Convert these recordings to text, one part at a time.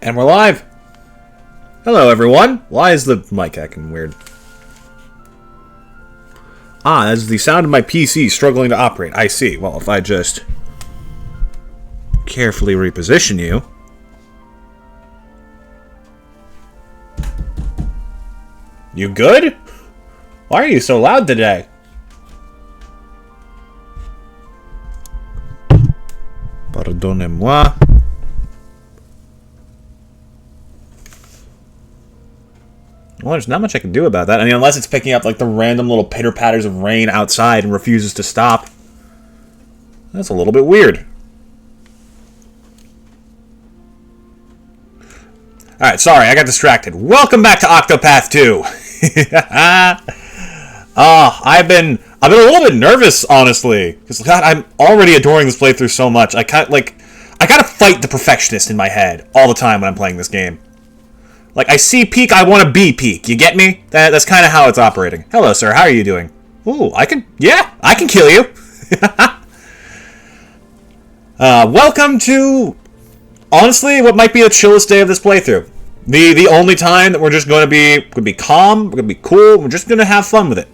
And we're live! Hello everyone! Why is the mic acting weird? Ah, that's the sound of my PC struggling to operate. I see. Well, if I just carefully reposition you... You good? Why are you so loud today? Pardonnez-moi. Well, there's not much I can do about that. I mean, unless it's picking up, like, the random little pitter-patters of rain outside and refuses to stop. That's a little bit weird. Alright, sorry, I got distracted. Welcome back to Octopath 2! I've been a little bit nervous, honestly. Because, God, I'm already adoring this playthrough so much. I gotta fight the perfectionist in my head all the time when I'm playing this game. Like, I see Peak, I want to be Peak. You get me? That's kind of how it's operating. Hello, sir. How are you doing? Ooh, I can kill you. Welcome to, honestly, what might be the chillest day of this playthrough. The only time that we're just going to be calm, we're going to be cool, we're just going to have fun with it.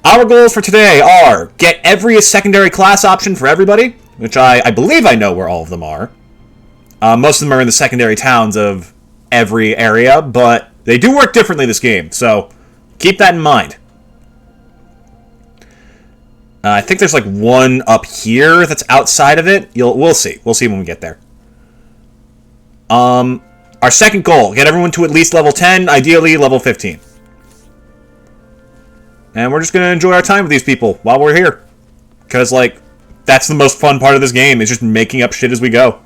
Our goals for today are get every secondary class option for everybody, which I believe I know where all of them are. Most of them are in the secondary towns of every area, but they do work differently this game, so keep that in mind. I think there's like one up here that's outside of it. We'll see. We'll see when we get there. Our second goal, get everyone to at least level 10, ideally level 15. And we're just going to enjoy our time with these people while we're here. Because, like, that's the most fun part of this game, is just making up shit as we go.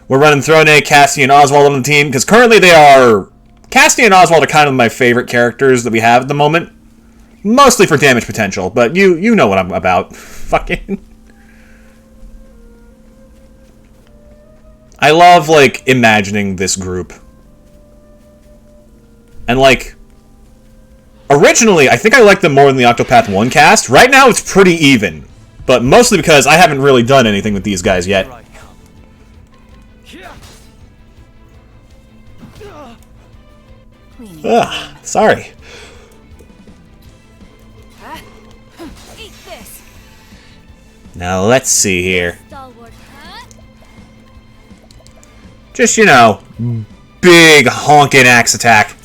We're running Throne, Cassie, and Oswald on the team, because currently they are... Cassie and Oswald are kind of my favorite characters that we have at the moment. Mostly for damage potential, but you know what I'm about. Fucking... I love, like, imagining this group. And, like... Originally, I think I liked them more than the Octopath 1 cast. Right now, it's pretty even. But mostly because I haven't really done anything with these guys yet. Ugh, sorry. Now, let's see here. Just, you know, big honkin' axe attack.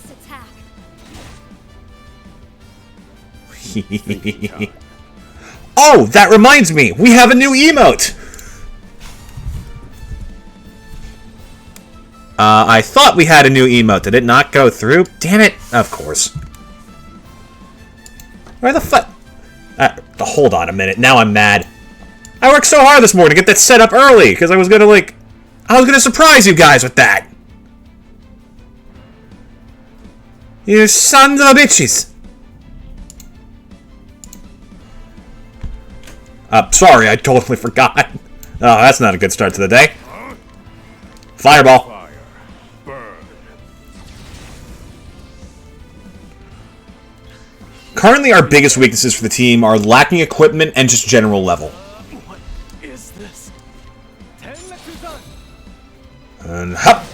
Oh, that reminds me! We have a new emote! I thought we had a new emote. Did it not go through? Damn it! Of course. Where the fuck? Hold on a minute. Now I'm mad. I worked so hard this morning to get that set up early, because I was gonna surprise you guys with that. You sons of bitches. Sorry, I totally forgot. Oh, that's not a good start to the day. Fireball. Currently, our biggest weaknesses for the team are lacking equipment and just general level. What is this? And hup!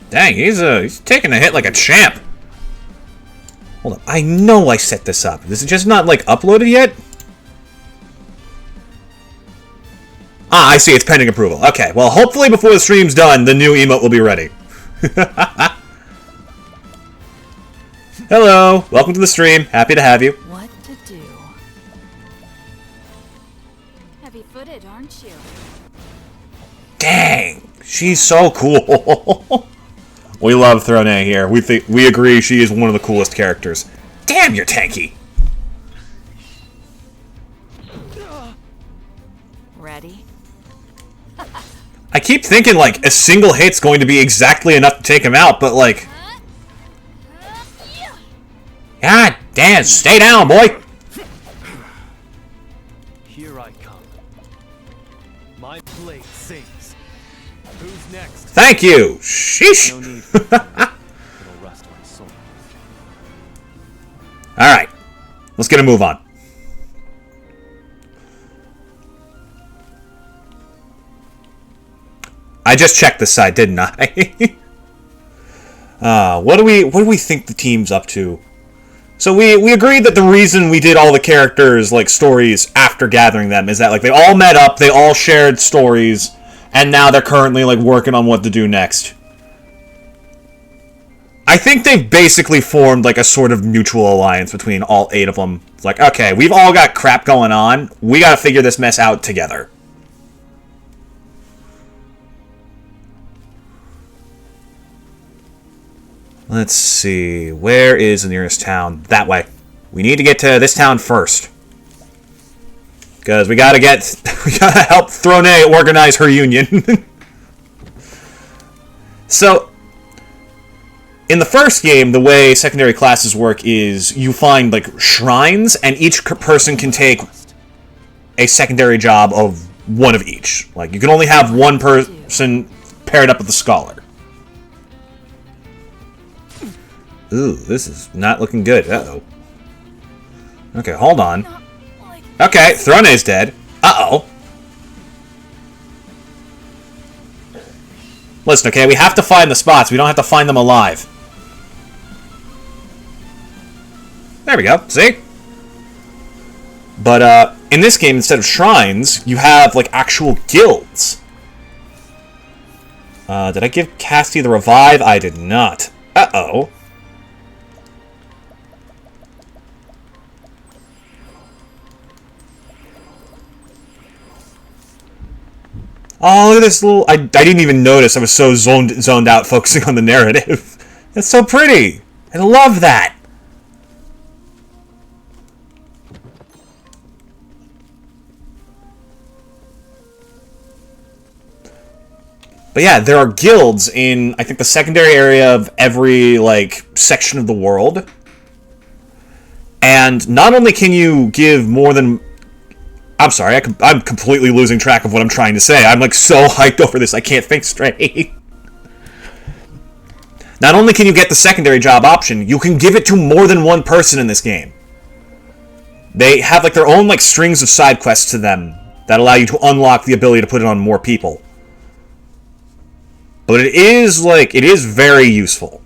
Dang, he's taking a hit like a champ. Hold up, I know I set this up. Is it just not, like, uploaded yet? Ah, I see, it's pending approval. Okay, well, hopefully before the stream's done, the new emote will be ready. Hello, welcome to the stream. Happy to have you. What to do? Heavy-footed, aren't you? Dang, she's so cool. We love Throne here. We agree she is one of the coolest characters. Damn, you're tanky. Ready? I keep thinking, like, a single hit's going to be exactly enough to take him out, but, like... God damn, stay down, boy! Here I come. My blade sings. Who's next? Thank you! Sheesh! No need for it'll rust my soul. Alright. Let's get a move on. I just checked this side, didn't I? What do we think the team's up to? So we agreed that the reason we did all the characters, like, stories after gathering them is that, like, they all met up, they all shared stories, and now they're currently, like, working on what to do next. I think they've basically formed, like, a sort of mutual alliance between all 8 of them. It's like, okay, we've all got crap going on, we gotta figure this mess out together. Let's see, where is the nearest town? That way. We need to get to this town first. Because we gotta help Throne organize her union. So, in the first game, the way secondary classes work is you find, like, shrines, and each person can take a secondary job of one of each. Like, you can only have one person paired up with a scholar. Ooh, this is not looking good. Uh-oh. Okay, hold on. Okay, Throne's dead. Uh-oh. Listen, okay, we have to find the spots. We don't have to find them alive. There we go. See? But, in this game, instead of shrines, you have, like, actual guilds. Did I give Casty the revive? I did not. Uh-oh. Oh, look at this little... I didn't even notice. I was so zoned out focusing on the narrative. That's so pretty. I love that. But yeah, there are guilds in, I think, the secondary area of every, like, section of the world. And not only can you give more than... I'm sorry, I'm completely losing track of what I'm trying to say. I'm, like, so hyped over this, I can't think straight. Not only can you get the secondary job option, you can give it to more than one person in this game. They have, like, their own, like, strings of side quests to them that allow you to unlock the ability to put it on more people. But it is, like, it is very useful.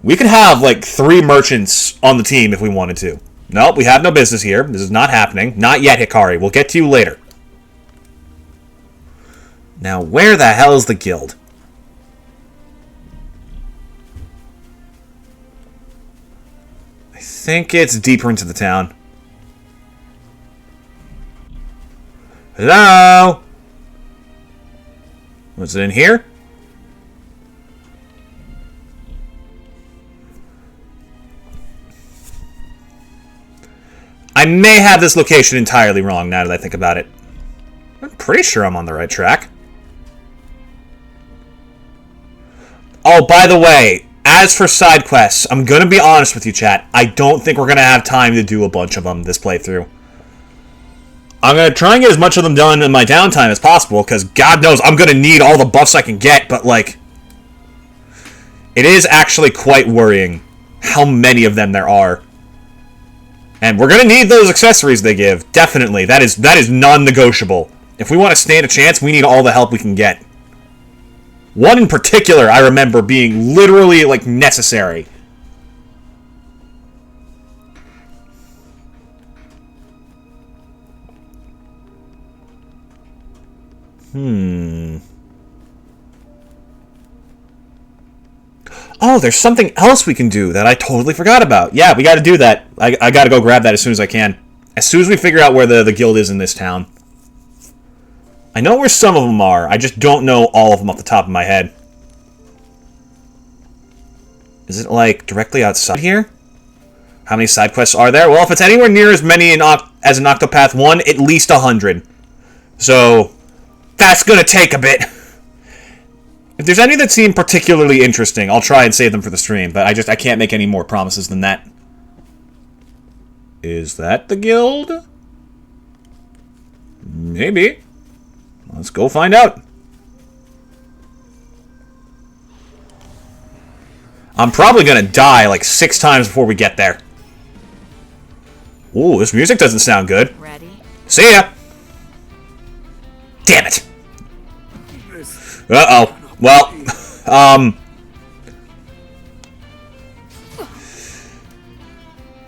We could have, like, 3 merchants on the team if we wanted to. Nope, we have no business here. This is not happening. Not yet, Hikari. We'll get to you later. Now, where the hell is the guild? I think it's deeper into the town. Hello? Was it in here? I may have this location entirely wrong now that I think about it. I'm pretty sure I'm on the right track. Oh, by the way, as for side quests, I'm going to be honest with you, chat. I don't think we're going to have time to do a bunch of them this playthrough. I'm going to try and get as much of them done in my downtime as possible, because God knows I'm going to need all the buffs I can get, but, like, it is actually quite worrying how many of them there are. And we're going to need those accessories they give. Definitely. That is non-negotiable. If we want to stand a chance, we need all the help we can get. One in particular, I remember being literally, like, necessary. Oh, there's something else we can do that I totally forgot about. Yeah, we got to do that. I got to go grab that as soon as I can. As soon as we figure out where the guild is in this town. I know where some of them are. I just don't know all of them off the top of my head. Is it, like, directly outside here? How many side quests are there? Well, if it's anywhere near as many as in Octopath 1, at least 100. So, that's going to take a bit. If there's any that seem particularly interesting, I'll try and save them for the stream, but I can't make any more promises than that. Is that the guild? Maybe. Let's go find out. I'm probably gonna die like 6 times before we get there. Ooh, this music doesn't sound good. Ready? See ya! Damn it! Uh-oh. Well,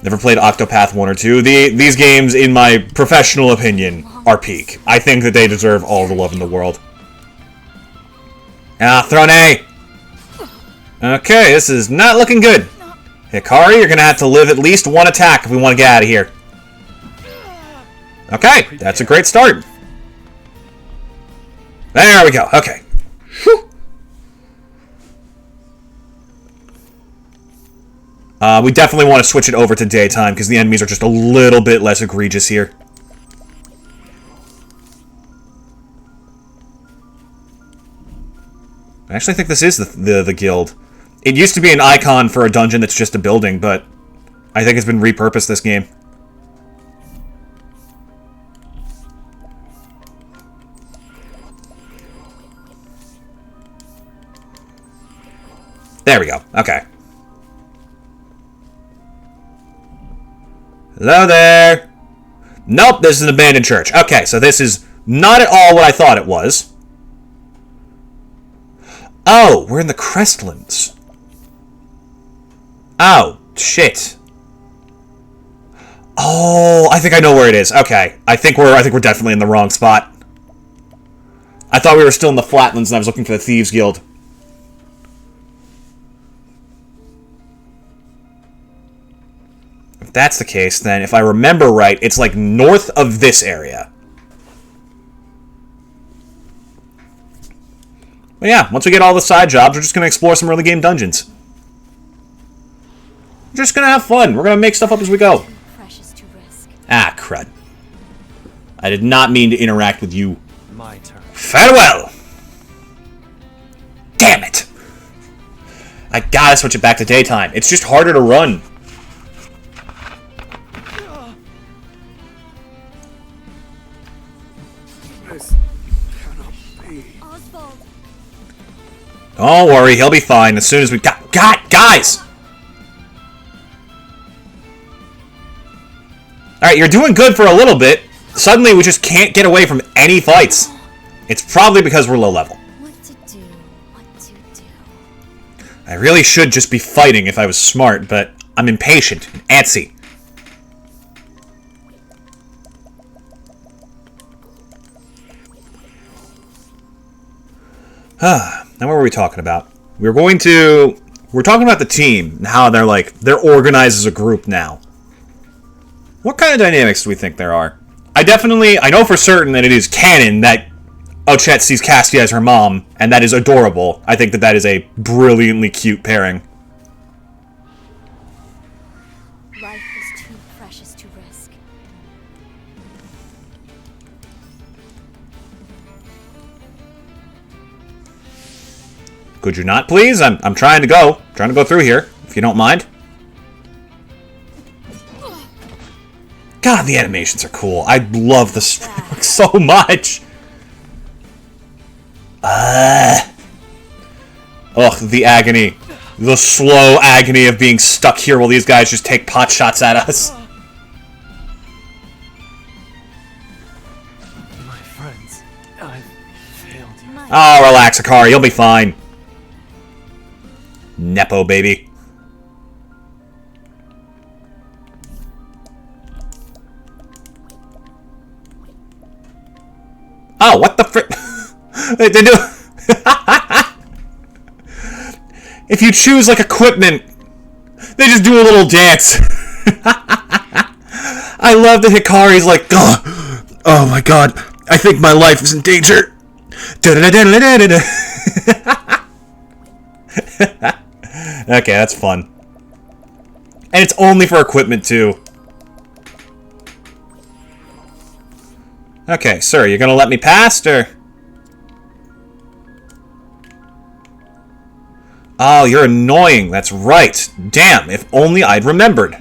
never played Octopath 1 or 2. These games, in my professional opinion, are peak. I think that they deserve all the love in the world. Ah, thrown A! Okay, this is not looking good. Hikari, you're gonna have to live at least one attack if we want to get out of here. Okay, that's a great start. There we go, okay. Whew. We definitely want to switch it over to daytime, because the enemies are just a little bit less egregious here. I actually think this is the guild. It used to be an icon for a dungeon that's just a building, but I think it's been repurposed this game. There we go. Okay. Hello there. Nope, this is an abandoned church. Okay, so this is not at all what I thought it was. Oh, we're in the Crestlands. Oh, shit. Oh, I think I know where it is. Okay, I think we're definitely in the wrong spot. I thought we were still in the Flatlands and I was looking for the Thieves Guild. If that's the case, then if I remember right, it's like north of this area. But yeah, once we get all the side jobs, we're just going to explore some early game dungeons. We're just going to have fun. We're going to make stuff up as we go. Ah, crud. I did not mean to interact with you. My turn. Farewell! Damn it! I gotta switch it back to daytime. It's just harder to run. Don't worry, he'll be fine as soon as we got... God, guys! Alright, you're doing good for a little bit. Suddenly, we just can't get away from any fights. It's probably because we're low level. What to do? What to do? I really should just be fighting if I was smart, but I'm impatient and antsy. Now what were we talking about? We're talking about the team and how they're organized as a group now. What kind of dynamics do we think there are? I know for certain that it is canon that Ochette sees Cassia as her mom, and that is adorable. I think that is a brilliantly cute pairing. Life is too precious to risk. Could you not, please? I'm trying to go through here, if you don't mind. God, the animations are cool. I love the story so much. Ugh, the agony. The slow agony of being stuck here while these guys just take pot shots at us. My friends, I've failed you. Oh, relax, Akari. You'll be fine. Nepo, baby. Oh, what the frick? They do. If you choose, like, equipment, they just do a little dance. I love that Hikari's like, oh my god, I think my life is in danger. Okay, that's fun. And it's only for equipment, too. Okay, sir, you're gonna let me past, or...? Oh, you're annoying. That's right. Damn, if only I'd remembered.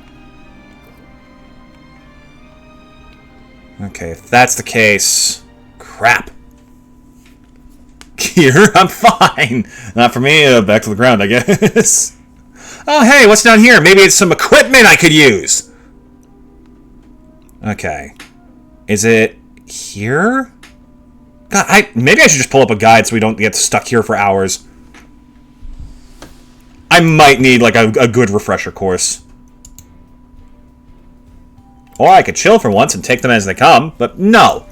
Okay, if that's the case... Crap. Here, I'm fine. Not for me, back to the ground, I guess. Oh, hey, what's down here? Maybe it's some equipment I could use. Okay. Is it here? God, maybe I should just pull up a guide so we don't get stuck here for hours. I might need, like, a good refresher course. Or I could chill for once and take them as they come, but no.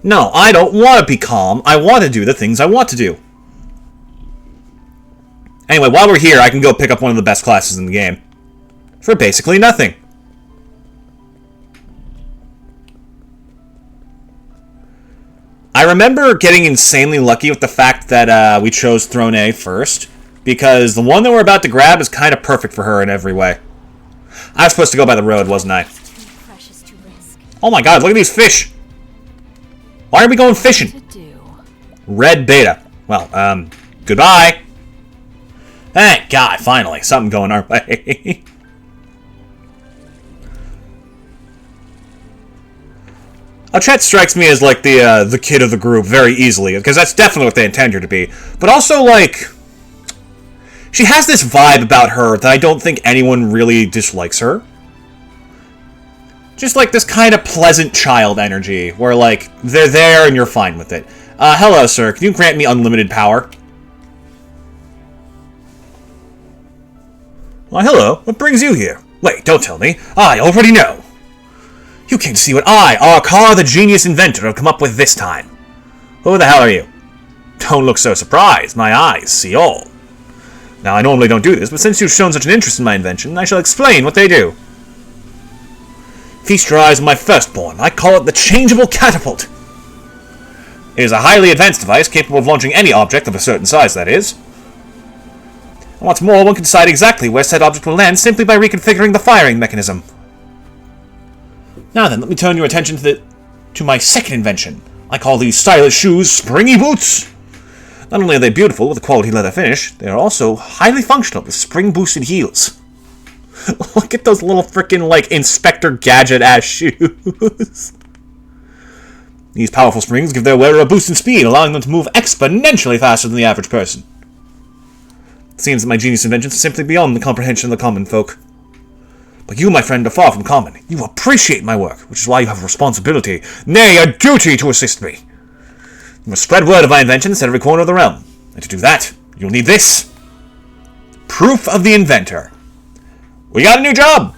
No, I don't want to be calm. I want to do the things I want to do. Anyway, while we're here, I can go pick up one of the best classes in the game. For basically nothing. I remember getting insanely lucky with the fact that we chose Throne A first, because the one that we're about to grab is kind of perfect for her in every way. I was supposed to go by the road, wasn't I? Oh my god, look at these fish! Why are we going fishing? Red beta. Well, goodbye. Thank God, finally, something going our way. Ochette strikes me as, like, the kid of the group very easily, because that's definitely what they intend her to be. But also, like, she has this vibe about her that I don't think anyone really dislikes her. Just, like, this kind of pleasant child energy, where, like, they're there and you're fine with it. Hello, sir. Can you grant me unlimited power? Why, hello. What brings you here? Wait, don't tell me. I already know. You came to see what I, Arkar the genius inventor, have come up with this time. Who the hell are you? Don't look so surprised. My eyes see all. Now, I normally don't do this, but since you've shown such an interest in my invention, I shall explain what they do. Feast your eyes on my firstborn. I call it the Changeable Catapult. It is a highly advanced device capable of launching any object of a certain size, that is. And what's more, one can decide exactly where said object will land simply by reconfiguring the firing mechanism. Now then, let me turn your attention to my second invention. I call these stylish shoes springy boots. Not only are they beautiful with a quality leather finish, they are also highly functional with spring-boosted heels. Look at those little frickin', like, Inspector Gadget-ass shoes. These powerful springs give their wearer a boost in speed, allowing them to move exponentially faster than the average person. It seems that my genius inventions are simply beyond the comprehension of the common folk. But you, my friend, are far from common. You appreciate my work, which is why you have a responsibility, nay, a duty to assist me. You must spread word of my inventions to every corner of the realm. And to do that, you'll need this. Proof of the inventor. We got a new job!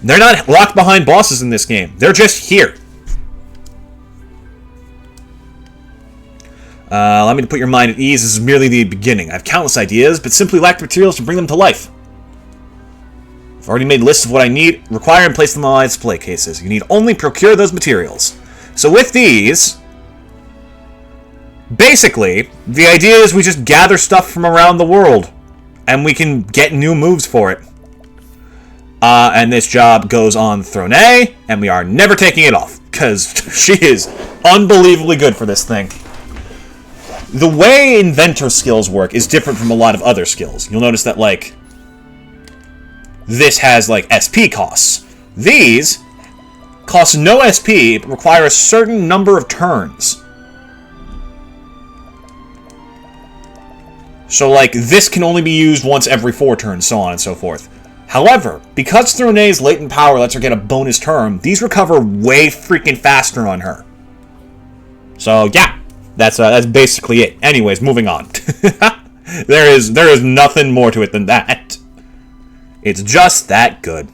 They're not locked behind bosses in this game. They're just here. Allow me to put your mind at ease. This is merely the beginning. I have countless ideas, but simply lack the materials to bring them to life. I've already made lists of what I need, require, and place them on my display cases. You need only procure those materials. So with these, basically, the idea is we just gather stuff from around the world, and we can get new moves for it. And this job goes on Throne A, and we are never taking it off, because she is unbelievably good for this thing. The way inventor skills work is different from a lot of other skills. You'll notice that, like, this has, like, SP costs. These cost no SP, but require a certain number of turns. So, like, this can only be used once every 4 turns, so on and so forth. However, because Throne A's latent power lets her get a bonus turn, these recover way freaking faster on her. So, yeah, that's basically it. Anyways, moving on. There is nothing more to it than that. It's just that good.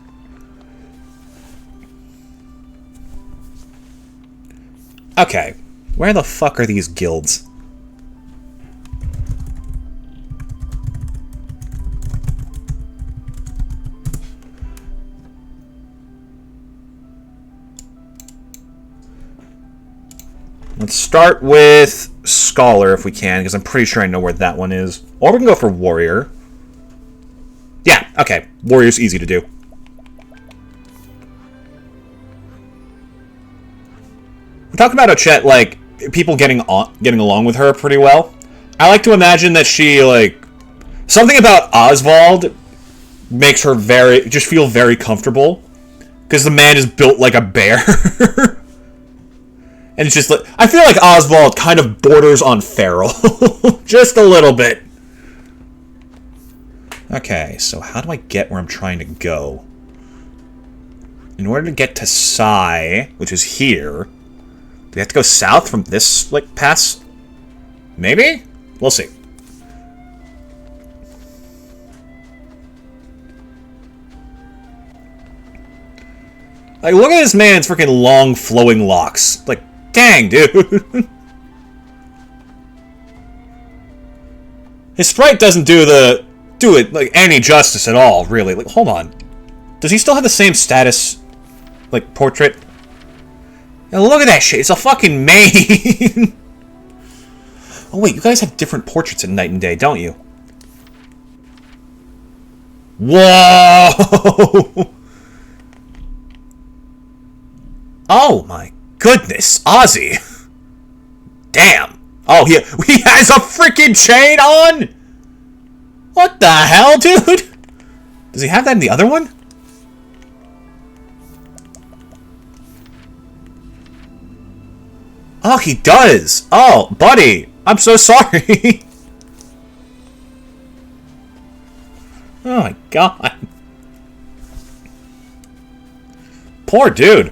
Okay, where the fuck are these guilds? Let's start with Scholar if we can, because I'm pretty sure I know where that one is. Or we can go for Warrior. Yeah, okay. Warrior's easy to do. We talked about Ochette, like, people getting along with her pretty well. I like to imagine that she, like, something about Oswald makes her just feel very comfortable. Because the man is built like a bear. And it's just like, I feel like Oswald kind of borders on feral. Just a little bit. Okay, so how do I get where I'm trying to go? In order to get to Sai, which is here, do we we have to go south from this, like, pass? Maybe? We'll see. Like, look at this man's freaking long, flowing locks. Like, dang, dude. His sprite doesn't do it, like, any justice at all, really. Like, hold on. Does he still have the same status, like, portrait? Now, look at that shit. It's a fucking mane. Oh, wait, you guys have different portraits at night and day, don't you? Whoa! Oh, my goodness. Ozzy. Damn. Oh, he has a freaking chain on? What the hell, dude? Does he have that in the other one? Oh, he does. Oh, buddy. I'm so sorry. Oh, my God. Poor dude.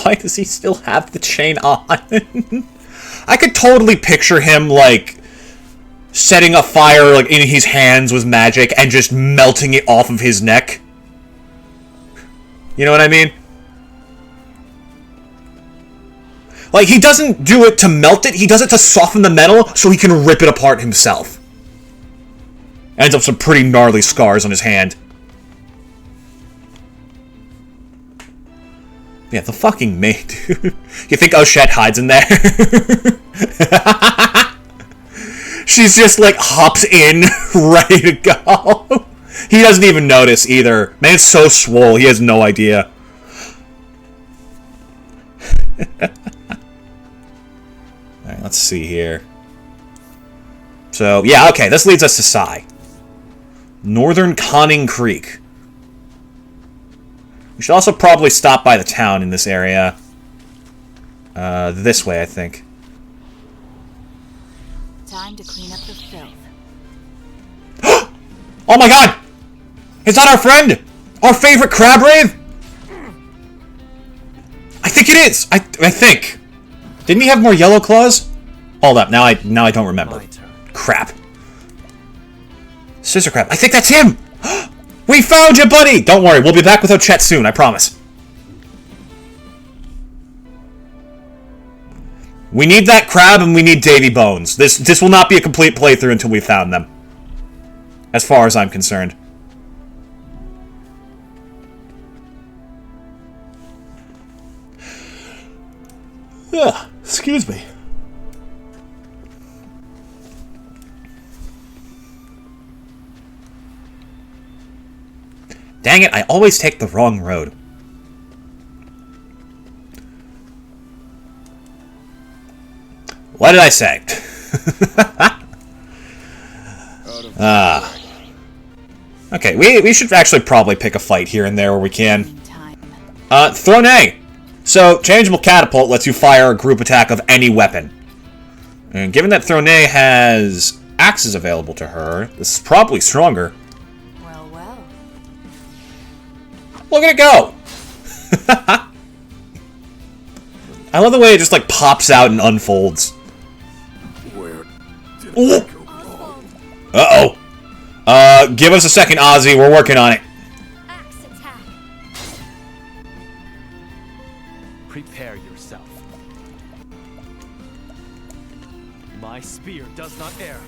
Why does he still have the chain on? I could totally picture him, like, setting a fire, like, in his hands with magic and just melting it off of his neck. You know what I mean? Like, he doesn't do it to melt it, he does it to soften the metal so he can rip it apart himself. Ends up some pretty gnarly scars on his hand. Yeah, the fucking maid, dude. You think Oshette hides in there? She's just, like, hops in, ready to go. He doesn't even notice, either. Man's so swole, he has no idea. Alright, let's see here. So, yeah, okay, this leads us to Sai. Northern Conning Creek. We should also probably stop by the town in this area. This way, I think. Time to clean up the filth. Oh my god! Is that our friend? Our favorite crab rave? I think it is! I think. Didn't he have more yellow claws? Hold up, now I don't remember. Crap. Scissor crab. I think that's him! We found you, buddy! Don't worry, we'll be back with Ochet soon, I promise. We need that crab and we need Davy Bones. This will not be a complete playthrough until we found them. As far as I'm concerned. Ugh, excuse me. Dang it, I always take the wrong road. What did I say? Okay, we should actually probably pick a fight here and there where we can. Throne. So, changeable catapult lets you fire a group attack of any weapon. And given that Throne has axes available to her, this is probably stronger. Well. Look at it go! I love the way it just, like, pops out and unfolds. Where did I go wrong? Uh-oh. Give us a second, Ozzy. We're working on it. Axe attack. Prepare yourself. My spear does not err.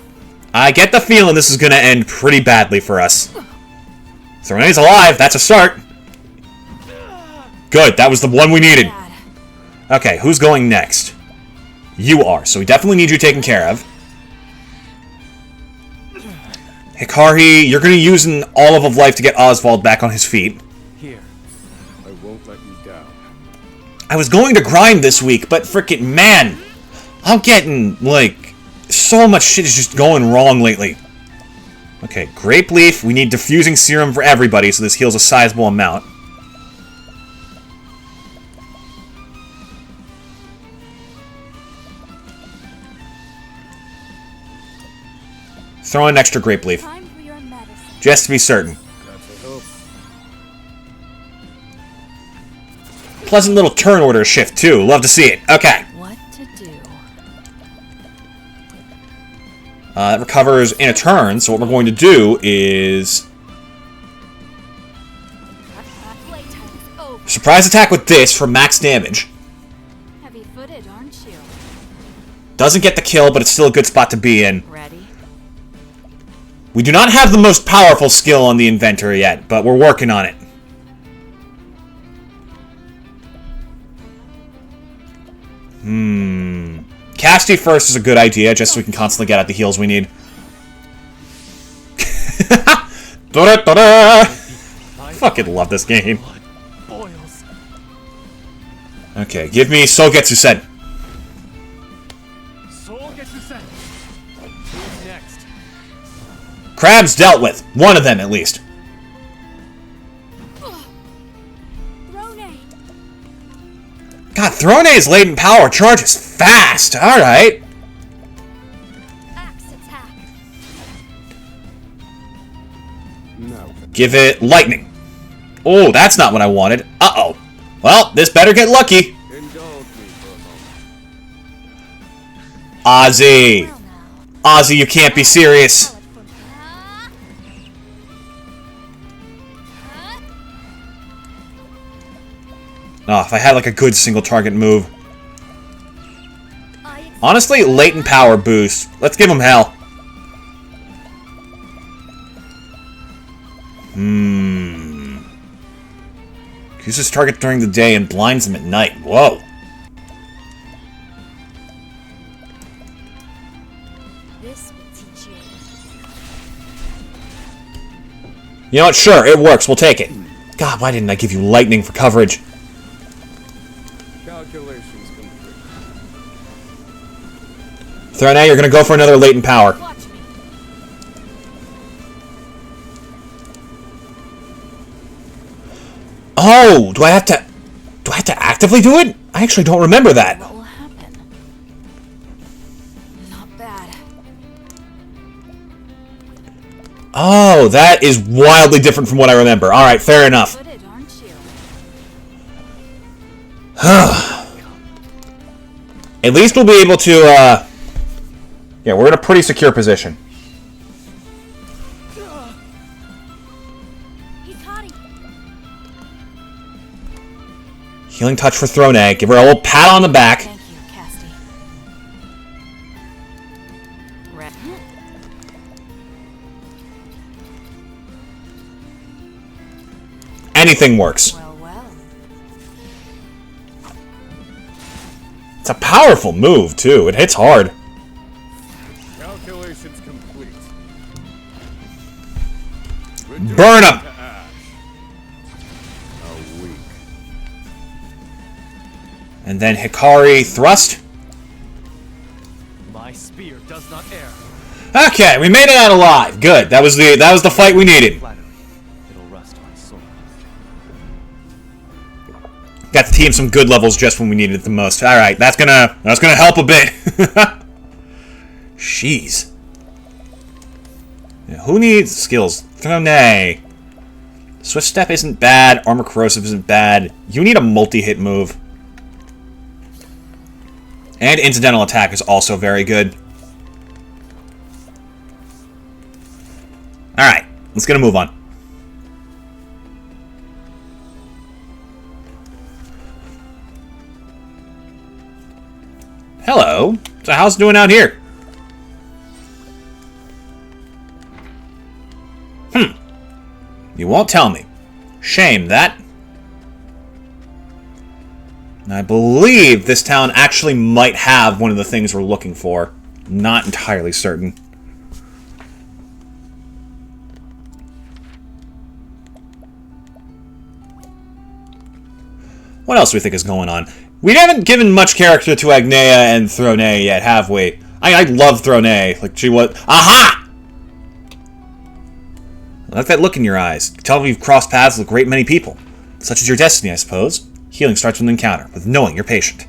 I get the feeling this is gonna end pretty badly for us. Throne's alive. That's a start. Good. That was the one we needed. Bad. Okay, who's going next? You are, so we definitely need you taken care of. Hikari, you're going to use an olive of life to get Oswald back on his feet. Here. I won't let you down. I was going to grind this week, but frickin' man, I'm getting, like, so much shit is just going wrong lately. Okay, grape leaf, we need diffusing serum for everybody, so this heals a sizable amount. Throw in extra grape leaf. Time for your medicine. Just to be certain. That's a hope. Pleasant little turn order shift, too. Love to see it. Okay. What to do? That recovers in a turn, so what we're going to do is... Playtime is over. surprise attack with this for max damage. Heavy-footed, aren't you? Doesn't get the kill, but it's still a good spot to be in. Ready? We do not have the most powerful skill on the inventor yet, but we're working on it. Casty first is a good idea, just so we can constantly get out the heals we need. Fucking love this game. Okay, give me Sogetsu Sen. Who's next? Crab's dealt with. One of them, at least. Throne. God, Throne's latent power charges fast. Alright. Axe attack. No. Give it lightning. Oh, that's not what I wanted. Uh-oh. Well, this better get lucky. Indulge me for a moment. Ozzy. Well now. Ozzy, you can't be serious. Call it for me. Oh, if I had like a good single target move. I accept. Honestly, latent power boost. Let's give him hell. Uses target during the day and blinds him at night. Whoa. This will teach you. You know what? Sure, it works. We'll take it. God, why didn't I give you lightning for coverage? Calculations complete. Throne, you're gonna go for another latent power. Watch me. Oh, do I have to actively do it? I actually don't remember that. What will happen? Not bad. Oh, that is wildly different from what I remember. Alright, fair enough. Footed, aren't you? At least we'll be able to, yeah, we're in a pretty secure position. Hikari. Healing touch for Throne. Give her a little pat on the back. Thank you, Casty. Red. Anything works. Well, well. It's a powerful move, too. It hits hard. Calculations complete. Burn him! To ash. A week. And then Hikari thrust. My spear does not err. Okay, we made it out alive. Good. That was the fight we needed. Flattery. It'll rust on sword. Got the team some good levels just when we needed it the most. All right, that's gonna help a bit. Jeez. Yeah, who needs skills? Throne. Swift step isn't bad. Armor corrosive isn't bad. You need a multi-hit move. And incidental attack is also very good. All right, let's get a move on. Hello. So how's it doing out here? You won't tell me. Shame that. I believe this town actually might have one of the things we're looking for. Not entirely certain. What else do we think is going on? We haven't given much character to Agnea and Throne yet, have we? I love Throne. Like, she was... Aha! I like that look in your eyes. Tell me you've crossed paths with a great many people. Such is your destiny, I suppose. Healing starts with an encounter, with knowing you're patient.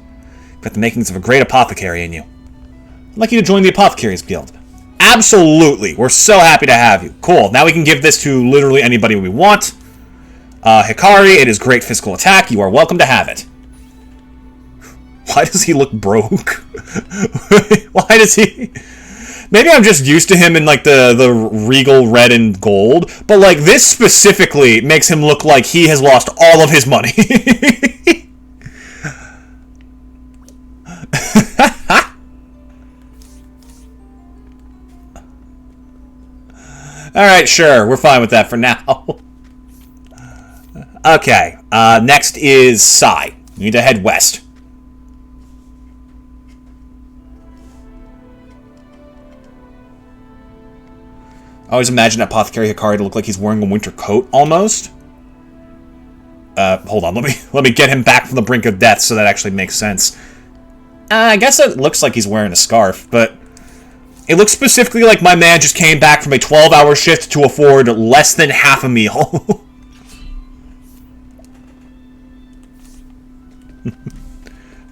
You've got the makings of a great apothecary in you. I'd like you to join the Apothecaries Guild. Absolutely! We're so happy to have you. Cool, now we can give this to literally anybody we want. Hikari, it is great physical attack. You are welcome to have it. Why does he look broke? Why does he... Maybe I'm just used to him in, like, the regal red and gold, but, like, this specifically makes him look like he has lost all of his money. Alright, sure, we're fine with that for now. Okay, next is Sai. You need to head west. I always imagine Apothecary Hikari to look like he's wearing a winter coat, almost. Hold on, let me get him back from the brink of death so that actually makes sense. I guess it looks like he's wearing a scarf, but... It looks specifically like my man just came back from a 12-hour shift to afford less than half a meal.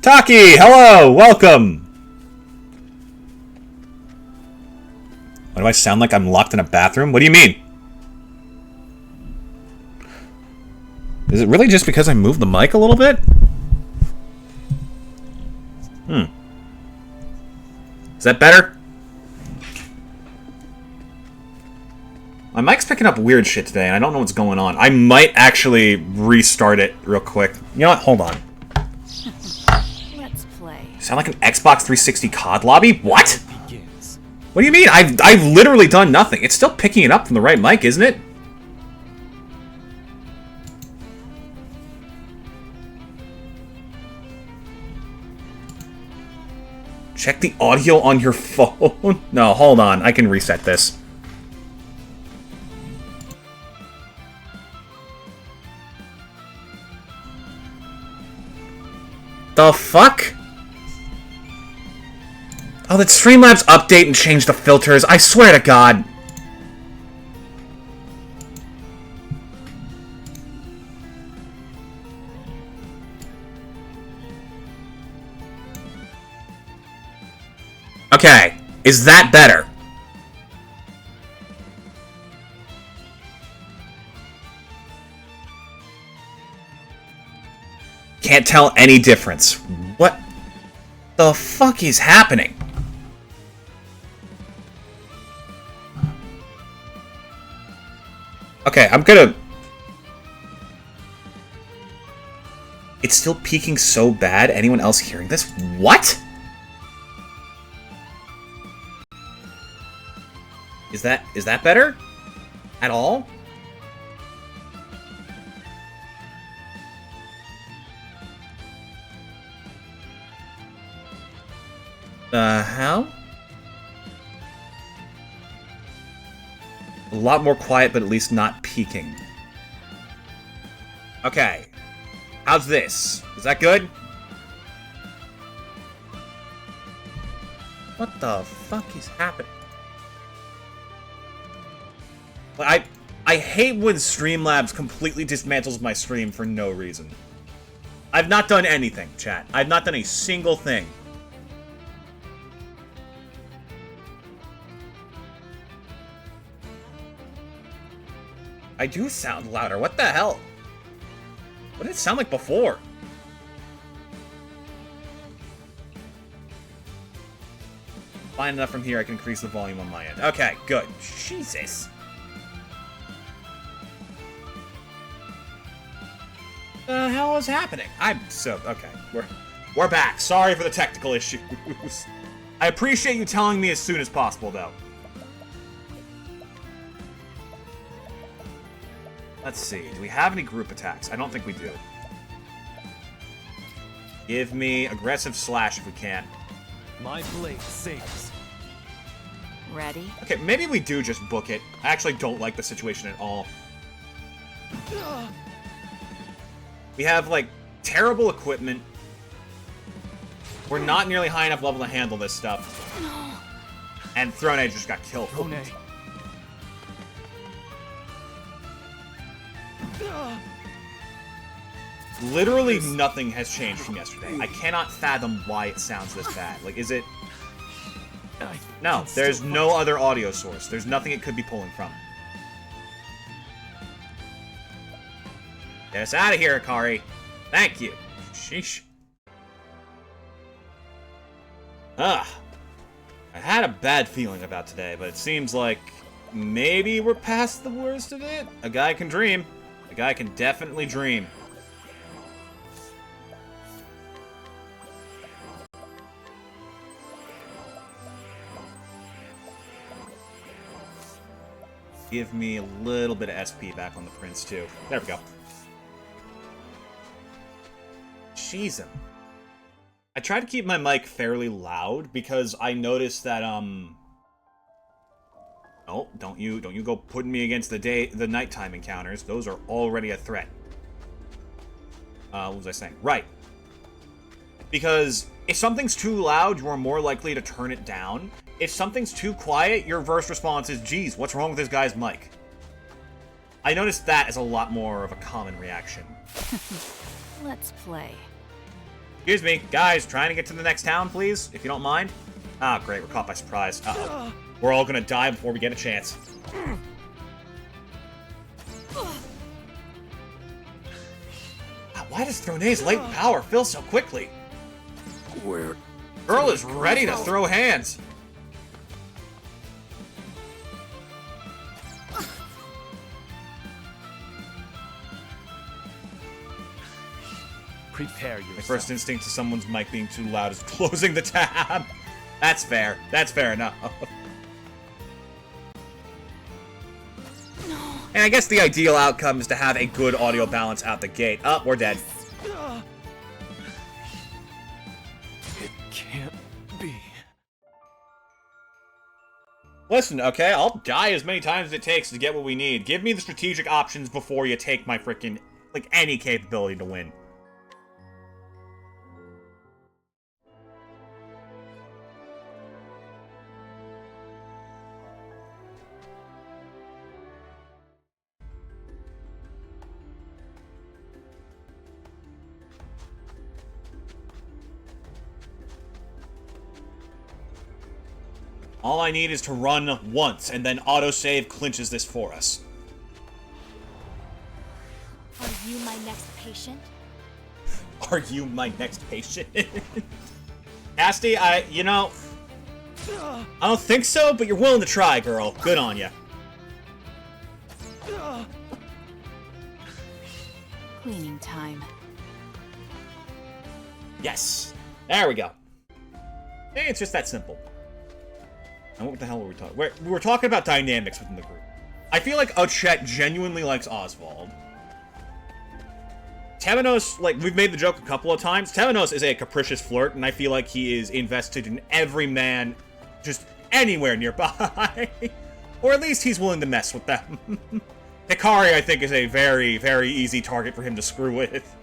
Taki, hello, welcome! Why do I sound like I'm locked in a bathroom? What do you mean? Is it really just because I moved the mic a little bit? Is that better? My mic's picking up weird shit today, and I don't know what's going on. I might actually restart it real quick. You know what? Hold on. Let's play. Sound like an Xbox 360 COD lobby? What? What do you mean? I've literally done nothing. It's still picking it up from the right mic, isn't it? Check the audio on your phone. No, hold on. I can reset this. The fuck? Oh, did Streamlabs update and change the filters? I swear to God. Okay, is that better? Can't tell any difference. What the fuck is happening? Okay, I'm gonna... It's still peaking so bad. Anyone else hearing this? What? Is that better? At all? The hell? A lot more quiet, but at least not peaking. Okay. How's this? Is that good? What the fuck is happening? I hate when Streamlabs completely dismantles my stream for no reason. I've not done anything, chat. I've not done a single thing. I do sound louder. What the hell? What did it sound like before? Fine enough from here, I can increase the volume on my end. Okay, good. Jesus. The hell is happening? Okay. We're back. Sorry for the technical issues. I appreciate you telling me as soon as possible, though. Let's see. Do we have any group attacks? I don't think we do. Give me aggressive slash if we can. My blade sings. Ready? Okay, maybe we do just book it. I actually don't like the situation at all. We have, like, terrible equipment. We're not nearly high enough level to handle this stuff. No. And Throne Age just got killed. Throne. Literally nothing has changed from yesterday. I cannot fathom why it sounds this bad. Like, is it... No, there's no other audio source. There's nothing it could be pulling from. Get us out of here, Akari. Thank you. Sheesh. I had a bad feeling about today, but it seems like maybe we're past the worst of it. A guy can dream. A guy can definitely dream. Give me a little bit of SP back on the Prince, too. There we go. Jeez. I try to keep my mic fairly loud because I noticed that, Oh, don't you go putting me against the nighttime encounters. Those are already a threat. What was I saying? Right. Because if something's too loud, you are more likely to turn it down. If something's too quiet, your first response is, geez, what's wrong with this guy's mic? I noticed that as a lot more of a common reaction. Let's play. Excuse me, guys, trying to get to the next town, please, if you don't mind. Ah, great, we're caught by surprise. Uh-oh. We're all gonna die before we get a chance. Why does Throne's latent power fill so quickly? Where? Girl is ready to throw hands. Prepare yourself. My first instinct to someone's mic being too loud is closing the tab. That's fair. That's fair enough. No. And I guess the ideal outcome is to have a good audio balance out the gate. Oh, we're dead. It can't be. Listen, okay, I'll die as many times as it takes to get what we need. Give me the strategic options before you take my freaking, like, any capability to win. All I need is to run once, and then autosave clinches this for us. Are you my next patient? Are you my next patient? Asti, you know, I don't think so, but you're willing to try, girl. Good on ya. Cleaning time. Yes. There we go. Hey, it's just that simple. And what the hell were we talking? We were talking about dynamics within the group. I feel like Ochet genuinely likes Oswald. Temenos, like, we've made the joke a couple of times. Temenos is a capricious flirt, and I feel like he is invested in every man just anywhere nearby. Or at least he's willing to mess with them. Hikari, I think, is a very, very easy target for him to screw with.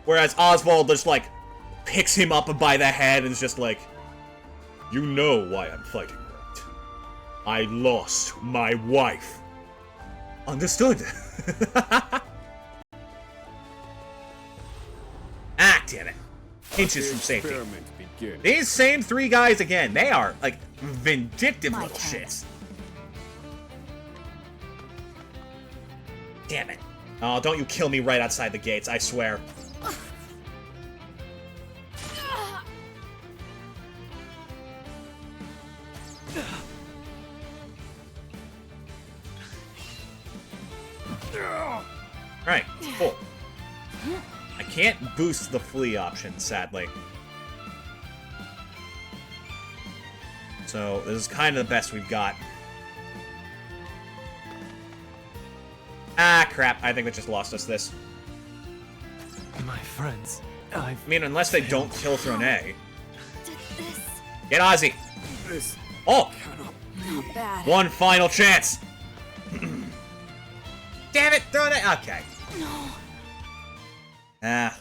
Whereas Oswald just, like, picks him up by the head and is just like, you know why I'm fighting, right? I lost my wife. Understood. Ah, damn it. Inches from safety. These same three guys again, they are, like, vindictive My little turn. shits. Damn it. Oh, don't you kill me right outside the gates, I swear. Alright, cool. I can't boost the flee option, sadly. So, this is kind of the best we've got. Ah, crap. I think they just lost us this. My friends, I mean, unless they don't kill Throne. Did this? Get Ozzy! This Oh! cannot Not bad. One final chance! Damn it, Throne! Okay. No. Ah.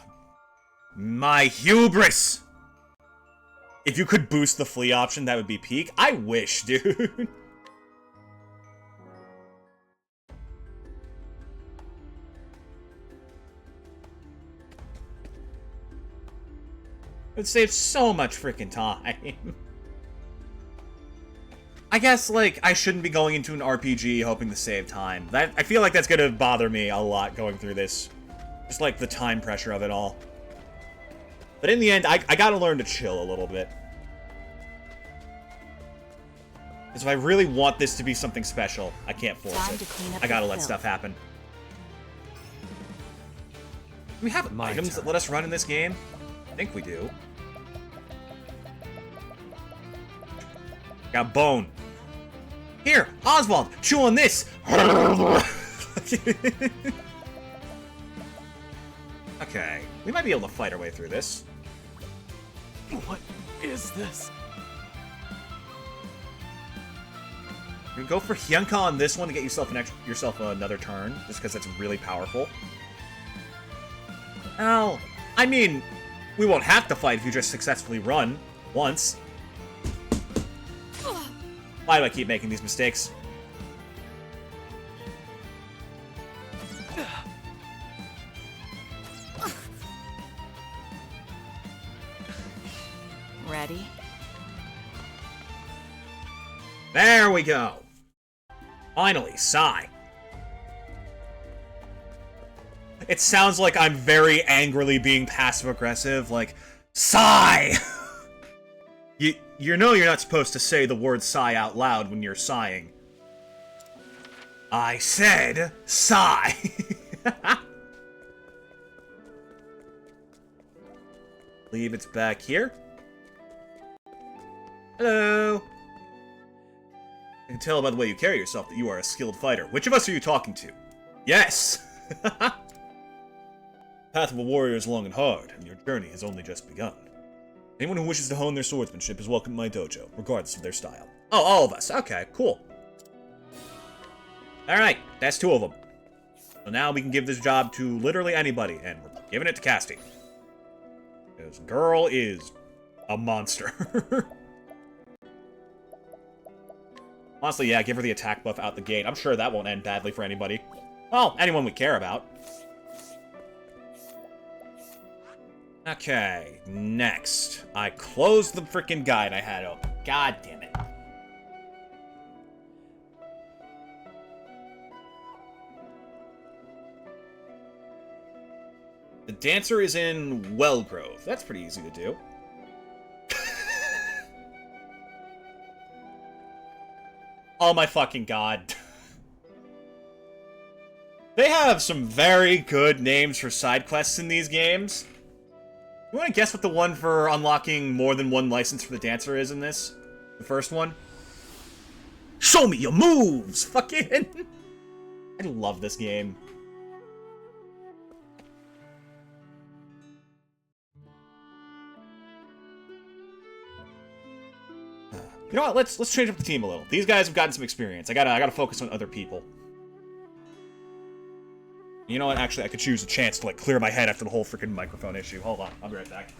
My hubris! If you could boost the flee option, that would be peak. I wish, dude. It'd save so much freaking time. I guess, like, I shouldn't be going into an RPG hoping to save time. I feel like that's gonna bother me a lot going through this. Just, like, the time pressure of it all. But in the end, I gotta learn to chill a little bit. Because if I really want this to be something special, I can't force Time it. to clean up I gotta the let filth. stuff happen. Do we have My items turn. that let us run in this game? I think we do. Got bone. Here, Oswald, chew on this! Okay, we might be able to fight our way through this. What is this? You go for Hyunka on this one to get yourself another turn, just because it's really powerful. Well, I mean, we won't have to fight if you just successfully run once. Why do I keep making these mistakes? Ready? There we go. Finally, sigh. It sounds like I'm very angrily being passive-aggressive, like, sigh! You know you're not supposed to say the word sigh out loud when you're sighing. I said sigh! Believe it's back here. Hello! I can tell by the way you carry yourself that you are a skilled fighter. Which of us are you talking to? Yes! The path of a warrior is long and hard, and your journey has only just begun. Anyone who wishes to hone their swordsmanship is welcome to my dojo, regardless of their style. Oh, all of us. Okay, cool. Alright, that's 2 of them. So now we can give this job to literally anybody, and we're giving it to Casty. This girl is a monster. Honestly, yeah, give her the attack buff out the gate. I'm sure that won't end badly for anybody. Well, anyone we care about. Okay, next. I closed the freaking guide I had open. God damn it. The dancer is in Wellgrove. That's pretty easy to do. Oh my fucking god. They have some very good names for side quests in these games. You want to guess what the one for unlocking more than one license for the dancer is in this? The first one? Show me your moves! Fucking... I love this game. You know what? Let's change up the team a little. These guys have gotten some experience. I gotta focus on other people. You know what? Actually, I could choose a chance to, like, clear my head after the whole freaking microphone issue. Hold on. I'll be right back.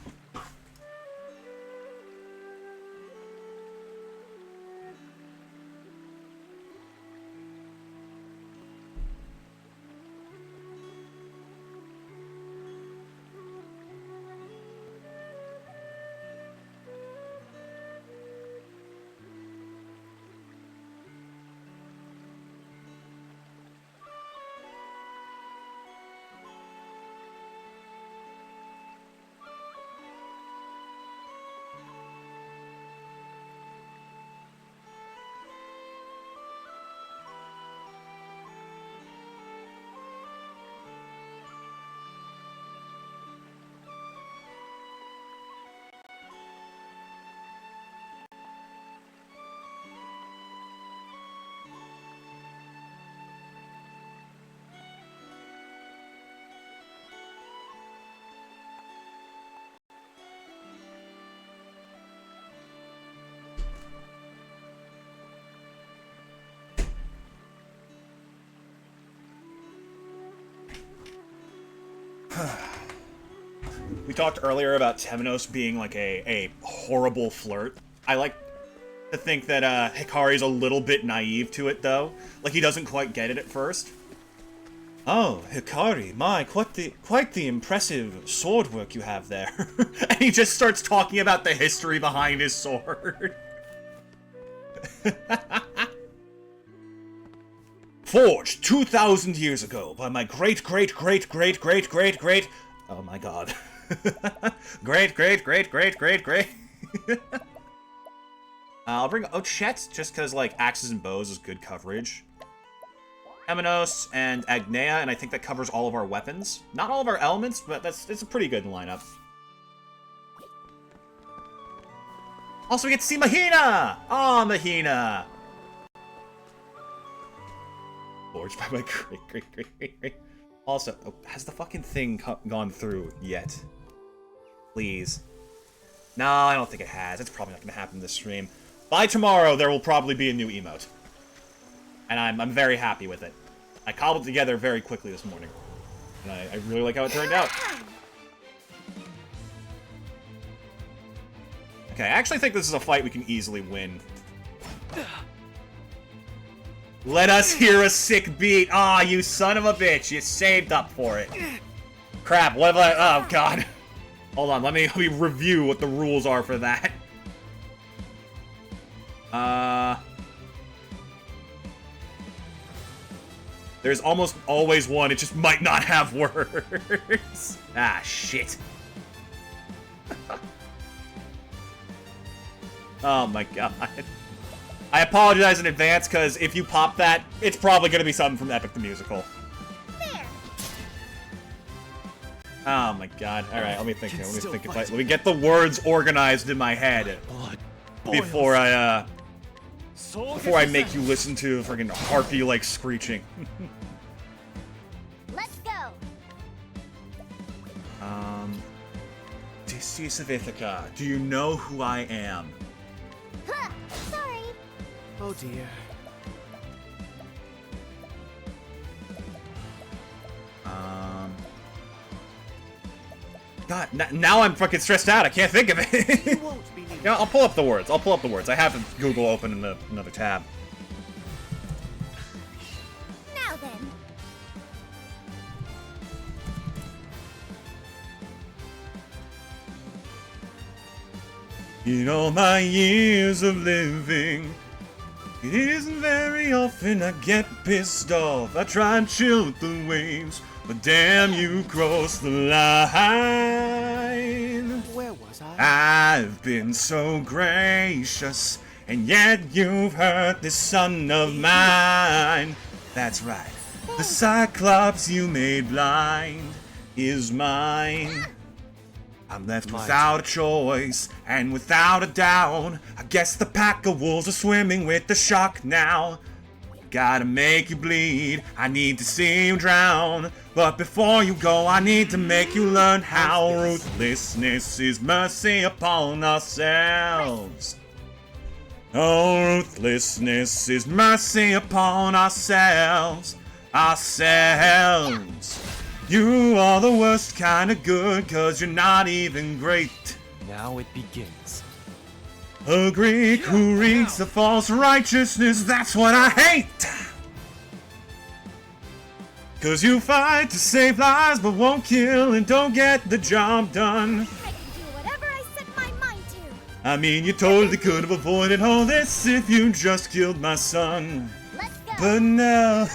We talked earlier about Temenos being like a horrible flirt. I like to think that Hikari's a little bit naive to it, though. Like, he doesn't quite get it at first. Oh, Hikari, my, quite the impressive sword work you have there. And he just starts talking about the history behind his sword. Forged 2,000 years ago by my great. Oh my god. great. I'll bring Ochet just because, like, axes and bows is good coverage. Eminos and Agnea, and I think that covers all of our weapons. Not all of our elements, but it's a pretty good lineup. Also, we get to see Mahina! Oh, Mahina! Forged by my great. Also, oh, has the fucking thing gone through yet? Please. No, I don't think it has. It's probably not going to happen this stream. By tomorrow, there will probably be a new emote. And I'm very happy with it. I cobbled it together very quickly this morning. And I really like how it turned out. Okay, I actually think this is a fight we can easily win. Let us hear a sick beat! Ah, you son of a bitch! You saved up for it. Crap, what have I... Oh, God. Hold on, let me review what the rules are for that. There's almost always one, it just might not have words. Ah, shit. Oh my god. I apologize in advance, because if you pop that, it's probably going to be something from Epic the Musical. There. Oh my god. Alright, let me think here. Let me get the words organized in my head before I make you listen to freaking harpy-like screeching. Let's go. Odysseus of Ithaca, do you know who I am? Huh. Sorry. Oh dear. God, now I'm fucking stressed out. I can't think of it. You won't be needed. Yeah, I'll pull up the words. I have Google open in another tab. Now then. In all my years of living, it isn't very often I get pissed off. I try and chill with the waves, but damn, you crossed the line. Where was I? I've been so gracious, and yet you've hurt this son of mine. That's right. The Cyclops you made blind is mine. I'm left without a choice, and without a doubt, I guess the pack of wolves are swimming with the shark now. Gotta make you bleed, I need to see you drown. But before you go, I need to make you learn how ruthlessness is mercy upon ourselves. Oh, ruthlessness is mercy upon ourselves. You are the worst kind of good, 'cause you're not even great. Now it begins. A Greek who reeks of false righteousness, that's what I hate! 'Cause you fight to save lives, but won't kill and don't get the job done. I can do whatever I set my mind to. I mean, you totally could have avoided all this if you just killed my son. Let's go. But no.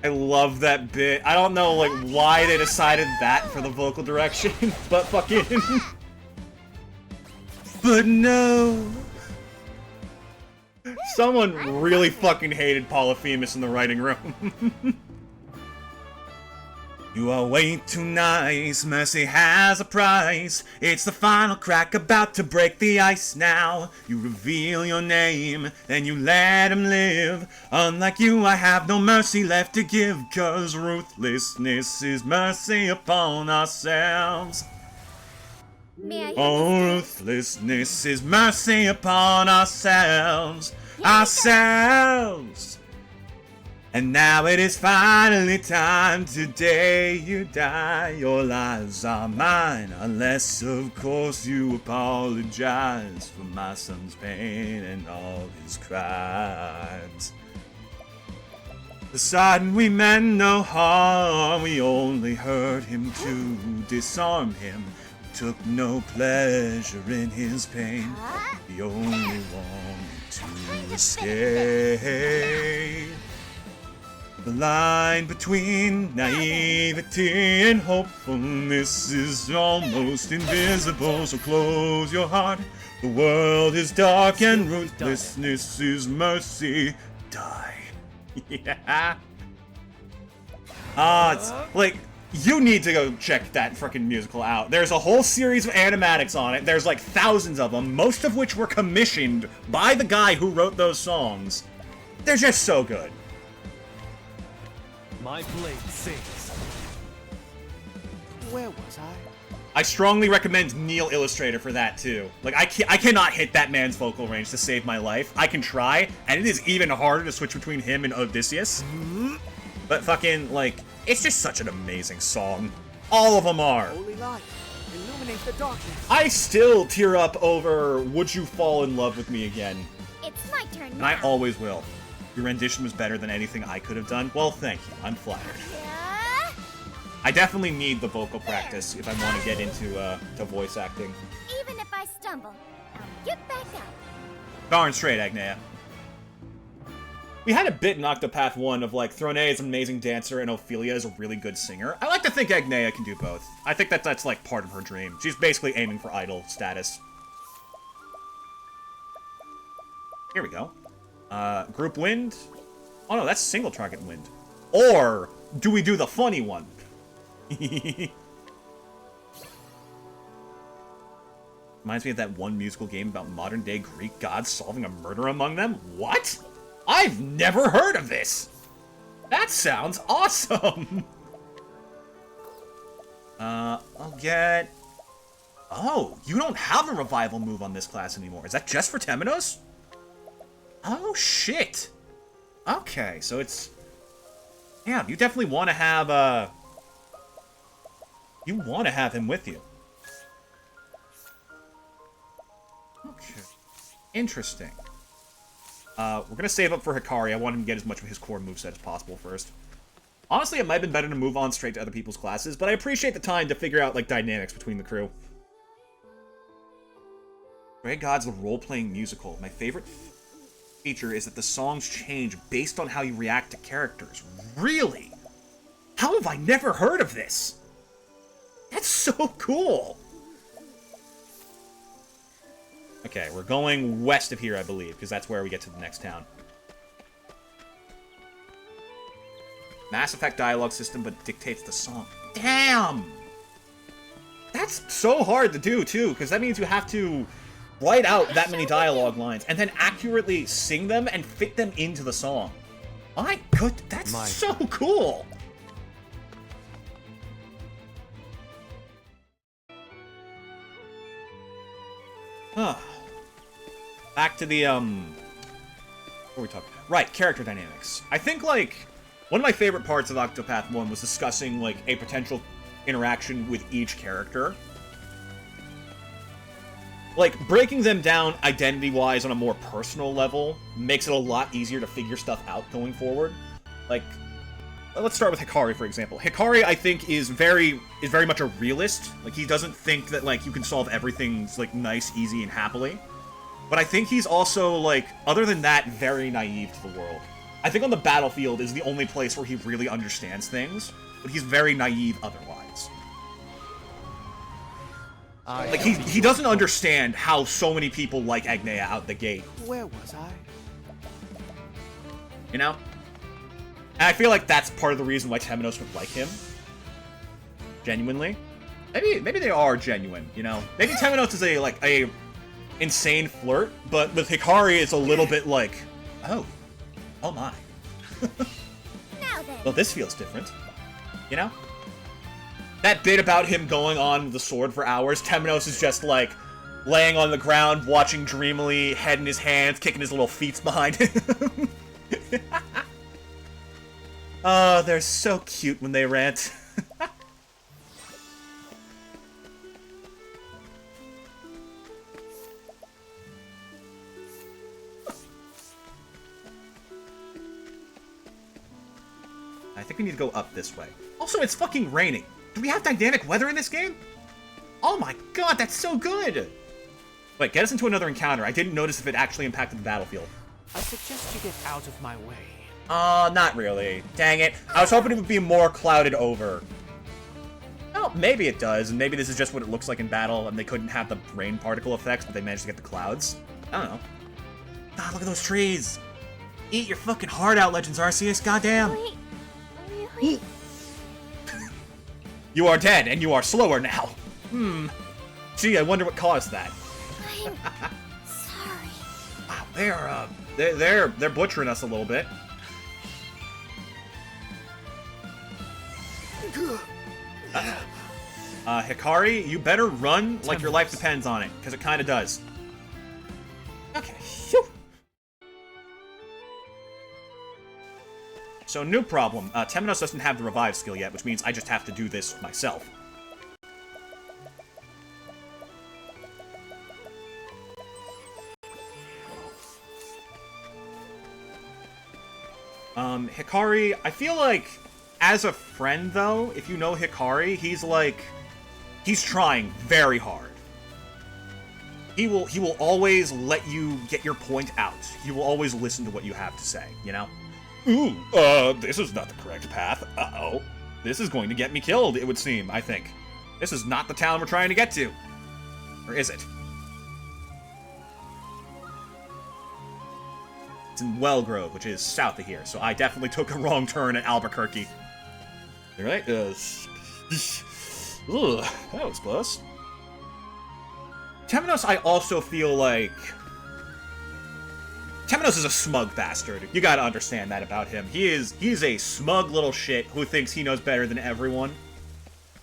I love that bit. I don't know, like, why they decided that for the vocal direction, but fucking... But no! Someone really fucking hated Polyphemus in the writing room. You are way too nice, mercy has a price. It's the final crack about to break the ice now. You reveal your name, then you let him live. Unlike you, I have no mercy left to give, 'cause ruthlessness is mercy upon ourselves. May I? Oh, ruthlessness is mercy upon ourselves. Ourselves. And now it is finally time. Today you die. Your lives are mine. Unless, of course, you apologize for my son's pain and all his crimes. Deciding we meant no harm. We only hurt him to disarm him. took no pleasure in his pain. He only wanted to escape. The line between naivety and hopefulness is almost invisible, so close your heart. The world is dark and ruthlessness is mercy. Die. Yeah. It's like, you need to go check that frickin' musical out. There's a whole series of animatics on it. There's like thousands of them, most of which were commissioned by the guy who wrote those songs. They're just so good. My blade sings. Where was I? I strongly recommend Neil Illustrator for that too. Like, I cannot hit that man's vocal range to save my life. I can try, and it is even harder to switch between him and Odysseus. But fucking, like, it's just such an amazing song. All of them are. Holy light, illuminate the darkness. I still tear up over Would You Fall in Love with Me Again. It's my turn And now. I always will. Your rendition was better than anything I could have done. Well, thank you. I'm flattered. Yeah. I definitely need the vocal practice if I want to get into to voice acting. Even if I stumble, I'll get back up. Darn straight, Agnea. We had a bit in Octopath 1 of, like, Throne is an amazing dancer and Ophelia is a really good singer. I like to think Agnea can do both. I think that's, like, part of her dream. She's basically aiming for idol status. Here we go. Group wind? Oh no, that's single target wind. Or, do we do the funny one? Reminds me of that one musical game about modern-day Greek gods solving a murder among them? What? I've never heard of this! That sounds awesome! I'll get... Oh, you don't have a revival move on this class anymore. Is that just for Temenos? Oh, shit! Okay, so it's... Yeah, you definitely want to have, You want to have him with you. Okay. Interesting. We're gonna save up for Hikari. I want him to get as much of his core moveset as possible first. Honestly, it might have been better to move on straight to other people's classes, but I appreciate the time to figure out, like, dynamics between the crew. Stray Gods, the role-playing musical. My favorite feature is that the songs change based on how you react to characters. Really? How have I never heard of this? That's so cool! Okay, we're going west of here, I believe, because that's where we get to the next town. Mass Effect dialogue system, but dictates the song. Damn! That's so hard to do, too, because that means you have to write out that many dialogue lines, and then accurately sing them and fit them into the song. My good, that's so cool! Huh. Back to the, what are we talking about? Right, character dynamics. I think, like, one of my favorite parts of Octopath 1 was discussing, like, a potential interaction with each character. Like, breaking them down identity-wise on a more personal level makes it a lot easier to figure stuff out going forward. Like, let's start with Hikari, for example. Hikari, I think, is very much a realist. Like, he doesn't think that, like, you can solve everything, like, nice, easy, and happily. But I think he's also, like, other than that, very naive to the world. I think on the battlefield is the only place where he really understands things, but he's very naive otherwise. Like, he doesn't understand how so many people like Agnea out the gate. Where was I? You know? And I feel like that's part of the reason why Temenos would like him. Genuinely. Maybe they are genuine, you know? Maybe Temenos is a insane flirt, but with Hikari it's a little bit like, oh my. Now then. Well, this feels different. You know? That bit about him going on the sword for hours, Temenos is just, like, laying on the ground, watching dreamily, head in his hands, kicking his little feet behind him. Oh, they're so cute when they rant. I think we need to go up this way. Also, it's fucking raining. Do we have dynamic weather in this game? Oh my god, that's so good! Wait, get us into another encounter. I didn't notice if it actually impacted the battlefield. I suggest you get out of my way. Not really. Dang it. I was hoping it would be more clouded over. Oh, maybe it does, and maybe this is just what it looks like in battle, and they couldn't have the rain particle effects, but they managed to get the clouds. I don't know. God, look at those trees! Eat your fucking heart out, Legends Arceus, goddamn! Wait, really? You are dead, and you are slower now. Gee, I wonder what caused that. I'm sorry. Wow, they're butchering us a little bit. Hikari, you better run like your life depends on it, because it kind of does. Okay, phew. So, new problem. Temenos doesn't have the revive skill yet, which means I just have to do this myself. Hikari, I feel like, as a friend, though, if you know Hikari, he's trying very hard. He will always let you get your point out. He will always listen to what you have to say, you know? Ooh, this is not the correct path. Uh-oh. This is going to get me killed, it would seem, I think. This is not the town we're trying to get to. Or is it? It's in Wellgrove, which is south of here, so I definitely took a wrong turn at Albuquerque. Alright, ugh, that was close. Temenos, I also feel like... Temenos is a smug bastard. You gotta understand that about him. He's a smug little shit who thinks he knows better than everyone.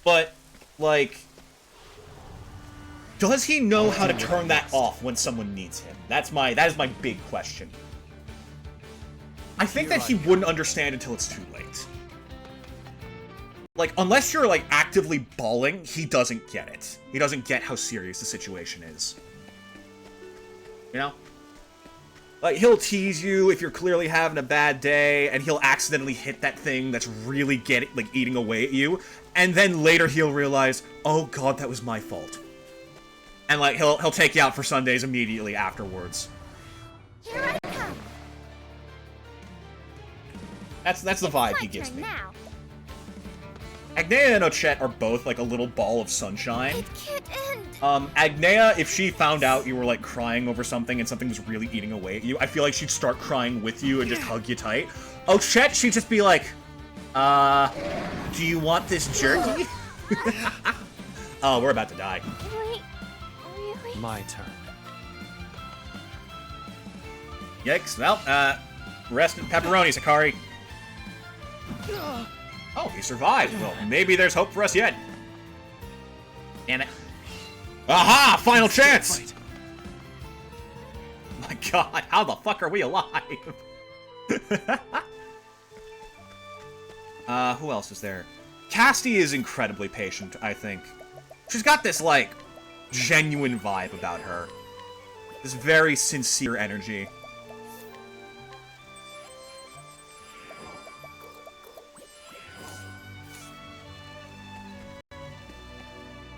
But, like... does he know how to turn that off when someone needs him? That is my big question. I think that he wouldn't understand until it's too late. Like, unless you're, like, actively bawling, he doesn't get it. He doesn't get how serious the situation is. You know? Like, he'll tease you if you're clearly having a bad day, and he'll accidentally hit that thing that's really eating away at you, and then later he'll realize, oh god, that was my fault. And, like, he'll take you out for Sundays immediately afterwards. Here I come. That's the vibe My he gives turn me. now. Agnea and Ochette are both, like, a little ball of sunshine. It can't end. Agnea, if she found out you were, like, crying over something and something was really eating away at you, I feel like she'd start crying with you and just hug you tight. Ochette, she'd just be like, do you want this jerky? Oh, we're about to die. Wait, really? My turn. Yikes. Well, rest in pepperoni, Sakari. Oh, he survived. Well, maybe there's hope for us yet. Damn it. Aha! Final chance! My god, how the fuck are we alive? Who else is there? Casty is incredibly patient, I think. She's got this, like, genuine vibe about her. This very sincere energy.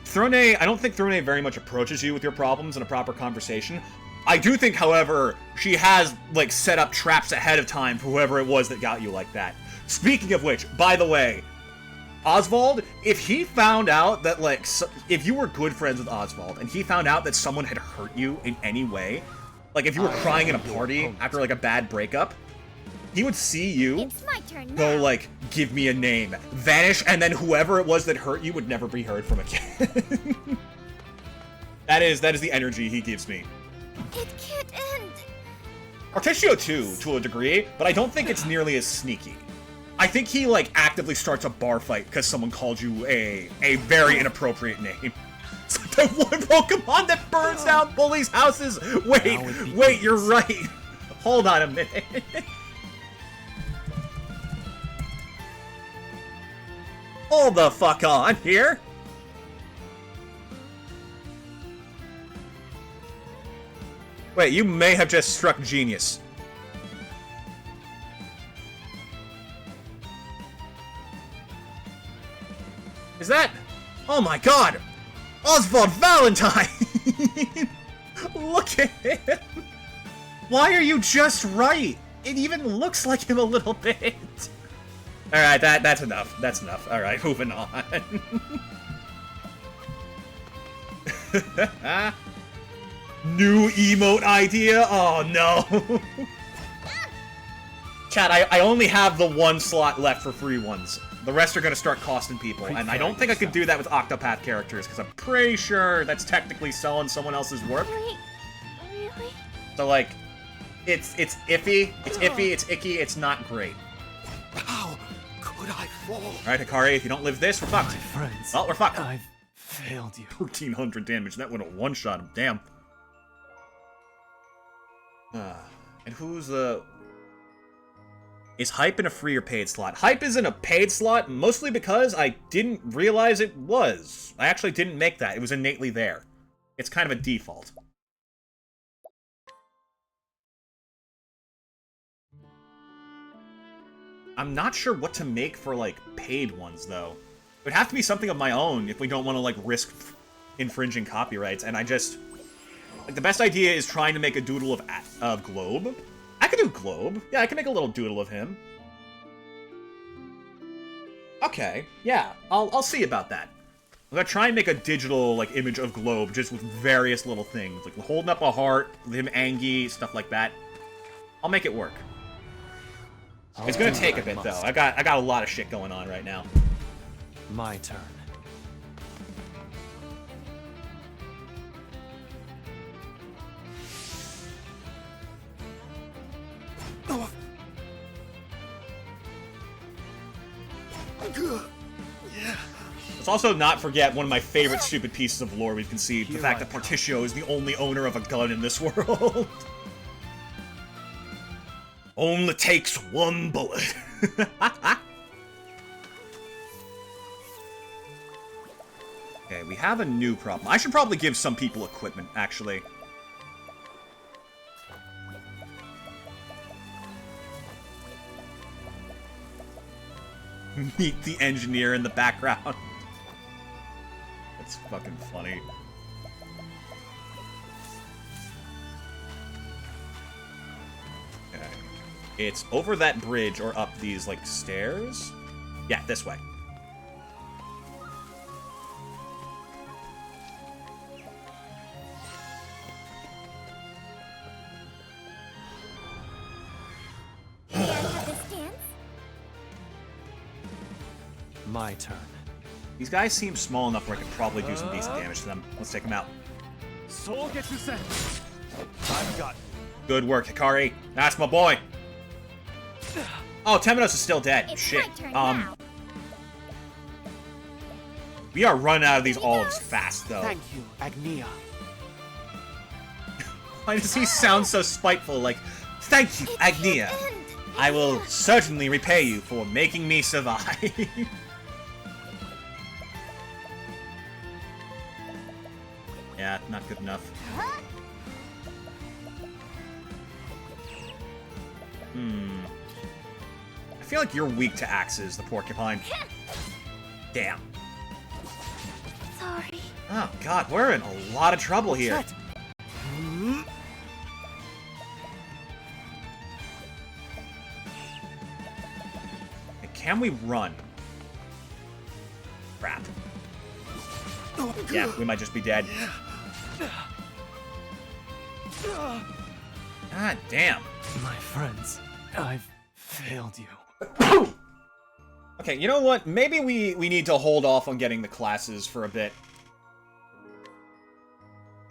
Throne, I don't think Throne very much approaches you with your problems in a proper conversation. I do think, however, she has, like, set up traps ahead of time for whoever it was that got you like that. Speaking of which, by the way, Oswald, if he found out that, like, if you were good friends with Oswald, and he found out that someone had hurt you in any way, like, if you were crying in a party after, like, a bad breakup, he would see you, It's my turn now. go, like, give me a name, vanish, and then whoever it was that hurt you would never be heard from again. That is the energy he gives me. It can't end. Artesio too, to a degree, but I don't think it's nearly as sneaky. I think he, like, actively starts a bar fight because someone called you a very inappropriate name. It's like that one Pokemon that burns down bullies' houses! Wait, you're right! Hold on a minute. Hold the fuck on here! Wait, you may have just struck genius. Is that... Oh my god! Oswald Valentine! Look at him! Why are you just right? It even looks like him a little bit. Alright, that's enough. That's enough. Alright, moving on. New emote idea? Oh no. Chat, I only have the one slot left for free ones. The rest are gonna start costing people, and I don't think I could do that with Octopath characters, because I'm pretty sure that's technically selling someone else's work. Really? Really? So, like, it's iffy, it's icky, it's not great. How could I fall? Alright, Hikari, if you don't live this, we're fucked. My friends, Well, we're fucked. I've failed you. 1,300 damage, that would have one-shot him, damn. And who's the... Is Hype in a free or paid slot? Hype is in a paid slot, mostly because I didn't realize it was. I actually didn't make that. It was innately there. It's kind of a default. I'm not sure what to make for, like, paid ones, though. It would have to be something of my own if we don't want to, like, risk infringing copyrights, and I just... Like, the best idea is trying to make a doodle of Globe. I could do Globe. Yeah, I can make a little doodle of him. Okay, yeah, I'll see about that. I'm gonna try and make a digital, like, image of Globe, just with various little things. Like, holding up a heart, with him angry, stuff like that. I'll make it work. It's gonna take a bit, though. I got a lot of shit going on right now. My turn. Let's also not forget one of my favorite stupid pieces of lore we've conceived, the Here fact I that Porticio is the only owner of a gun in this world. Only takes one bullet. Okay, we have a new problem. I should probably give some people equipment, actually. Meet the engineer in the background. That's fucking funny. Okay. It's over that bridge or up these, like, stairs? Yeah, this way. My turn. These guys seem small enough where I could probably do some decent damage to them. Let's take them out. I've got. Good work, Hikari. That's my boy. Oh, Temenos is still dead. It's Shit. my turn now. We are running out of these olives fast, though. Thank you, Agnia. Why does he sound so spiteful? Like, thank you, Agnia. I will certainly repay you for making me survive. Yeah, not good enough. I feel like you're weak to axes, the porcupine. Damn. Sorry. Oh god, we're in a lot of trouble here. Shit. Can we run? Crap. Yeah, we might just be dead. God damn. My friends, I've failed you. Okay, you know what? Maybe we need to hold off on getting the classes for a bit.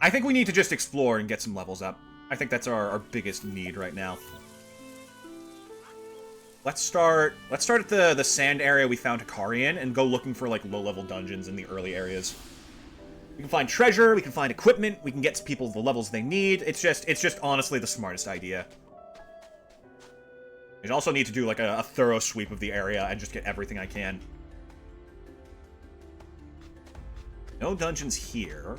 I think we need to just explore and get some levels up. I think that's our biggest need right now. Let's start at the sand area we found Hikari in and go looking for, like, low-level dungeons in the early areas. We can find treasure, we can find equipment, we can get people the levels they need. It's just honestly the smartest idea. I also need to do, like, a thorough sweep of the area and just get everything I can. No dungeons here.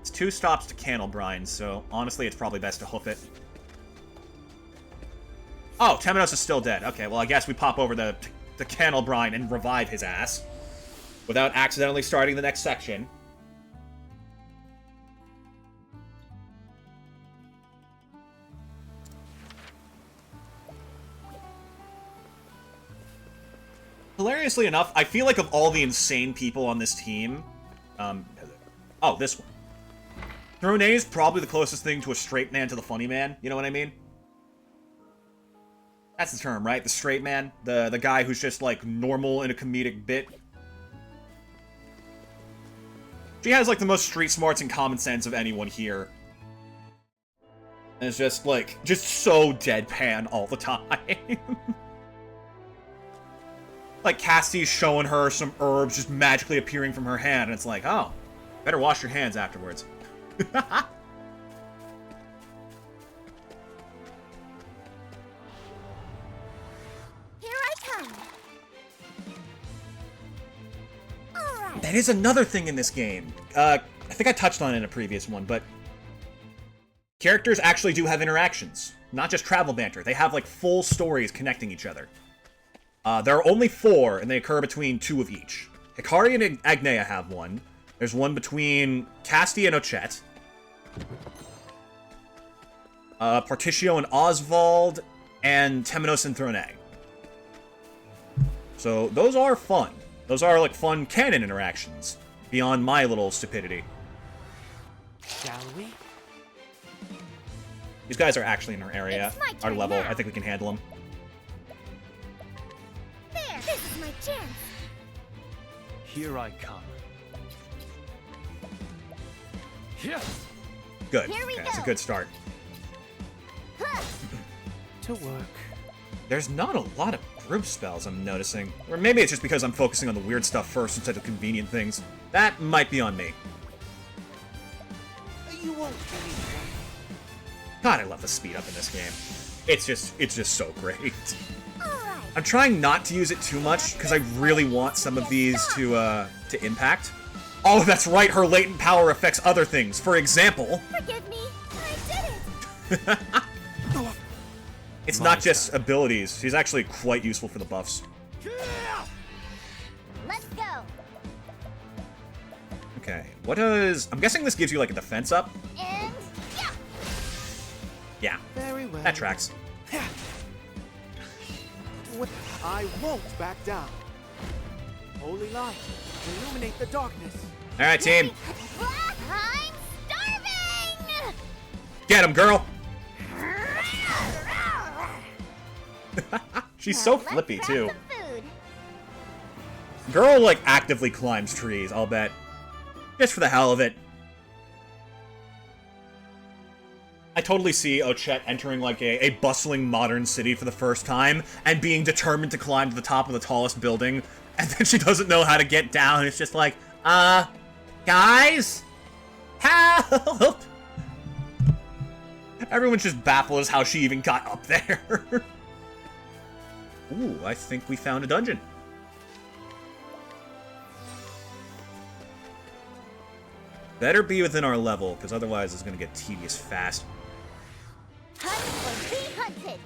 It's 2 stops to Candlebrine, so honestly it's probably best to hoof it. Oh, Temenos is still dead. Okay, well I guess we pop over the Candlebrine and revive his ass. without accidentally starting the next section. Hilariously enough, I feel like of all the insane people on this team, oh, this one. Throne A is probably the closest thing to a straight man to the funny man, you know what I mean? That's the term, right? The straight man? The guy who's just, like, normal in a comedic bit. She has, like, the most street smarts and common sense of anyone here. And it's just, like, just so deadpan all the time. Like, Cassie's showing her some herbs just magically appearing from her hand, and it's like, oh, better wash your hands afterwards. Here I come. All right. That is another thing in this game. I think I touched on it in a previous one, but characters actually do have interactions, not just travel banter. They have, like, full stories connecting each other. There are only 4, and they occur between 2 of each. Hikari and Agnea have one. There's one between Casti and Ochette. Particio and Oswald, and Temenos and Throne. So, those are fun. Those are, like, fun canon interactions, beyond my little stupidity. Shall we? These guys are actually in our area, It's my our turn level. now. I think we can handle them. There. This is my chance. Here I come. Here. Good. Here we Okay, that's a go. good start. Huh. To work. There's not a lot of group spells I'm noticing. Or maybe it's just because I'm focusing on the weird stuff first instead of convenient things. That might be on me. You won't believe God, I love the speed up in this game. It's just so great. All right. I'm trying not to use it too much because I really want some of these to impact. Oh, that's right, her latent power affects other things. For example, Forgive me. I did it. it's not just abilities. She's actually quite useful for the buffs. Let's go. Okay, what does... I'm guessing this gives you, like, a defense up? And yeah. Yeah, Very well. that tracks. I won't back down. Holy light, illuminate the darkness. Alright, team. I'm starving. Get him, girl! She's so Now let's flippy, grab too. some food. Girl, like, actively climbs trees, I'll bet. Just for the hell of it. I totally see Ochette entering, like, a bustling modern city for the first time, and being determined to climb to the top of the tallest building, and then she doesn't know how to get down. It's just like, guys? Help! Everyone's just baffled as how she even got up there. Ooh, I think we found a dungeon. Better be within our level, because otherwise it's going to get tedious fast. Hunt or be hunted.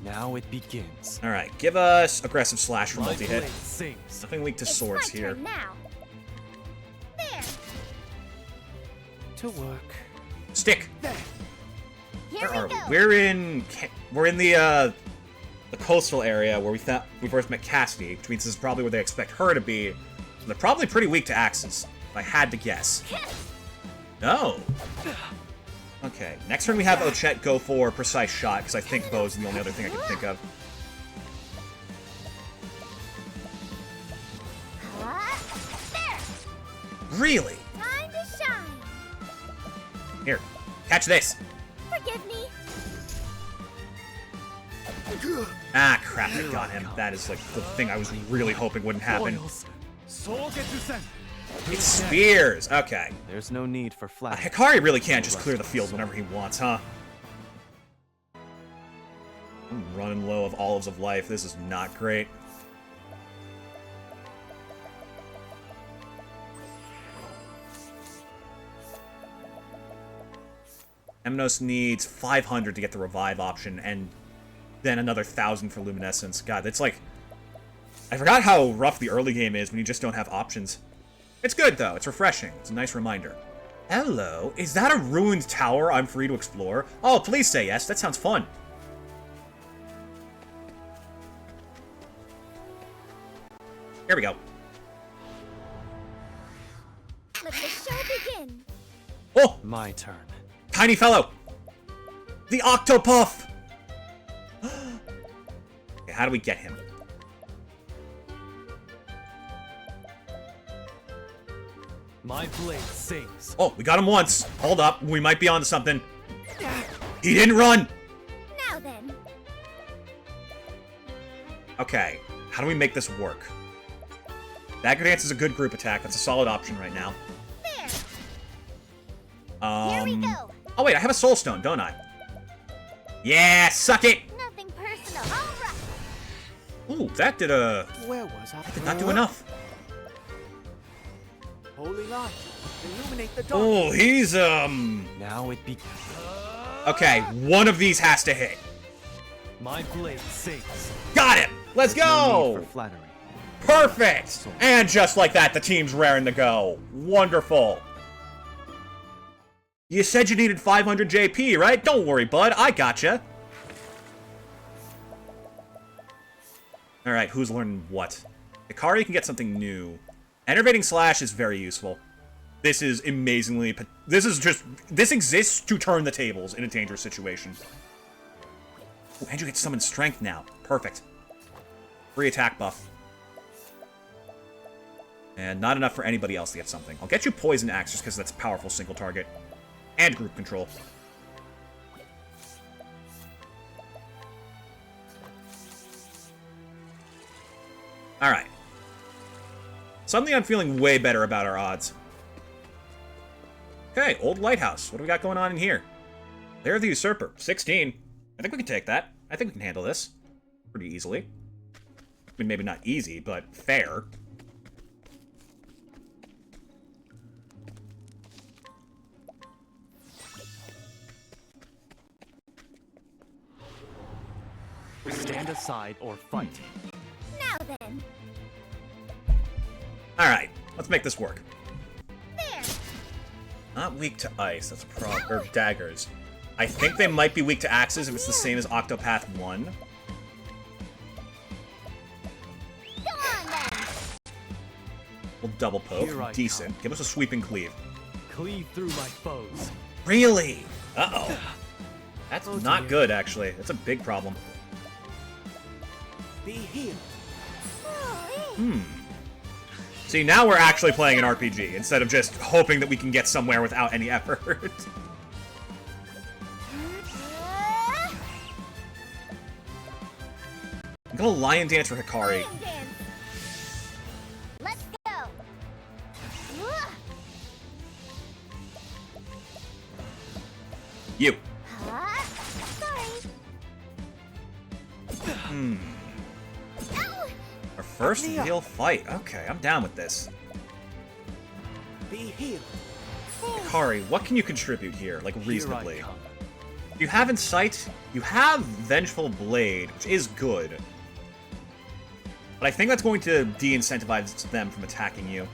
Now it begins. Alright, give us aggressive slash for My multi-hit. blade sings. Nothing weak to It's swords my here. turn now. There. To work. Stick! Here Where we are go. we? We're in the coastal area where we first met Casti, which means this is probably where they expect her to be. So they're probably pretty weak to axes, if I had to guess. No! Okay, next turn we have Ochette go for precise shot, because I think bow's the only other thing I can think of. There. Really? Time to shine. Here, catch this! Forgive me. Ah, crap, I got him. That is, like, the thing I was really hoping wouldn't happen. Boils. It's spears! Okay. There's no need for flash. Hikari really can't just clear the field whenever he wants, huh? I'm running low of olives of life. This is not great. Emnos needs 500 to get the revive option, and then another 1,000 for luminescence. God, it's like... I forgot how rough the early game is when you just don't have options. It's good, though. It's refreshing. It's a nice reminder. Hello? Is that a ruined tower I'm free to explore? Oh, please say yes. That sounds fun. Here we go. Let the show begin. Oh! My turn. Tiny fellow! The Octopath! Okay, how do we get him? My blade sings. Oh, we got him once. Hold up. We might be onto something. He didn't run! Now then. Okay, how do we make this work? Dagger Dance is a good group attack. That's a solid option right now. There. Here we go. Oh wait, I have a Soul Stone, don't I? Yeah, suck it! Nothing personal. All right. Ooh, that did a... Where was I? did not do enough. Holy light, illuminate the dark. Oh, he's, Now it be. okay, one of these has to hit. My blade sings. Got him! Let's No go! need for flattery. Perfect! And just like that, the team's raring to go. Wonderful. You said you needed 500 JP, right? Don't worry, bud. I gotcha. Alright, who's learning what? Hikari can get something new. Enervating Slash is very useful. This is amazingly... This exists to turn the tables in a dangerous situation. Ooh, and you get Summon Strength now. Perfect. Free attack buff. And not enough for anybody else to get something. I'll get you Poison Axe just because that's a powerful single target. And group control. Alright. Suddenly I'm feeling way better about our odds. Okay, Old Lighthouse. What do we got going on in here? Lair of the Usurper. 16. I think we can take that. I think we can handle this. Pretty easily. I mean, maybe not easy, but fair. Stand aside or fight. Now then. Alright, let's make this work. There. Not weak to ice, that's a problem. Or daggers. I think they might be weak to axes if it's the same as Octopath 1. Go on then. We'll double Here I poke. Decent. come. Give us a sweeping cleave. Cleave through my foes. Really? Uh-oh. That's Oh, not dear. good, actually. That's a big problem. Be healed. See, now we're actually playing an RPG, instead of just hoping that we can get somewhere without any effort. I'm gonna Lion Dance for Hikari. Lion dance. Let's go. You. Sorry. Ow. Our first real fight. Okay, I'm down with this. Be healed. Hikari, what can you contribute here, like, Here reasonably? I come. You have Insight, you have Vengeful Blade, which is good. But I think that's going to de-incentivize them from attacking you.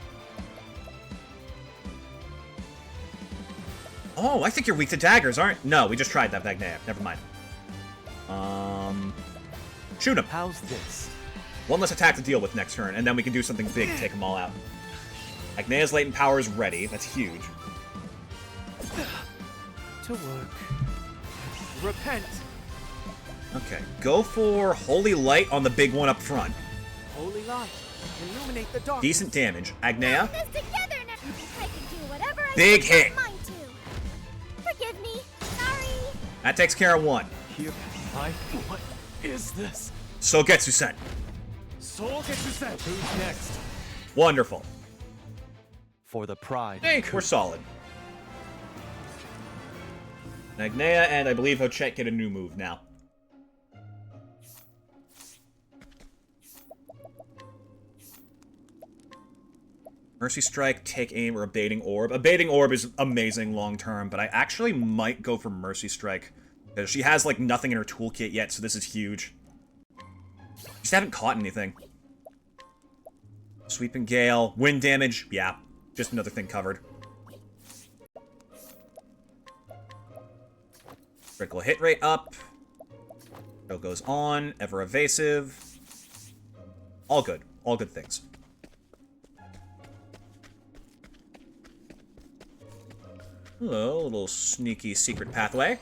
Oh, I think you're weak to daggers, aren't... No, we just tried that, Magnea. Never mind. Shoot him. How's this? One less attack to deal with next turn, and then we can do something big to take them all out. Magnea's latent power is ready. That's huge. To work. Repent. Okay, go for Holy Light on the big one up front. Holy light, illuminate the dark. Decent damage. Agnea, This together now. I can do whatever I Big set my hit. mind to. Forgive me. Sorry. that takes care of one. Here. What is this? Sogetsu-sen. Soul Getsu-sen. Who's next? Wonderful. For the pride. I think we're solid. Agnea and I believe Hochet get a new move now. Mercy Strike, Take Aim, or Abating Orb. Abating Orb is amazing long term, but I actually might go for Mercy Strike. Because she has, like, nothing in her toolkit yet, so this is huge. Just haven't caught anything. Sweeping Gale. Wind damage. Yeah. Just another thing covered. Critical hit rate up. Throw goes on. Ever evasive. All good. All good things. Hello, little sneaky secret pathway.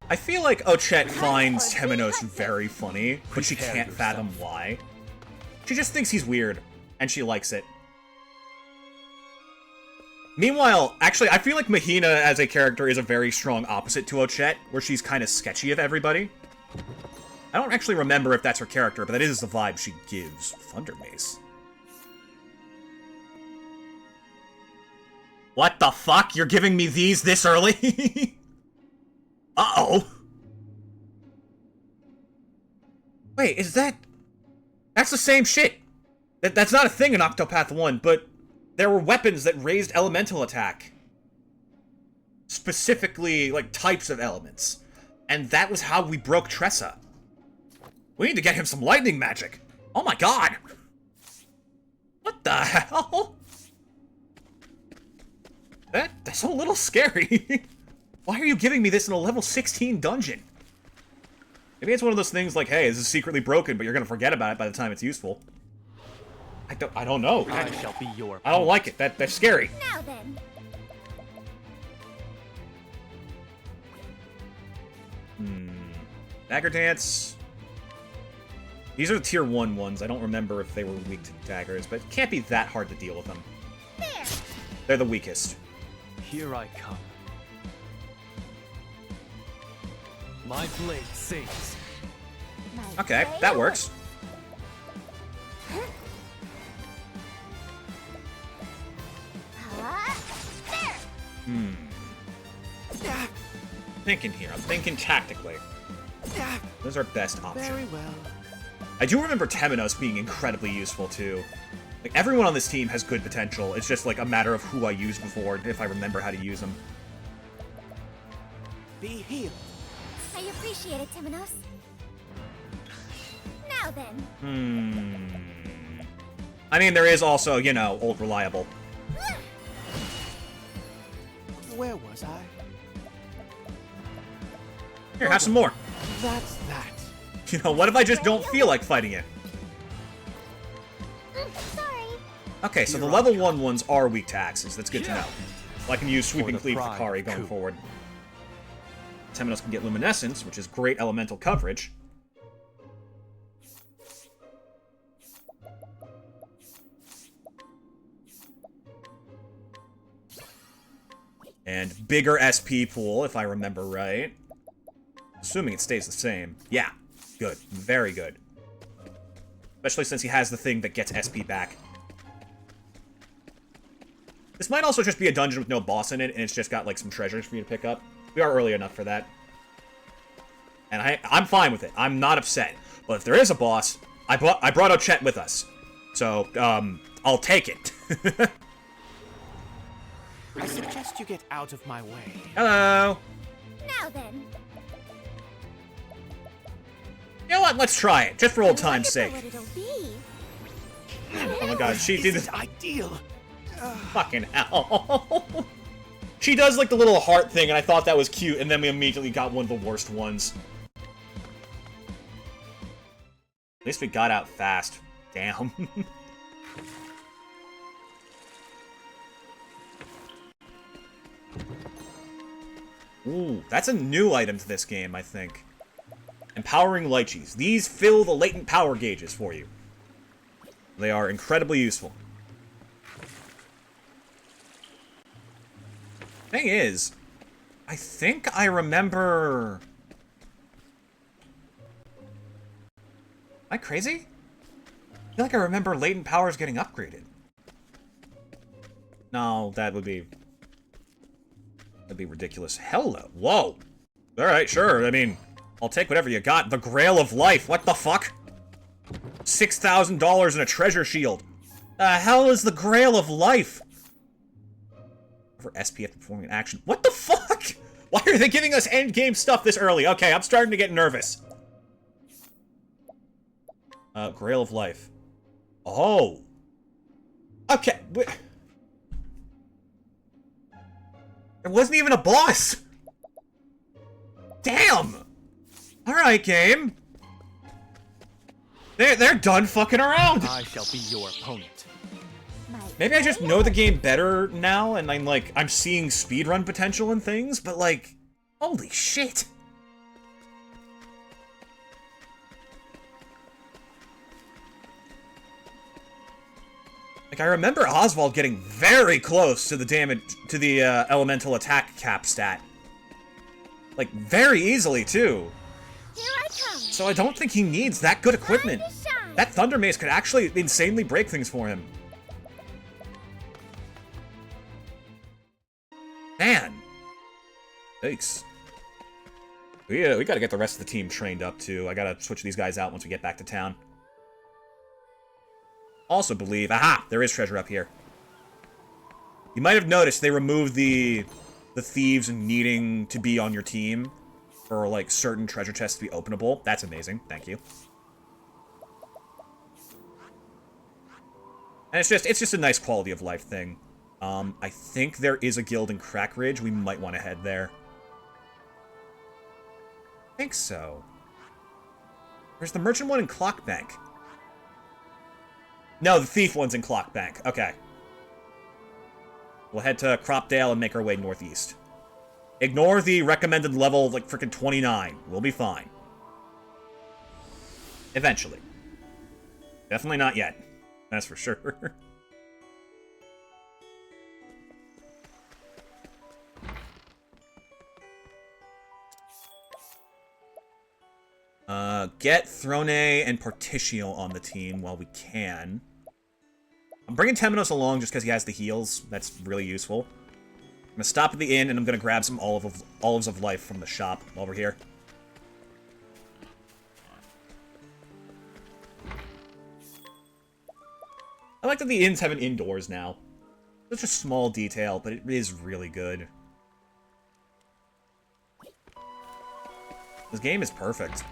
I feel like Ochette finds Temenos very funny, but she can't fathom why. She just thinks he's weird, and she likes it. Meanwhile, actually, I feel like Mahina as a character is a very strong opposite to Ochette, where she's kind of sketchy of everybody. I don't actually remember if that's her character, but that is the vibe she gives. Thunder Mace. What the fuck? You're giving me these this early? Uh-oh. Wait, is that... That's the same shit. That's not a thing in Octopath 1, but there were weapons that raised elemental attack. Specifically, like, types of elements. And that was how we broke Tressa. We need to get him some lightning magic. Oh my god. What the hell? That's a little scary. Why are you giving me this in a level 16 dungeon? Maybe it's one of those things like, hey, this is secretly broken, but you're gonna forget about it by the time it's useful. I don't know. I shall be your I don't like it. That's scary. Now then. Dagger Dance. These are the tier 1 ones. I don't remember if they were weak to daggers, but it can't be that hard to deal with them. There. They're the weakest. Here I come. My blade sings. My Okay, blade that works. There. Thinking here. I'm thinking tactically. Those are best options. Very well. I do remember Temenos being incredibly useful, too. Like, everyone on this team has good potential. It's just, like, a matter of who I used before, if I remember how to use them. Be healed. I appreciate it, Temenos. Now then. I mean, there is also, you know, Old Reliable. Where was I? Here, have some more. That's that. You know, what if I just don't feel like fighting it? Sorry. Okay, so the level 1 ones are weak to axes. That's good to know. Well, I can use Sweeping Cleave for Kari going forward. Temenos can get Luminescence, which is great elemental coverage. And bigger SP pool, if I remember right. Assuming it stays the same. Yeah, good. Very good. Especially since he has the thing that gets SP back. This might also just be a dungeon with no boss in it, and it's just got, like, some treasures for you to pick up. We are early enough for that. And I'm fine with it. I'm not upset. But if there is a boss, I brought Ochette with us. So, I'll take it. I suggest you get out of my way. Hello. Now then. You know what? Let's try it, just for old time's sake. What it'll be. Oh my god, she did This this. is ideal. Fucking hell. She does, like, the little heart thing, and I thought that was cute, and then we immediately got one of the worst ones. At least we got out fast. Damn. Ooh, that's a new item to this game, I think. Empowering Lychees. These fill the latent power gauges for you. They are incredibly useful. Thing is, I think I remember... Am I crazy? I feel like I remember latent powers getting upgraded. No, that would be... That'd be ridiculous. Hello. Whoa. Alright, sure. I mean, I'll take whatever you got. The Grail of Life. What the fuck? $6,000 in a treasure shield. The hell is the Grail of Life? For SPF performing an action. What the fuck? Why are they giving us endgame stuff this early? Okay, I'm starting to get nervous. Grail of Life. Oh. Okay. There wasn't even a boss. Damn. All right, game. They're done fucking around. I shall be your opponent. Maybe I just know the game better now, and I'm seeing speedrun potential in things, but like, holy shit. Like, I remember Oswald getting very close to the damage, to the elemental attack cap stat. Like, very easily, too. Here I come. So I don't think he needs that good equipment. Time to shine. That Thunder Mace could actually insanely break things for him. Man. Thanks. We gotta get the rest of the team trained up, too. I gotta switch these guys out once we get back to town. Also believe... Aha! There is treasure up here. You might have noticed they removed the thieves needing to be on your team for, like, certain treasure chests to be openable. That's amazing. Thank you. And it's just a nice quality of life thing. I think there is a guild in Crack Ridge. We might want to head there. I think so. There's the merchant one in Clockbank. No, the thief one's in Clockbank. Okay. We'll head to Cropdale and make our way northeast. Ignore the recommended level of, like, frickin' 29. We'll be fine. Eventually. Definitely not yet. That's for sure. Get Throne and Partitio on the team while we can. I'm bringing Temenos along just because he has the heals. That's really useful. I'm gonna stop at the inn, and I'm gonna grab some olives of life from the shop while we're here. I like that the inns have an indoors now. Such a small detail, but it is really good. This game is perfect.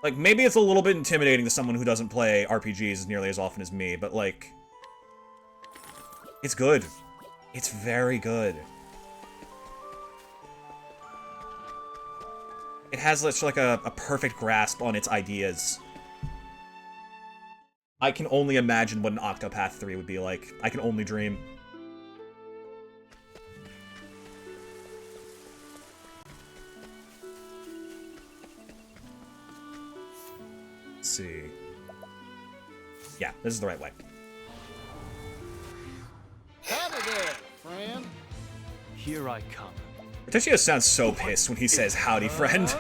Like, maybe it's a little bit intimidating to someone who doesn't play RPGs as nearly as often as me, but, like... It's good. It's very good. It has such, like, a perfect grasp on its ideas. I can only imagine what an Octopath 3 would be like. I can only dream. Let's see. Yeah, this is the right way. Howdy there, friend. Here I come. Partitio sounds so pissed when he says, "Howdy, friend."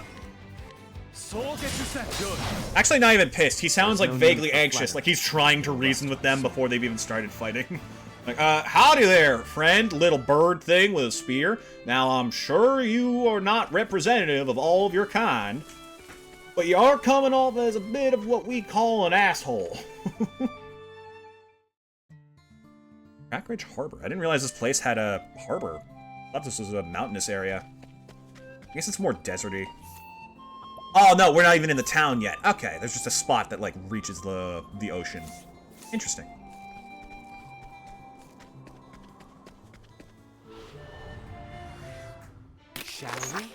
Soul, get your set. Good. Actually, not even pissed. He sounds, like, no vaguely need for anxious, flattery. like he's trying to reason with them before they've even started fighting. Like, howdy there, friend, little bird thing with a spear. Now, I'm sure you are not representative of all of your kind, but you are coming off as a bit of what we call an asshole. Crackridge Harbor. I didn't realize this place had a harbor. I thought this was a mountainous area. I guess it's more deserty. Oh, no, we're not even in the town yet. Okay, there's just a spot that, like, reaches the ocean. Interesting. Shall we?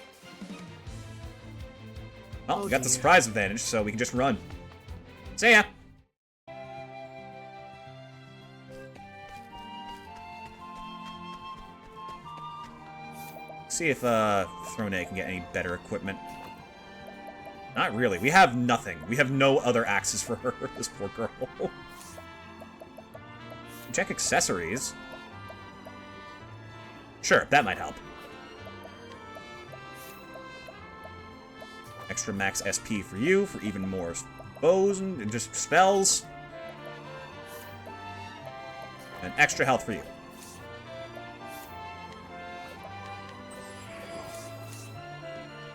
Well, we got the surprise advantage, so we can just run. See ya! See if, Throne can get any better equipment. Not really. We have nothing. We have no other axes for her, this poor girl. Check accessories. Sure, that might help. Extra max SP for you, for even more bows and just spells. And extra health for you.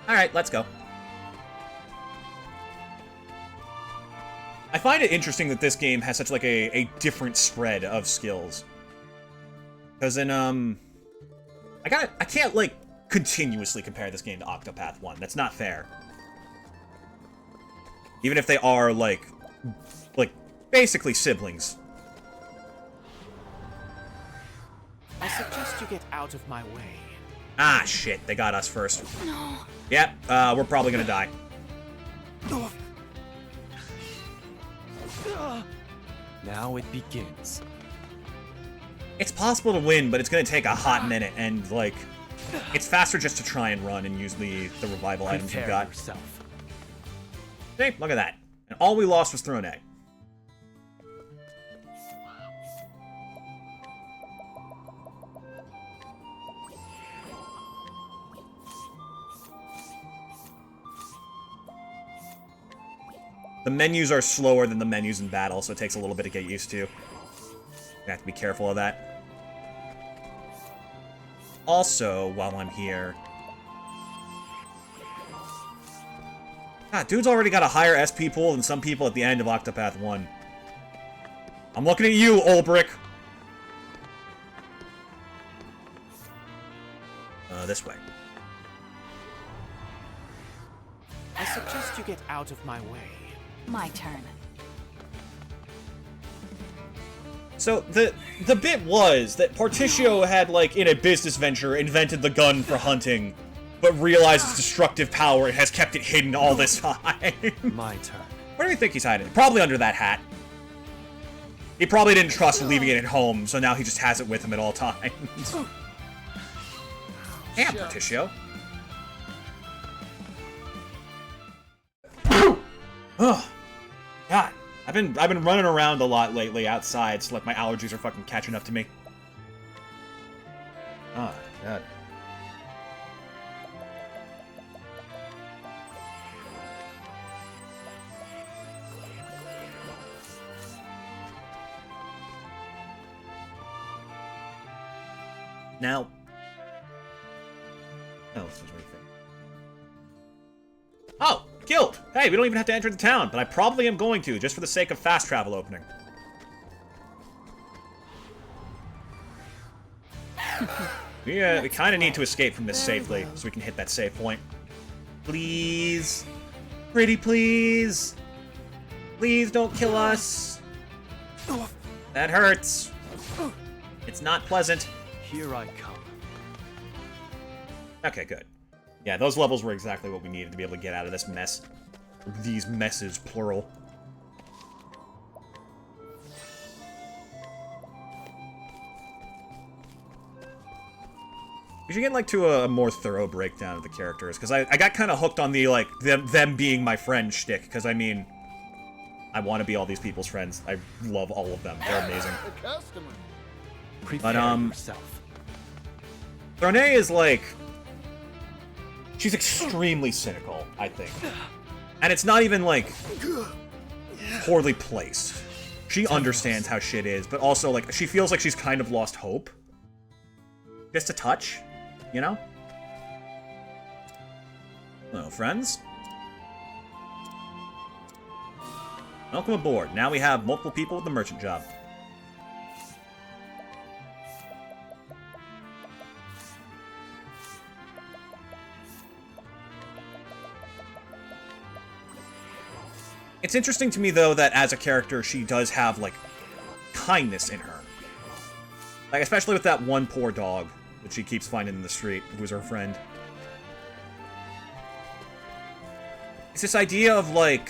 Alright, let's go. I find it interesting that this game has such, like, a different spread of skills. Because in, I can't, like, continuously compare this game to Octopath 1. That's not fair. Even if they are, like, basically siblings. I suggest you get out of my way. Ah, shit. They got us first. No. Yep, we're probably gonna die. Now it begins. It's possible to win, but it's gonna take a hot minute, and, like, it's faster just to try and run and use the revival items you've got. Yourself. See, look at that. And all we lost was Throne A. The menus are slower than the menus in battle, so it takes a little bit to get used to. You have to be careful of that. Also, while I'm here... God, dude's already got a higher SP pool than some people at the end of Octopath 1. I'm looking at you, Ulbrich! This way. I suggest you get out of my way. My turn. So, the bit was that Particio had, like, in a business venture, invented the gun for hunting, but realized its destructive power and has kept it hidden all this time. My turn. Where do you think he's hiding? Probably under that hat. He probably didn't trust leaving it at home, so now he just has it with him at all times. Damn, Particio. Ugh. God, I've been running around a lot lately outside, so like my allergies are fucking catching up to me. Oh, God. Now, oh, this is what you think. Oh, guild! Hey, we don't even have to enter the town, but I probably am going to, just for the sake of fast travel opening. We kind of need to escape from this safely, so we can hit that save point. Please. Pretty please. Please don't kill us. That hurts. It's not pleasant. Here I come. Okay, good. Yeah, those levels were exactly what we needed to be able to get out of this mess. These messes, plural. We should get, like, to a more thorough breakdown of the characters, because I got kind of hooked on the, like, them being my friend shtick, because, I mean, I want to be all these people's friends. I love all of them. They're amazing. Prepare yourself. Throne is, like... She's extremely cynical, I think. And it's not even, like, poorly placed. She understands how shit is, but also, like, she feels like she's kind of lost hope. Just a touch, you know? Hello, friends. Welcome aboard. Now we have multiple people with the merchant job. It's interesting to me, though, that as a character, she does have, like, kindness in her. Like, especially with that one poor dog that she keeps finding in the street, who's her friend. It's this idea of, like...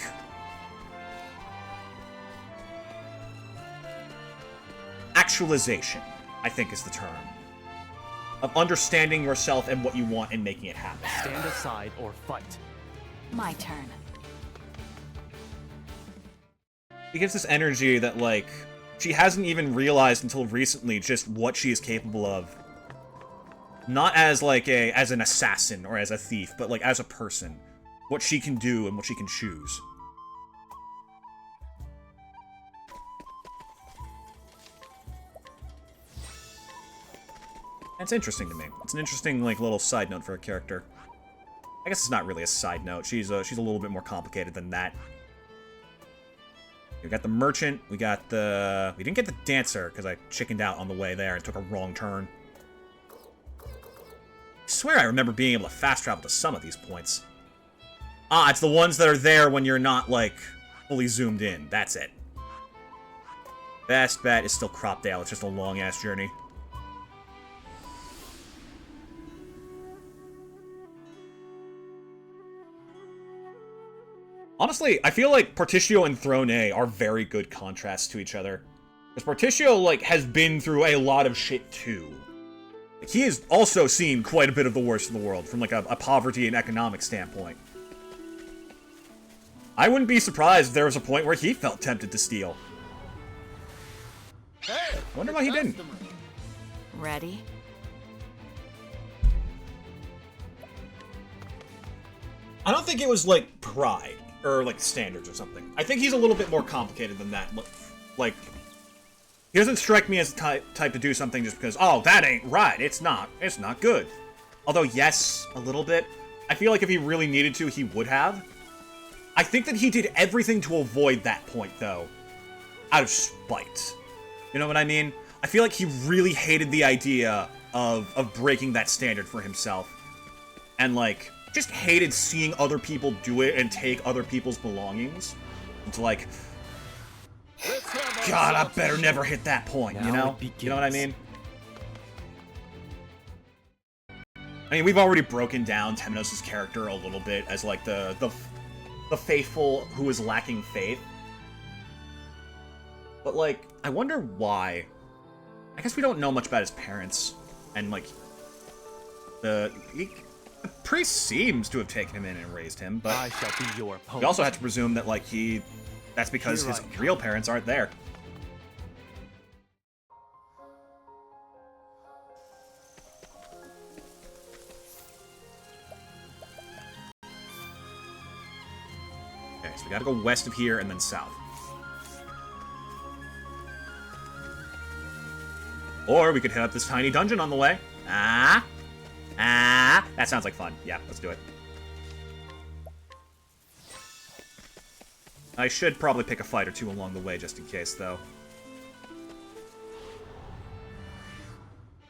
actualization, I think is the term. Of understanding yourself and what you want and making it happen. Stand aside or fight. My turn. It gives this energy that, like, she hasn't even realized until recently just what she is capable of. Not as, like, as an assassin or as a thief, but, like, as a person. What she can do and what she can choose. It's interesting to me. It's an interesting, like, little side note for a character. I guess it's not really a side note. She's a little bit more complicated than that. We got the merchant. We got the... We didn't get the dancer, because I chickened out on the way there and took a wrong turn. I swear I remember being able to fast travel to some of these points. Ah, it's the ones that are there when you're not, like, fully zoomed in. That's it. Best bet is still Cropdale. It's just a long-ass journey. Honestly, I feel like Partitio and Throne A are very good contrasts to each other. Because Partitio, like, has been through a lot of shit, too. Like, he has also seen quite a bit of the worst in the world, from, like, a poverty and economic standpoint. I wouldn't be surprised if there was a point where he felt tempted to steal. Hey, I wonder why he didn't. Ready? I don't think it was, like, pride, or, like, standards or something. I think he's a little bit more complicated than that. Like, he doesn't strike me as the type to do something just because, oh, that ain't right, it's not good. Although, yes, a little bit. I feel like if he really needed to, he would have. I think that he did everything to avoid that point, though, out of spite. You know what I mean? I feel like he really hated the idea of breaking that standard for himself. And, like, just hated seeing other people do it and take other people's belongings. It's like, God, I better never hit that point, you know? You know what I mean? I mean, we've already broken down Temenos' character a little bit as, like, the faithful who is lacking faith. But, like, I wonder why. I guess we don't know much about his parents. And, like, the priest seems to have taken him in and raised him, but I shall be your opponent. we also have to presume that, like, that's because his real parents aren't there. Okay, so we gotta go west of here and then south. Or we could hit up this tiny dungeon on the way. That sounds like fun. Yeah, let's do it. I should probably pick a fight or two along the way just in case, though.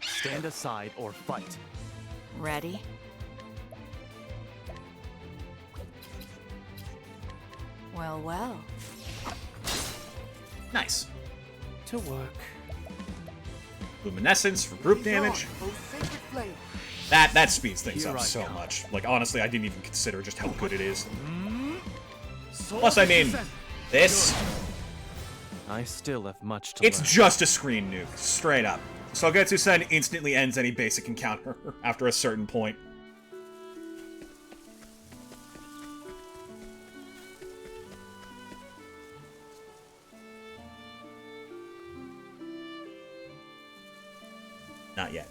Stand aside or fight. Ready? Well, well. Nice. To work. Luminescence for group damage. That speeds things up so much. Like, honestly, I didn't even consider just how good it is. Plus, I mean, this... I still have much to It's learn. just a screen nuke, straight up. Sogetsu-sen instantly ends any basic encounter after a certain point. Not yet.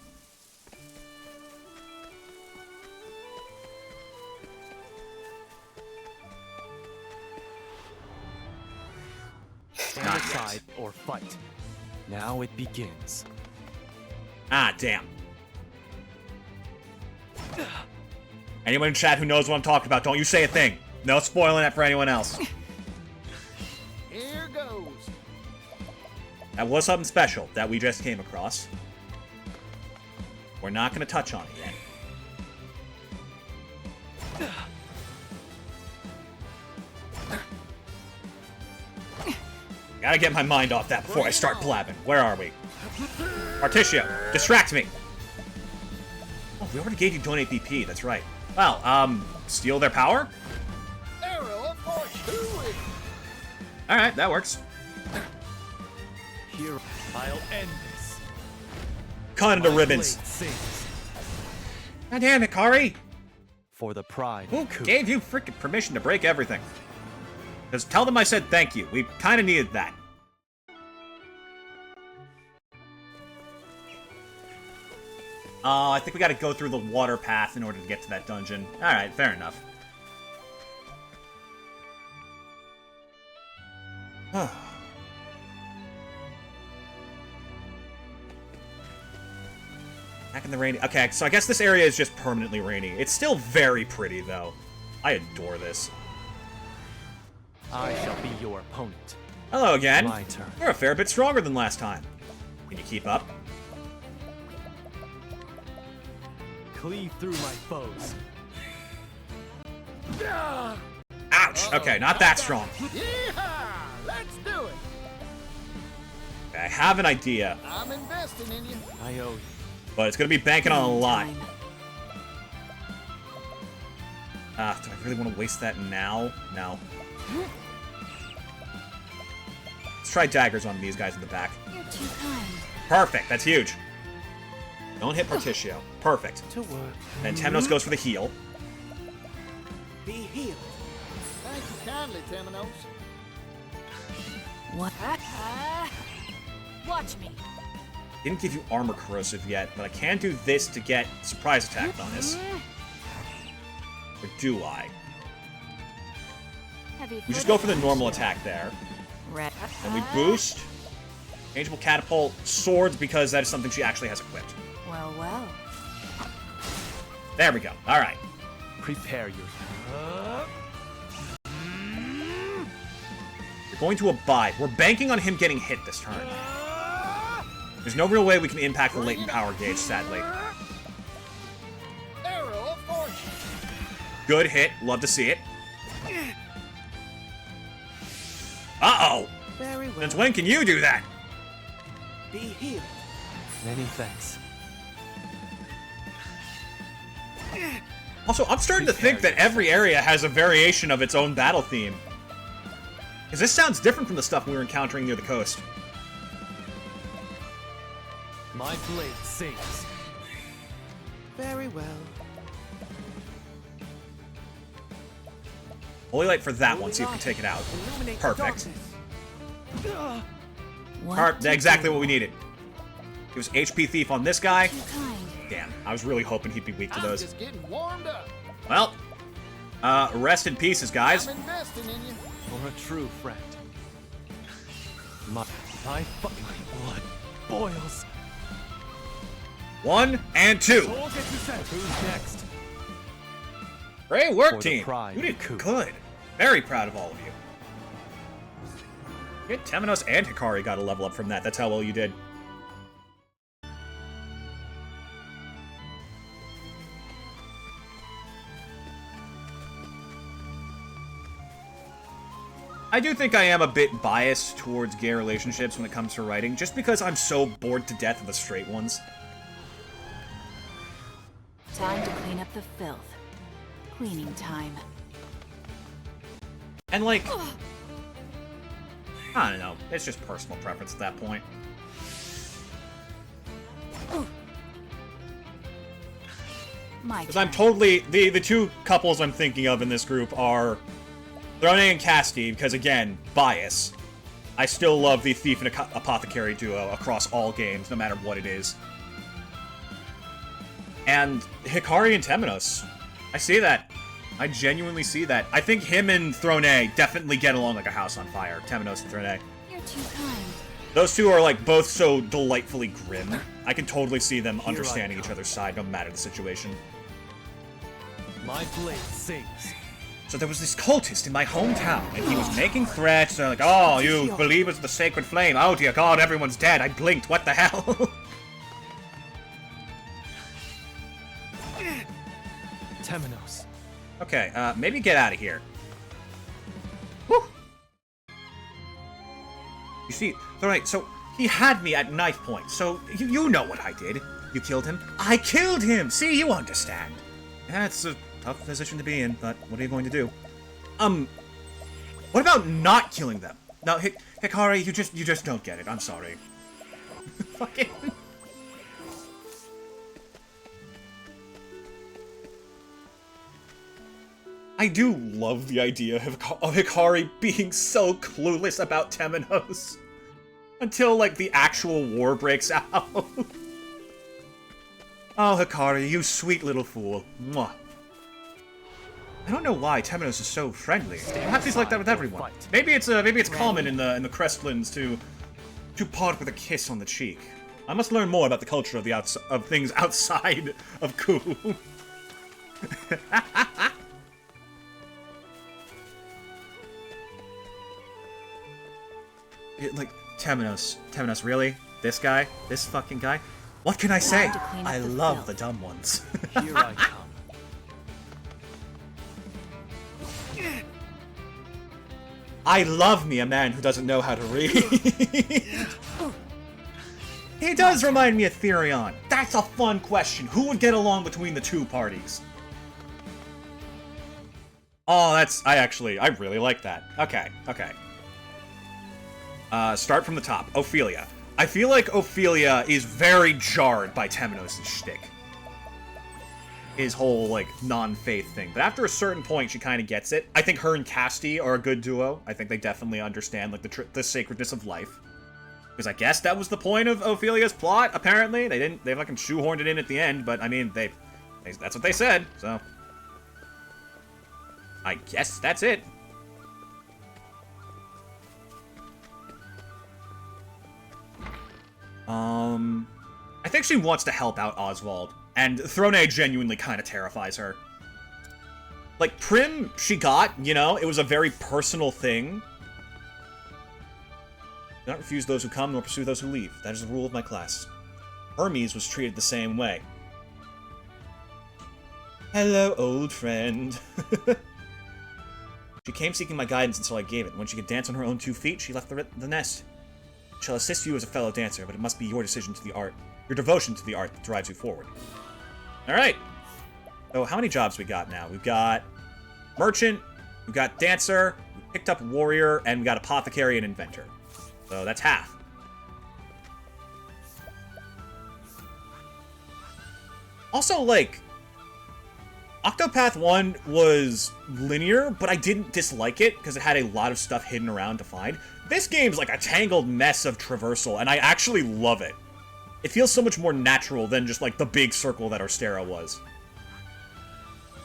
Stand Not aside yet. or fight. Now it begins. Ah, damn. Anyone in chat who knows what I'm talking about, don't you say a thing. No spoiling it for anyone else. Here goes. That was something special that we just came across. We're not going to touch on it yet. Gotta get my mind off that before I start blabbing. Where are we? Partitio, distract me! Oh, we already gave you donate BP, that's right. Well, steal their power? Arrow of fortune. Alright, that works. Here, I'll end this. Cut into My ribbons. blade sings. God damn it, Kari! For the pride. Who of Ku. gave you freaking permission to break everything? Just tell them I said thank you. We kinda needed that. I think we gotta go through the water path in order to get to that dungeon. Alright, fair enough. Back in the rainy... Okay, so I guess this area is just permanently rainy. It's still very pretty, though. I adore this. I shall be your opponent. Hello again. My turn. You're a fair bit stronger than last time. Can you keep up? Cleave through my foes. Ouch! Okay, not that strong. Yeehaw! Let's do it! Okay, I have an idea, I'm investing in you. I owe you. but it's gonna be banking on a lot. Time. Do I really want to waste that now? No. Let's try daggers on these guys in the back. You're too kind. Perfect, that's huge. Don't hit Particio. Perfect. To work. Then Temnos goes for the heal. Be healed. Thank you kindly, Temenos. What? Watch me. Didn't give you armor corrosive yet, but I can do this to get surprise attack bonus. Or do I? Heavy We just go for the normal attack there. Red. And we boost. Changeable catapult, swords, because that is something she actually has equipped. Well, well. There we go. Alright. Prepare your. We're going to abide. We're banking on him getting hit this turn. There's no real way we can impact the latent power gauge, sadly. Arrow of fortune. Good hit. Love to see it. Uh-oh! Very well. Since when can you do that? Be healed. Many thanks. Also, I'm starting to think that every area has a variation of its own battle theme. Because this sounds different from the stuff we were encountering near the coast. My blade sings. Very well. Holy Light for that one, see if we can take it out. Illuminate the Perfect. darkness. What? Exactly what we needed. It was HP Thief on this guy. Too kind. Damn, I was really hoping he'd be weak to I'm those. just getting warmed up. Well, rest in pieces, guys. I'm investing in you. For a true friend. My blood boils. 1 and 2. Who's next? Great work, For the team. pride You did of Coup. good. Very proud of all of you. Get Temenos and Hikari got a level up from that. That's how well you did. I do think I am a bit biased towards gay relationships when it comes to writing, just because I'm so bored to death of the straight ones. Time to clean up the filth. Cleaning time. And like, I don't know, it's just personal preference at that point. My Because I'm turn. totally, the two couples I'm thinking of in this group are Throne and Casti, because again, bias. I still love the Thief and Apothecary duo across all games, no matter what it is. And Hikari and Temenos. I see that. I genuinely see that. I think him and Throne definitely get along like a house on fire. Temenos and Throne. You're too kind. Those two are like both so delightfully grim. I can totally see them I understanding each come. other's side, no matter the situation. My blade sings. So there was this cultist in my hometown, and he was making threats, like, oh, you believers of the sacred flame, oh dear god, everyone's dead, I blinked, what the hell? Temenos. Okay, maybe get out of here. Whew. You see, alright, so he had me at knife point, so you know what I did. You killed him? I killed him! See, you understand. That's a tough position to be in, but what are you going to do? What about not killing them? No, Hikari, you just don't get it. I'm sorry. Fucking... I do love the idea of Hikari being so clueless about Temenos. Until, like, the actual war breaks out. Oh, Hikari, you sweet little fool. Mwah. I don't know why Temenos is so friendly. Perhaps he's like that with everyone. Maybe it's common in the Crestlands to part with a kiss on the cheek. I must learn more about the culture of of things outside of Ku. Like, Temenos, really? This guy? This fucking guy? What can I say? Time to clean up I the love filth. the dumb ones. Here I come. I love me a man who doesn't know how to read. He does remind me of Therion. That's a fun question. Who would get along between the two parties? Oh, I really like that. Okay. Start from the top. Ophelia. I feel like Ophelia is very jarred by Temenos' shtick. His whole, like, non-faith thing. But after a certain point, she kind of gets it. I think her and Casti are a good duo. I think they definitely understand, like, the sacredness of life. Because I guess that was the point of Ophelia's plot, apparently. They fucking shoehorned it in at the end, but, I mean, that's what they said, so... I guess that's it. I think she wants to help out Oswald, and Throne genuinely kind of terrifies her. Like, Prim, she got, you know, it was a very personal thing. Do not refuse those who come, nor pursue those who leave. That is the rule of my class. Hermes was treated the same way. Hello, old friend. She came seeking my guidance until I gave it. When she could dance on her own 2 feet, she left the nest. I shall assist you as a fellow dancer, but it must be your decision to the art, your devotion to the art that drives you forward. Alright. So, how many jobs we got now? We've got merchant, we've got dancer, we picked up warrior, and we got apothecary and inventor. So, that's half. Also, like, Octopath 1 was linear, but I didn't dislike it because it had a lot of stuff hidden around to find. This game's like a tangled mess of traversal, and I actually love it. It feels so much more natural than just like the big circle that Arstera was.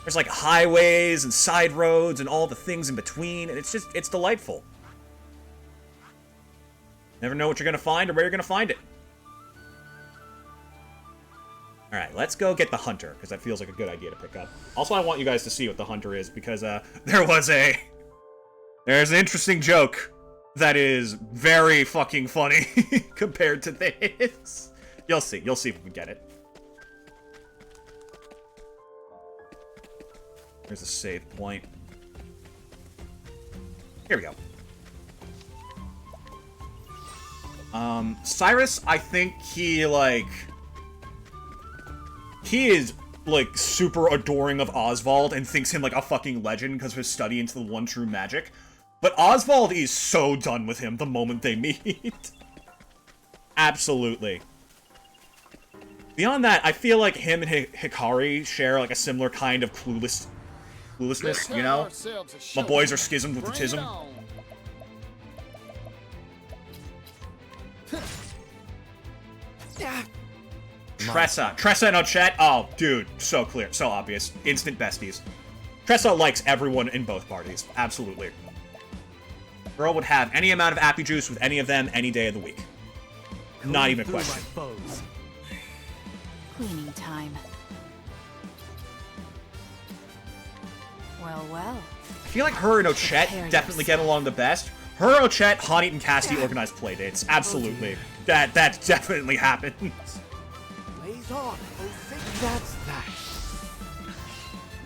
There's like highways and side roads and all the things in between, and it's delightful. Never know what you're gonna find or where you're gonna find it. Alright, let's go get the hunter, because that feels like a good idea to pick up. Also, I want you guys to see what the hunter is, because there's an interesting joke that is very fucking funny compared to this. You'll see if we get it. There's a save point. Here we go. Cyrus, I think he is, like, super adoring of Oswald and thinks him, like, a fucking legend because of his study into the one true magic. But Oswald is so done with him the moment they meet. Absolutely. Beyond that, I feel like him and Hikari share, like, a similar kind of cluelessness, you know? My boys are schismed with the tism. Tressa and Ochette, oh, dude, so clear, so obvious. Instant besties. Tressa likes everyone in both parties, absolutely. Girl would have any amount of appy juice with any of them any day of the week. Not even a question. Cleaning time. Well. I feel like her and Ochette definitely get along the best. Her, Ochette, Honey, and Casti organize playdates. Absolutely. That definitely happens. Blaze on. Oh, that's that.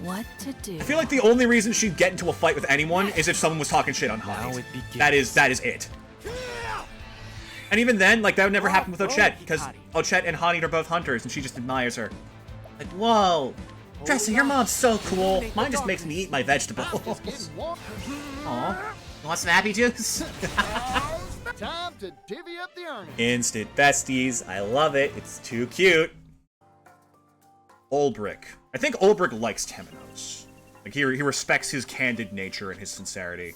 What to do? I feel like the only reason she'd get into a fight with anyone is if someone was talking shit on Honey. That is it. And even then, like, that would never happen with Ochette, because Ochette and Honey are both hunters, and she just admires her. Like, whoa, Tressa, your mom's so cool. Mine just makes me eat my vegetables. Aw, want some happy juice? Time to divvy up the earnings. Instant besties. I love it. It's too cute. Ulbrich. I think Ulbrich likes Temenos. Like, he respects his candid nature and his sincerity.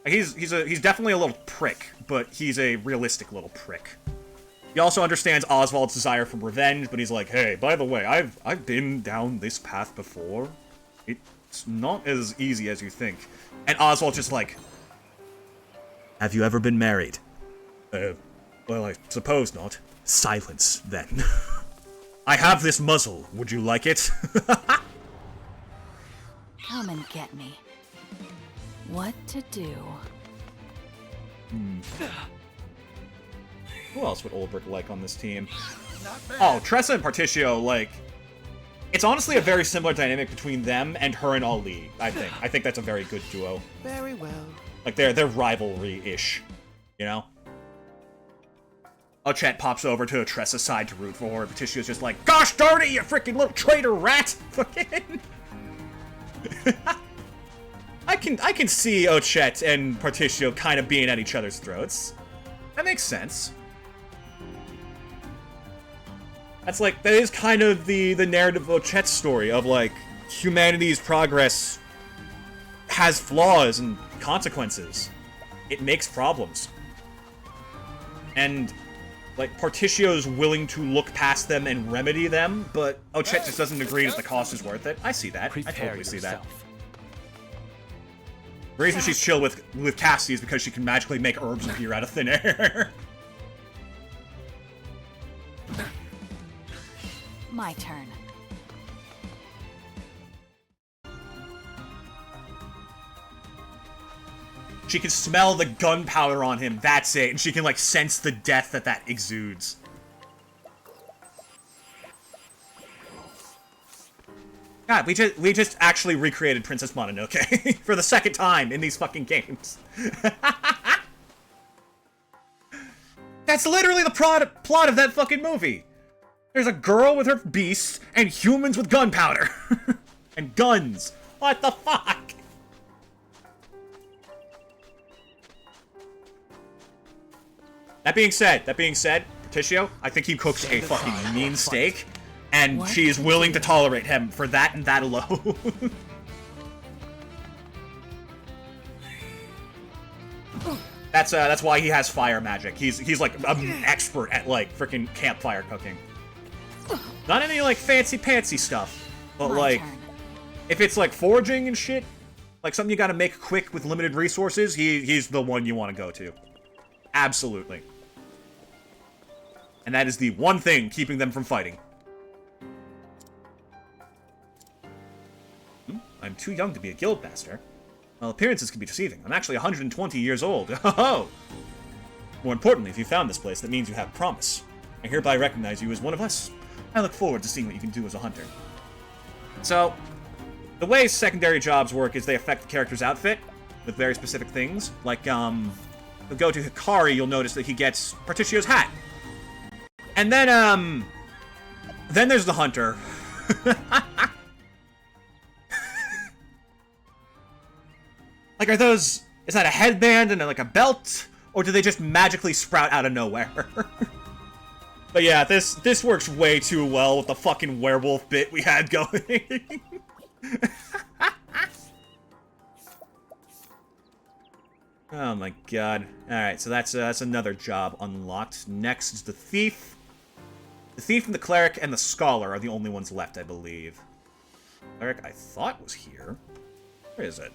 He's definitely a little prick, but he's a realistic little prick. He also understands Oswald's desire for revenge, but he's like, hey, by the way, I've been down this path before. It's not as easy as you think. And Oswald's just like, have you ever been married? Well, I suppose not. Silence, then. I have this muzzle. Would you like it? Come and get me. What to do? Who else would Ulbrich like on this team? Oh, Tressa and Particio, like... It's honestly a very similar dynamic between them and her and Ali, I think. I think that's a very good duo. Very well. Like, they're rivalry-ish, you know? Ochette pops over to Tressa's side to root for her. Paticio's just like, gosh darn it, you freaking little traitor rat! Fucking... I can see Ochette and Particio kind of being at each other's throats. That makes sense. That is kind of the narrative of Ochette's story of, like, humanity's progress has flaws and consequences. It makes problems. And, like, Particio's willing to look past them and remedy them, but Ochette just doesn't agree that the cost is worth it. I see that. I totally see that. The reason she's chill with Cassie is because she can magically make herbs appear out of thin air. My turn. She can smell the gunpowder on him, that's it, and she can, like, sense the death that exudes. God, we just actually recreated Princess Mononoke for the second time in these fucking games. That's literally the plot of that fucking movie. There's a girl with her beast and humans with gunpowder. And guns. What the fuck? That being said, Particio, I think he cooks a fucking mean steak. And she is willing to tolerate him for that and that alone. That's why he has fire magic. He's like an expert at like freaking campfire cooking. Not any like fancy pantsy stuff, but like if it's like foraging and shit, like something you gotta make quick with limited resources, he's the one you want to go to. Absolutely. And that is the one thing keeping them from fighting. I'm too young to be a guildmaster. Well, appearances can be deceiving. I'm actually 120 years old. Oh! More importantly, if you found this place, that means you have promise. I hereby recognize you as one of us. I look forward to seeing what you can do as a hunter. So, the way secondary jobs work is they affect the character's outfit with very specific things. Like, if you go to Hikari, you'll notice that he gets Particio's hat. And then there's the hunter. Like, is that a headband and like a belt? Or do they just magically sprout out of nowhere? But yeah, this works way too well with the fucking werewolf bit we had going. Oh my god. Alright, so that's another job unlocked. Next is the thief. The thief and the cleric and the scholar are the only ones left, I believe. Cleric, I thought was here. Where is it?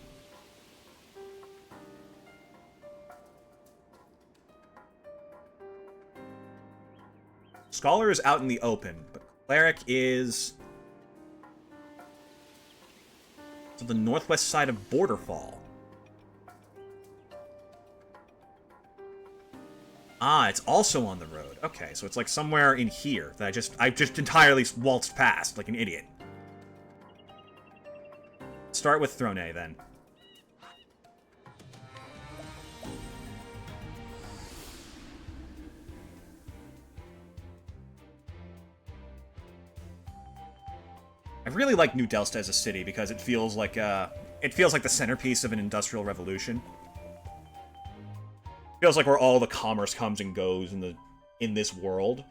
Scholar is out in the open, but cleric is to the northwest side of Borderfall. Ah, it's also on the road. Okay, so it's like somewhere in here that I just entirely waltzed past like an idiot. Start with Throne, then. I really like New Delsta as a city because it feels like the centerpiece of an industrial revolution. Feels like where all the commerce comes and goes in this world.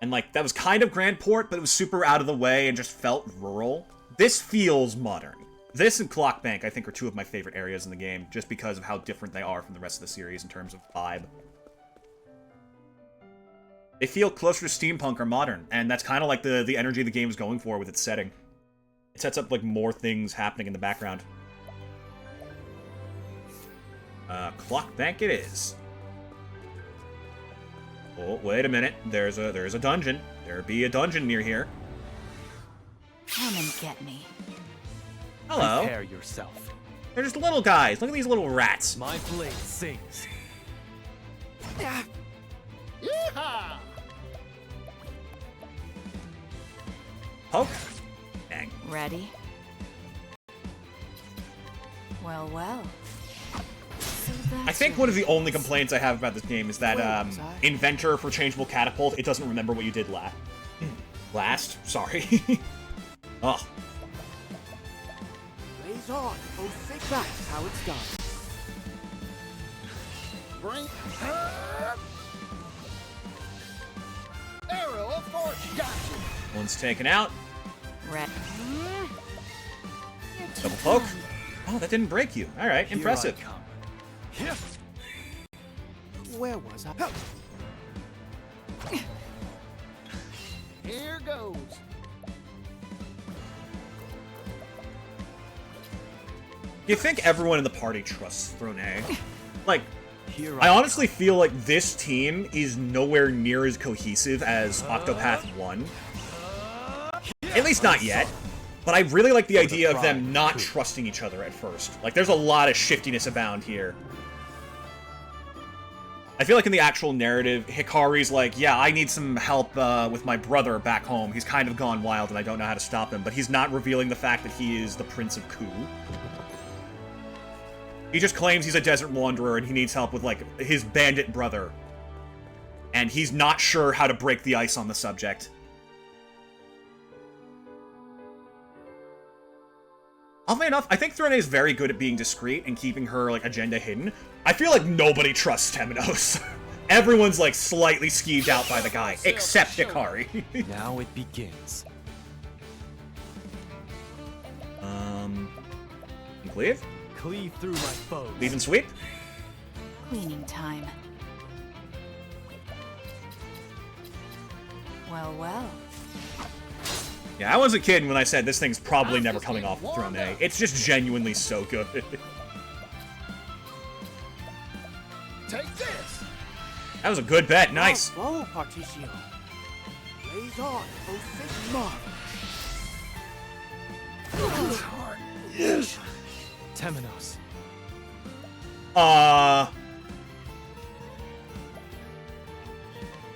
And like that was kind of Grandport, but it was super out of the way and just felt rural. This feels modern. This and Clockbank, I think, are two of my favorite areas in the game, just because of how different they are from the rest of the series in terms of vibe. They feel closer to steampunk or modern, and that's kind of like the energy the game is going for with its setting. It sets up like more things happening in the background. Clockbank it is. Oh, wait a minute. There's a dungeon. There be a dungeon near here. Come and get me. Hello. Prepare yourself. They're just little guys. Look at these little rats. My blade sings. Yeehaw! Poke. Dang. Ready? Well, well. So I think one of the only complaints I have about this game is that Inventor for Changeable Catapult, it doesn't remember what you did last. Sorry. Oh. Blaze on. Oh, thick. That's how it's done. Bring Arrow of Fortune. Gotcha. One's taken out. Ready? Double poke. Oh, that didn't break you. All right, impressive. Here I come. Where was I? Here goes. You think everyone in the party trusts Throne? Like, Here I honestly feel like this team is nowhere near as cohesive as Octopath 1. At least not yet. But I really like the idea of them not trusting each other at first. Like, there's a lot of shiftiness abound here. I feel like in the actual narrative, Hikari's like, yeah, I need some help with my brother back home. He's kind of gone wild and I don't know how to stop him. But he's not revealing the fact that he is the Prince of Ku. He just claims he's a desert wanderer and he needs help with, like, his bandit brother. And he's not sure how to break the ice on the subject. Oddly enough, I think Throne is very good at being discreet and keeping her, like, agenda hidden. I feel like nobody trusts Temenos. Everyone's, like, slightly skeeved out by the guy, except Hikari. Now it begins. Cleave? Cleave through my foes. Leave and sweep? Cleaning time. Well, well. Yeah, I wasn't kidding when I said this thing's probably never coming off of Throne A. It's just genuinely so good. Take this. That was a good bet. Nice. Oh, Particio. Blaze on. Oh, thick mark. Yes. Temenos.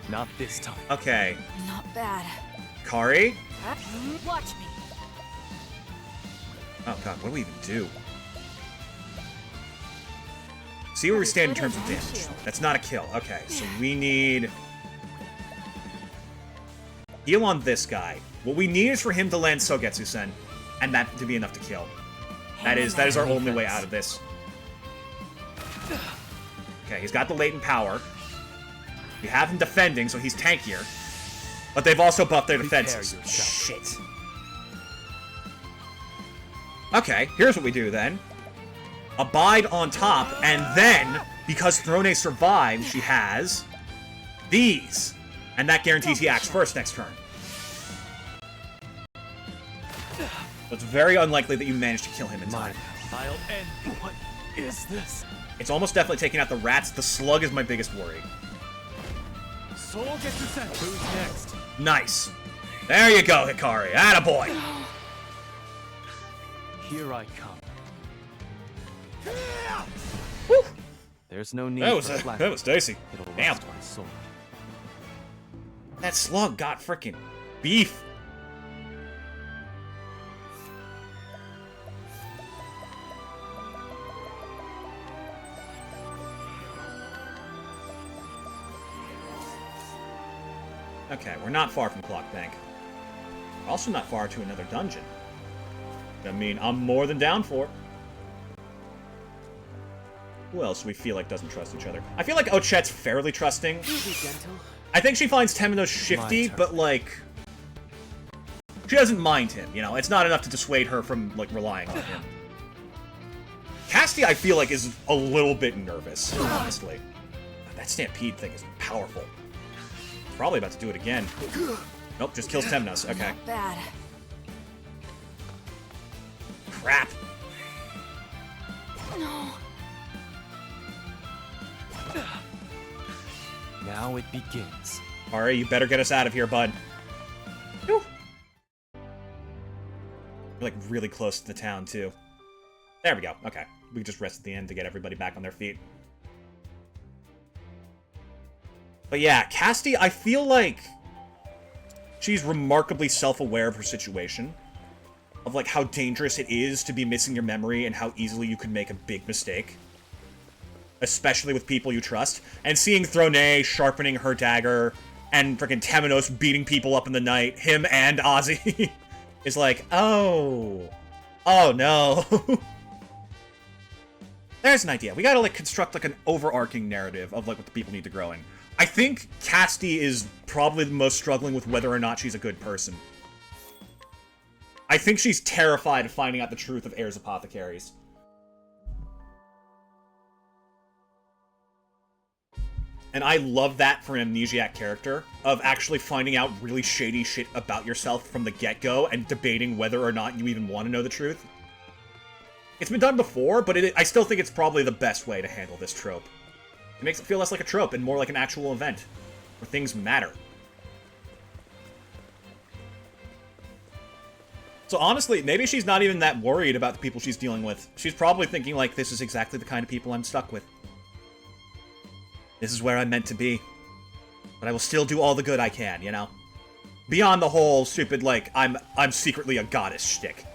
Not this time. Okay. Not bad. Kari? Watch me. Oh god, what do we even do? See where we stand in terms of damage. That's not a kill. Okay, so we need... heal on this guy. What we need is for him to land Sogetsu-sen, and that to be enough to kill. That is our only way out of this. Okay, he's got the latent power. We have him defending, so he's tankier. But they've also buffed their defenses. Shit. Okay, here's what we do then. Abide on top, and then, because Throne survived, she has these. And that guarantees he acts first next turn. So it's very unlikely that you manage to kill him in time. I'll end. What is this? It's almost definitely taking out the rats. The slug is my biggest worry. Soul gets your scent. Who's next? Nice. There you go, Hikari. Attaboy. Here I come. Woo. There's no need That was for that was dicey. It'll Damn. rest my soul. That slug got freaking beef. Okay, we're not far from Clock Bank. We're also not far to another dungeon. I mean, I'm more than down for. Who else do we feel like doesn't trust each other? I feel like Ochet's fairly trusting. Be gentle. I think she finds Temenos shifty, but, like... she doesn't mind him, you know? It's not enough to dissuade her from, like, relying on him. Casty, I feel like, is a little bit nervous, honestly. That Stampede thing is powerful. Probably about to do it again. Nope, just kills Temenos. Okay. Not bad. Crap. No. Now it begins. Alright, you better get us out of here, bud. Whew. We're, like, really close to the town, too. There we go. Okay. We can just rest at the end to get everybody back on their feet. But yeah, Casty, I feel like... She's remarkably self-aware of her situation, of like how dangerous it is to be missing your memory and how easily you can make a big mistake, especially with people you trust. And seeing Throné sharpening her dagger and freaking Temenos beating people up in the night, him and Ozzy, is like, oh no. There's an idea. We gotta like construct like an overarching narrative of like what the people need to grow in. I think Casti is probably the most struggling with whether or not she's a good person. I think she's terrified of finding out the truth of Heirs Apothecaries. And I love that for an Amnesiac character, of actually finding out really shady shit about yourself from the get-go and debating whether or not you even want to know the truth. It's been done before, but I still think it's probably the best way to handle this trope. It makes it feel less like a trope and more like an actual event, where things matter. So honestly, maybe she's not even that worried about the people she's dealing with. She's probably thinking like, this is exactly the kind of people I'm stuck with. This is where I'm meant to be. But I will still do all the good I can, you know? Beyond the whole stupid, like, I'm secretly a goddess shtick.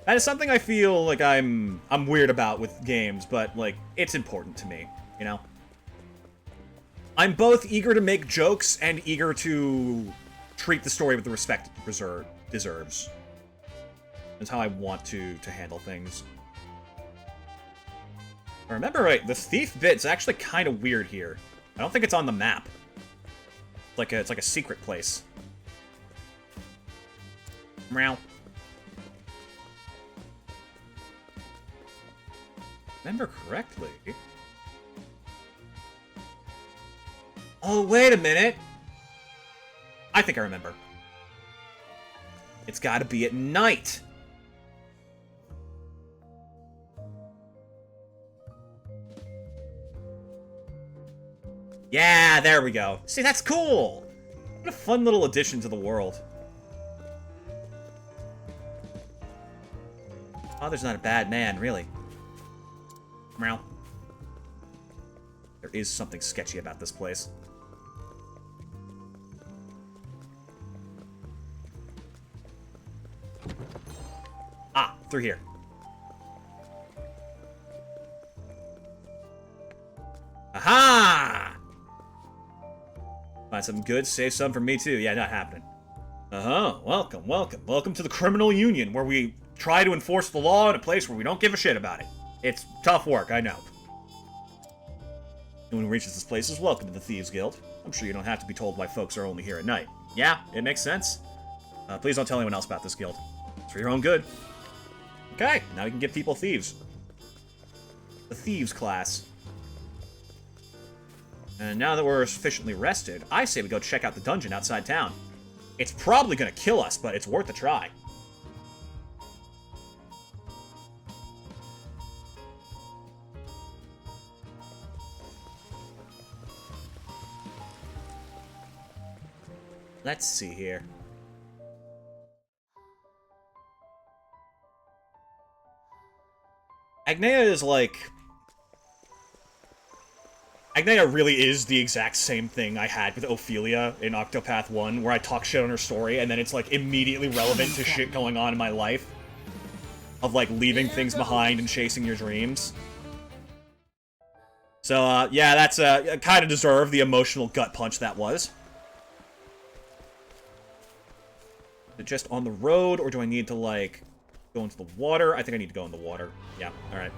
That is something I feel like I'm weird about with games, but, like, it's important to me, you know? I'm both eager to make jokes and eager to treat the story with the respect it deserves. That's how I want to handle things. If I remember right, the thief bit's actually kind of weird here. I don't think it's on the map. It's like a secret place. Meow. Remember correctly. Oh, wait a minute. I think I remember. It's gotta be at night. Yeah, there we go. See, that's cool. What a fun little addition to the world. Father's not a bad man, really. Meow. There is something sketchy about this place. Ah, through here. Aha! Find something good, save some for me too. Yeah, not happening. Uh-huh, welcome, welcome. Welcome to the criminal union, where we try to enforce the law in a place where we don't give a shit about it. It's tough work, I know. Anyone who reaches this place is welcome to the Thieves Guild. I'm sure you don't have to be told why folks are only here at night. Yeah, it makes sense. Please don't tell anyone else about this guild. It's for your own good. Okay, now we can give people thieves. The Thieves class. And now that we're sufficiently rested, I say we go check out the dungeon outside town. It's probably gonna kill us, but it's worth a try. Let's see here. Agnea is like... Agnea really is the exact same thing I had with Ophelia in Octopath 1, where I talk shit on her story, and then it's, like, immediately relevant to shit going on in my life. Of, like, leaving things behind and chasing your dreams. So, yeah, that's, kind of deserved the emotional gut punch that was. Is it just on the road, or do I need to, like, go into the water? I think I need to go in the water. Yeah, alright.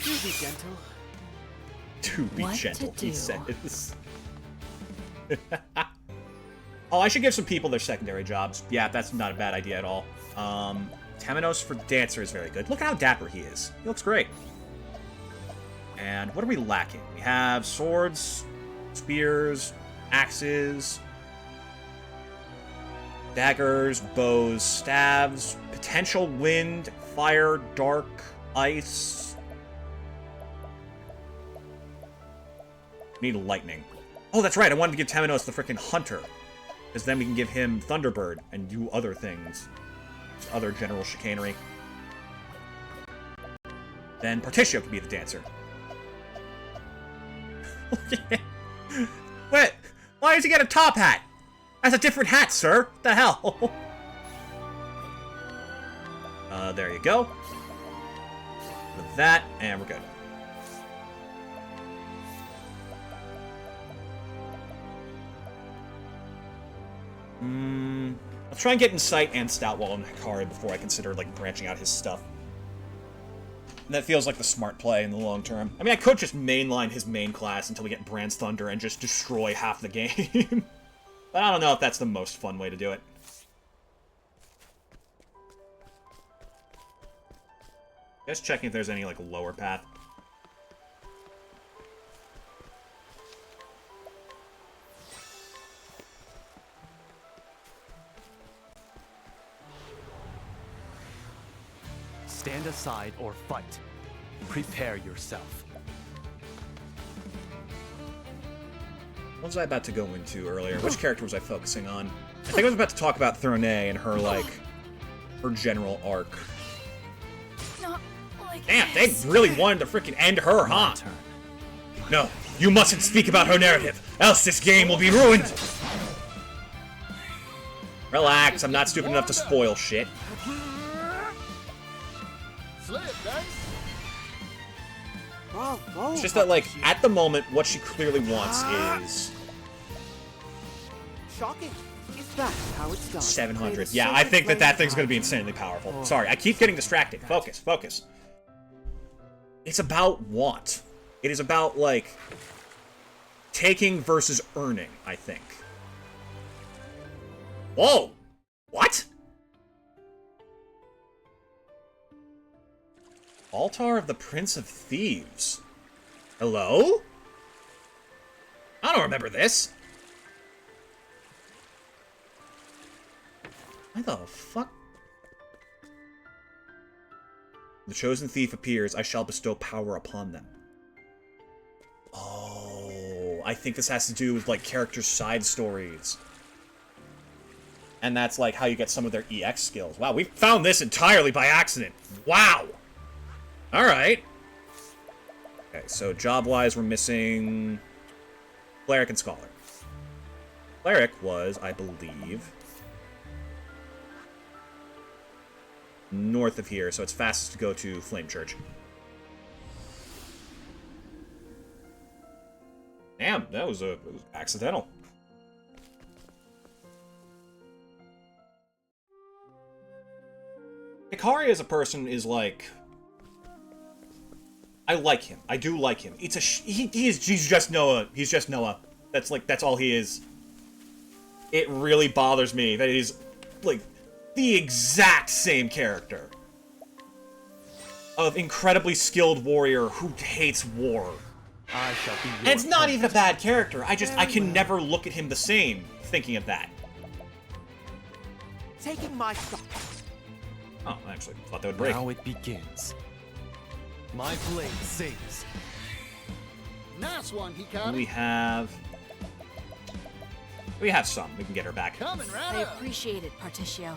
Do be gentle. To be What gentle, to he do? says. Oh, I should give some people their secondary jobs. Yeah, that's not a bad idea at all. Temenos for Dancer is very good. Look at how dapper he is. He looks great. And what are we lacking? We have swords, spears, axes, daggers, bows, staves, potential wind, fire, dark, ice. Need lightning. Oh, that's right. I wanted to give Temenos the frickin' hunter. Because then we can give him Thunderbird and do other things. Just other general chicanery. Then Particio could be the dancer. Wait, why Why does he get a top hat? That's a different hat, sir. What the hell? There you go. With that, and we're good. I'll try and get Insight and Stoutwall and Hikari before I consider, like, branching out his stuff. And that feels like the smart play in the long term. I mean, I could just mainline his main class until we get Brand's Thunder and just destroy half the game. But I don't know if that's the most fun way to do it. Just checking if there's any, like, lower path. Stand aside or fight. Prepare yourself. What was I about to go into earlier? Which character was I focusing on? I think I was about to talk about Throne and her, like, her general arc. Not like Damn, they this. really wanted to freaking end her, huh? Turn. No, you mustn't speak about her narrative, else this game will be ruined! Relax, I'm not stupid enough to spoil shit. Bravo, It's just that, like, at the moment, what she clearly wants is shocking. Is that how it's done? 700. Yeah, I think that thing's gonna be insanely powerful. Sorry, I keep getting distracted. Focus, focus. It's about want. It is about, like, taking versus earning, I think. Whoa! What? Altar of the Prince of Thieves. Hello? I don't remember this. Why the fuck? The chosen thief appears, I shall bestow power upon them. Oh, I think this has to do with, like, characters' side stories. And that's, like, how you get some of their EX skills. Wow, we found this entirely by accident. Wow! Alright. Okay, so job-wise, we're missing Cleric and Scholar. Cleric was, I believe, north of here, so it's fastest to go to Flame Church. Damn, that was accidental. Hikari as a person is like... I like him. I do like him. It's a he's just Noah. He's just Noah. That's all he is. It really bothers me that he's, like, the exact same character of incredibly skilled warrior who hates war. I shall be your And it's not punishment. even a bad character. I can never look at him the same thinking of that. Taking my shot. Oh, I actually thought that would break. Now it begins. My blade sings. Nice one, Hikari. We have some. We can get her back. Coming right I up. appreciate it, Particio.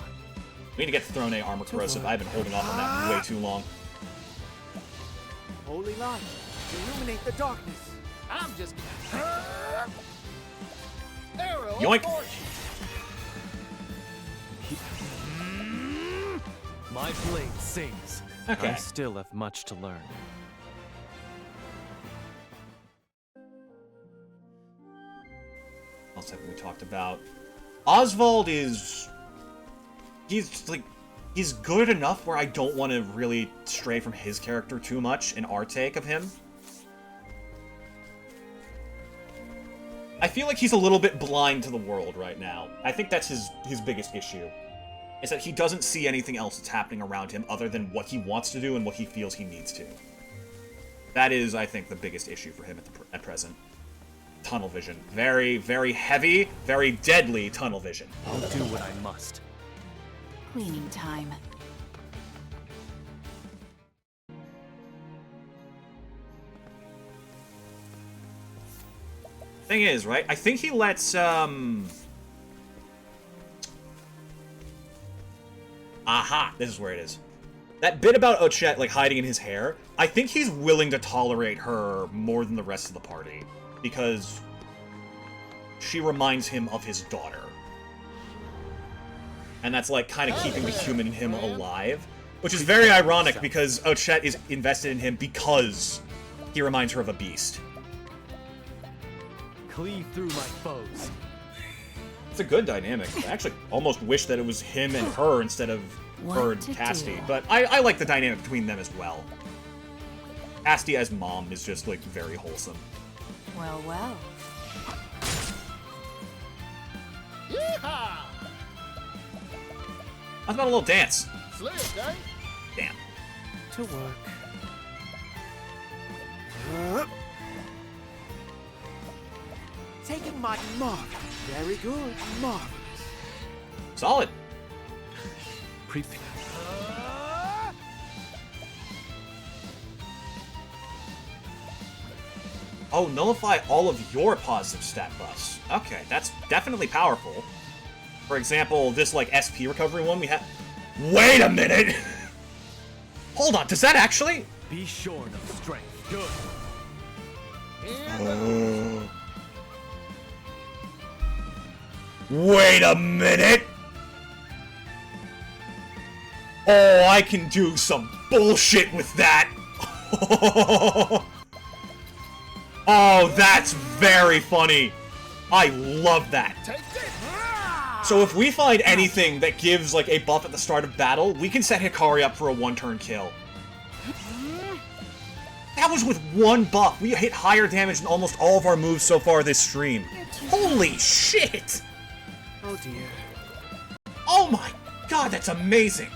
We need to get Throne A Armor Corrosive. I've been holding off on that way too long. Holy light, illuminate the darkness. I'm just arrow Yoink. of fortune. My blade sings. Okay. I still have much to learn. What else haven't we talked about? Oswald is... He's good enough where I don't want to really stray from his character too much in our take of him. I feel like he's a little bit blind to the world right now. I think that's his biggest issue. Is that he doesn't see anything else that's happening around him other than what he wants to do and what he feels he needs to. That is, I think, the biggest issue for him at present. Tunnel vision. Very, very heavy, very deadly tunnel vision. I'll do what I must. Cleaning time. Thing is, right, I think he lets, Aha! This is where it is. That bit about Ochette, like, hiding in his hair, I think he's willing to tolerate her more than the rest of the party. Because she reminds him of his daughter. And that's, like, kind of keeping the human in him alive. Which is very ironic, because Ochette is invested in him because he reminds her of a beast. Cleave through my foes. It's a good dynamic. I actually almost wish that it was him and her instead of her and Casti. But I like the dynamic between them as well. Casti as mom is just, like, very wholesome. Well, well. Yeehaw! How's about a little dance? Slick, eh? Damn. To work. Taking my mark. Very good. Marvelous. Solid. Prepare. Oh, nullify all of your positive stat buffs. Okay, that's definitely powerful. For example, this, like, SP recovery one we have... Wait a minute! Hold on, does that actually... Be shorn of strength. Good. Wait a minute! Oh, I can do some bullshit with that! Oh, that's very funny! I love that! So if we find anything that gives, like, a buff at the start of battle, we can set Hikari up for a one-turn kill. That was with one buff. We hit higher damage than almost all of our moves so far this stream. Holy shit! Oh dear. Oh my god, that's amazing!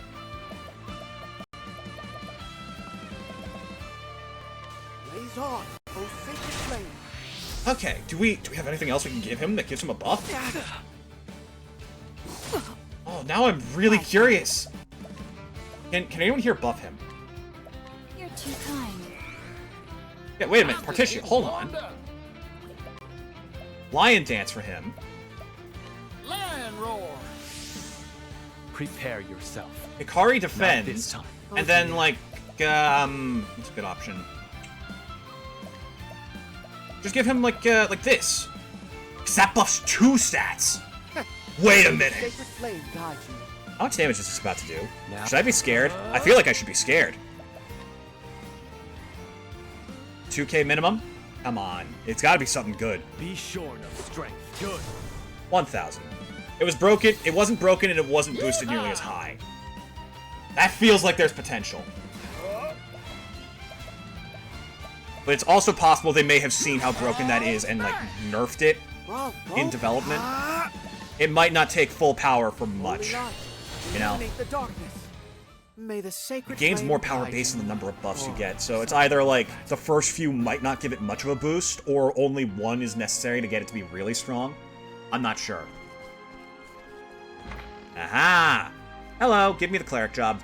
Blaze on, oh sacred flame. Okay, do we have anything else we can give him that gives him a buff? Oh, now I'm really curious. Can anyone here buff him? You're too kind. Yeah, wait a minute, Partition, hold on. Lion Dance for him. Lion roar. Prepare yourself. Hikari Not this defends, time. and then, like, what's a good option? Just give him, like this. Because that buffs 2 stats. Wait a minute. Sacred flame guide you. How much damage is this about to do? Now- Should I be scared? I feel like I should be scared. 2k minimum? Come on. It's gotta be something good. Be shorn of strength. Good. 1,000. It was broken, it wasn't broken, and it wasn't boosted nearly as high. That feels like there's potential. But it's also possible they may have seen how broken that is and, like, nerfed it Bravo. in development. It might not take full power for Holy much. light, you know. illuminate the darkness. May the sacred It gains flame more power guide based on you. the number of buffs you get, so it's either, like, the first few might not give it much of a boost, or only one is necessary to get it to be really strong. I'm not sure. Aha! Hello, give me the cleric job.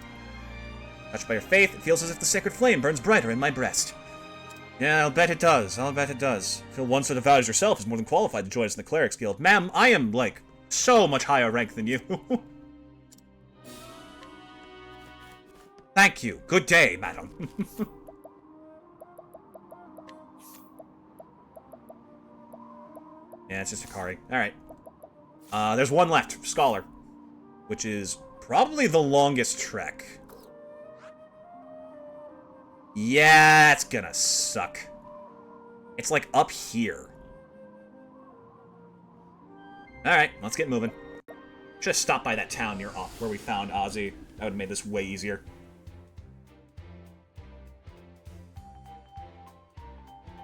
Touched by your faith, it feels as if the sacred flame burns brighter in my breast. Yeah, I'll bet it does. I'll bet it does. Feel one so devout as yourself is more than qualified to join us in the Clerics Guild. Ma'am, I am, like, so much higher rank than you. Thank you. Good day, madam. Yeah, it's just Hikari. Alright. There's one left, Scholar. Which is probably the longest trek. Yeah, it's gonna suck. It's like up here. Alright, let's get moving. Just stop by that town near where we found Ozzy. That would have made this way easier.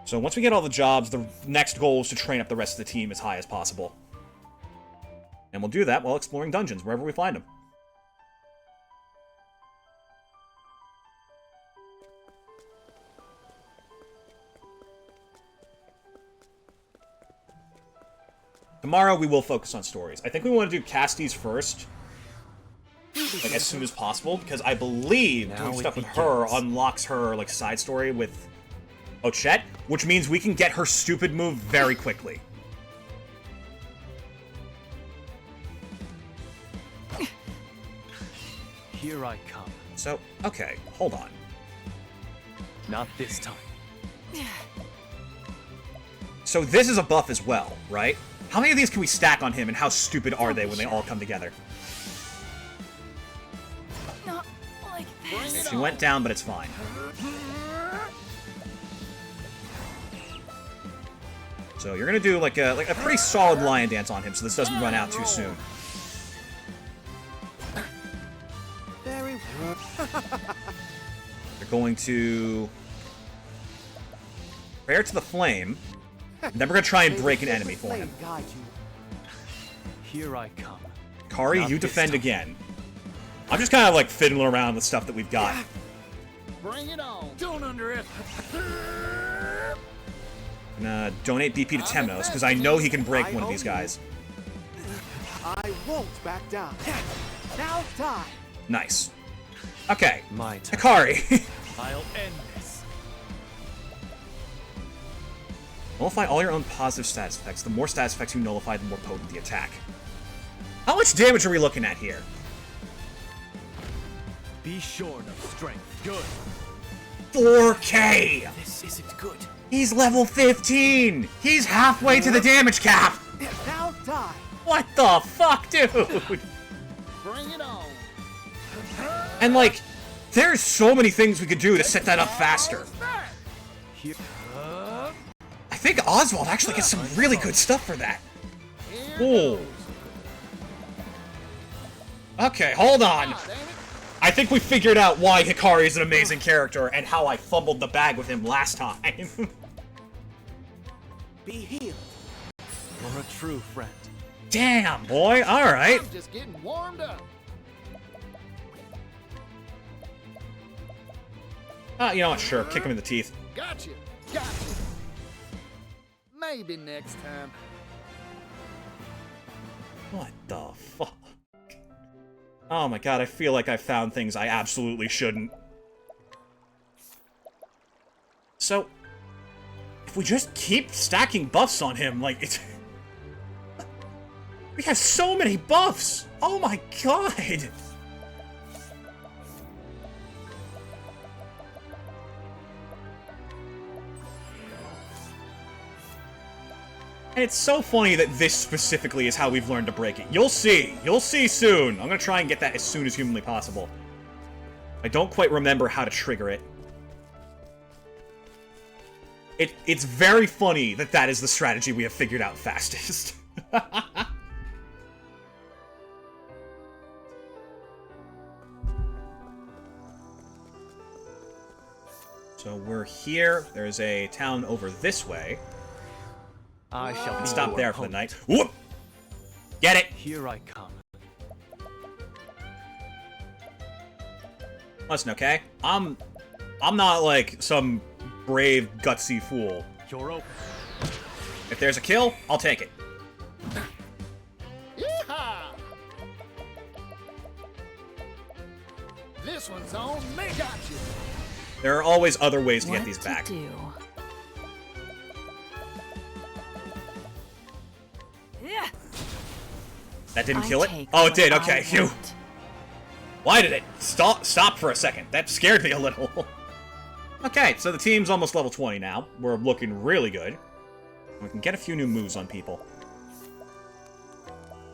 So once we get all the jobs, the next goal is to train up the rest of the team as high as possible. And we'll do that while exploring dungeons, wherever we find them. Tomorrow we will focus on stories. I think we want to do Casti's first, like as soon as possible, because I believe doing stuff with her unlocks her like side story with Ochette, which means we can get her stupid move very quickly. Here I come. So, okay, hold on. Not this time. So this is a buff as well, right? How many of these can we stack on him, and how stupid are they when they all come together? Not like Bring this. it She on. went down, but it's fine. So you're gonna do like a pretty solid lion dance on him, so this doesn't run out too soon. Very well. You're going to prepare to the flame. Then we're gonna try and break an enemy for him. Guide you. Here I come. Kari, Not you this defend time. again. I'm just kind of like fiddling around with stuff that we've got. Bring it on. Don't underestimate. Gonna donate BP to Temnos because I know he can break one of these guys. I won't back down. Now die. Nice. Okay, My turn. Hikari. I'll end this. Nullify all your own positive status effects. The more status effects you nullify, the more potent the attack. How much damage are we looking at here? Be short of strength. Good. 4K! This isn't good. He's level 15! He's halfway to the damage cap! Now die. What the fuck, dude? Bring it on. And like, there's so many things we could do to set that up faster. Here. I think Oswald actually gets some really good stuff for that. Here Ooh. goes. Okay, hold on. Ah, damn it. I think we figured out why Hikari is an amazing character and how I fumbled the bag with him last time. Be healed. You're a true friend. Damn, boy. Alright. I'm just getting warmed up. You know what? Sure. Kick him in the teeth. Gotcha. Gotcha. Maybe next time. What the fuck? Oh my god, I feel like I found things I absolutely shouldn't. So, if we just keep stacking buffs on him, like, it's... We have so many buffs! Oh my god! And it's so funny that this specifically is how we've learned to break it. You'll see. You'll see soon. I'm gonna try and get that as soon as humanly possible. I don't quite remember how to trigger it. It's very funny that that is the strategy we have figured out fastest. So we're here. There's a town over this way. I shall be Stop your there for the opponent. night. Whoop! Get it! Here I come. Listen, okay? I'm not like some brave, gutsy fool. You're open. If there's a kill, I'll take it. Yeehaw! This one's on me. Gotcha. There are always other ways to What get these back. to do? Yeah. That didn't I kill it? take Oh, it what did. I Okay, phew. want. Why did it stop for a second? That scared me a little. Okay, so the team's almost level 20 now. We're looking really good. We can get a few new moves on people.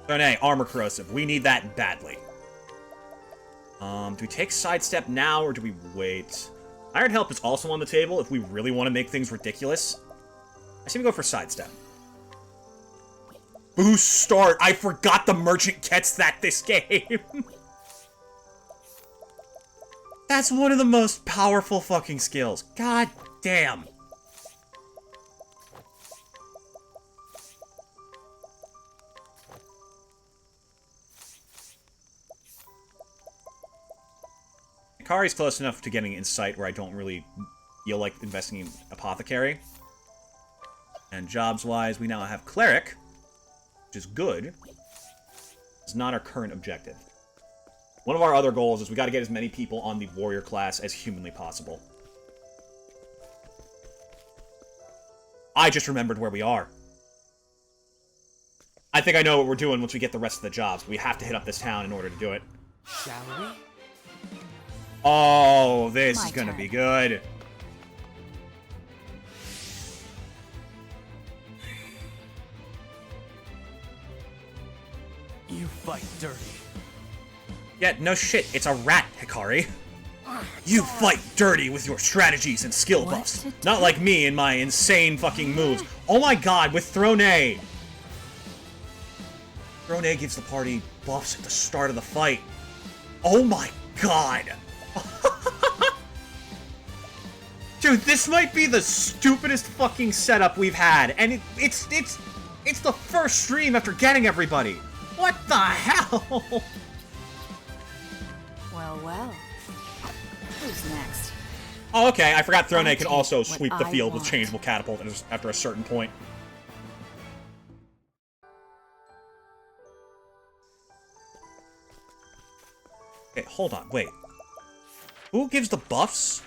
Renee, armor corrosive. We need that badly. Do we take sidestep now, or do we wait? Iron Help is also on the table if we really want to make things ridiculous. I seem to go for sidestep. Boost start! I forgot the merchant gets that this game! That's one of the most powerful fucking skills. God damn. Kari's close enough to getting insight where I don't really feel like investing in Apothecary. And jobs-wise, we now have Cleric, which is good. It's not our current objective. One of our other goals is we gotta get as many people on the warrior class as humanly possible. I just remembered where we are. I think I know what we're doing once we get the rest of the jobs. We have to hit up this town in order to do it. Shall we? Oh, this My is gonna turn. be good. You fight dirty. Yeah, no shit. It's a rat, Hikari. You fight dirty with your strategies and skill buffs. Not like me and my insane fucking moves. Oh my god, with Throne A. Throne A gives the party buffs at the start of the fight. Oh my god. Dude, this might be the stupidest fucking setup we've had, and it's the first stream after getting everybody. What the hell? Well, well. Who's next? Oh, okay. I forgot Throne A can I'll also take what sweep the I field with want. changeable catapult after a certain point. Okay, hold on. Wait. Who gives the buffs?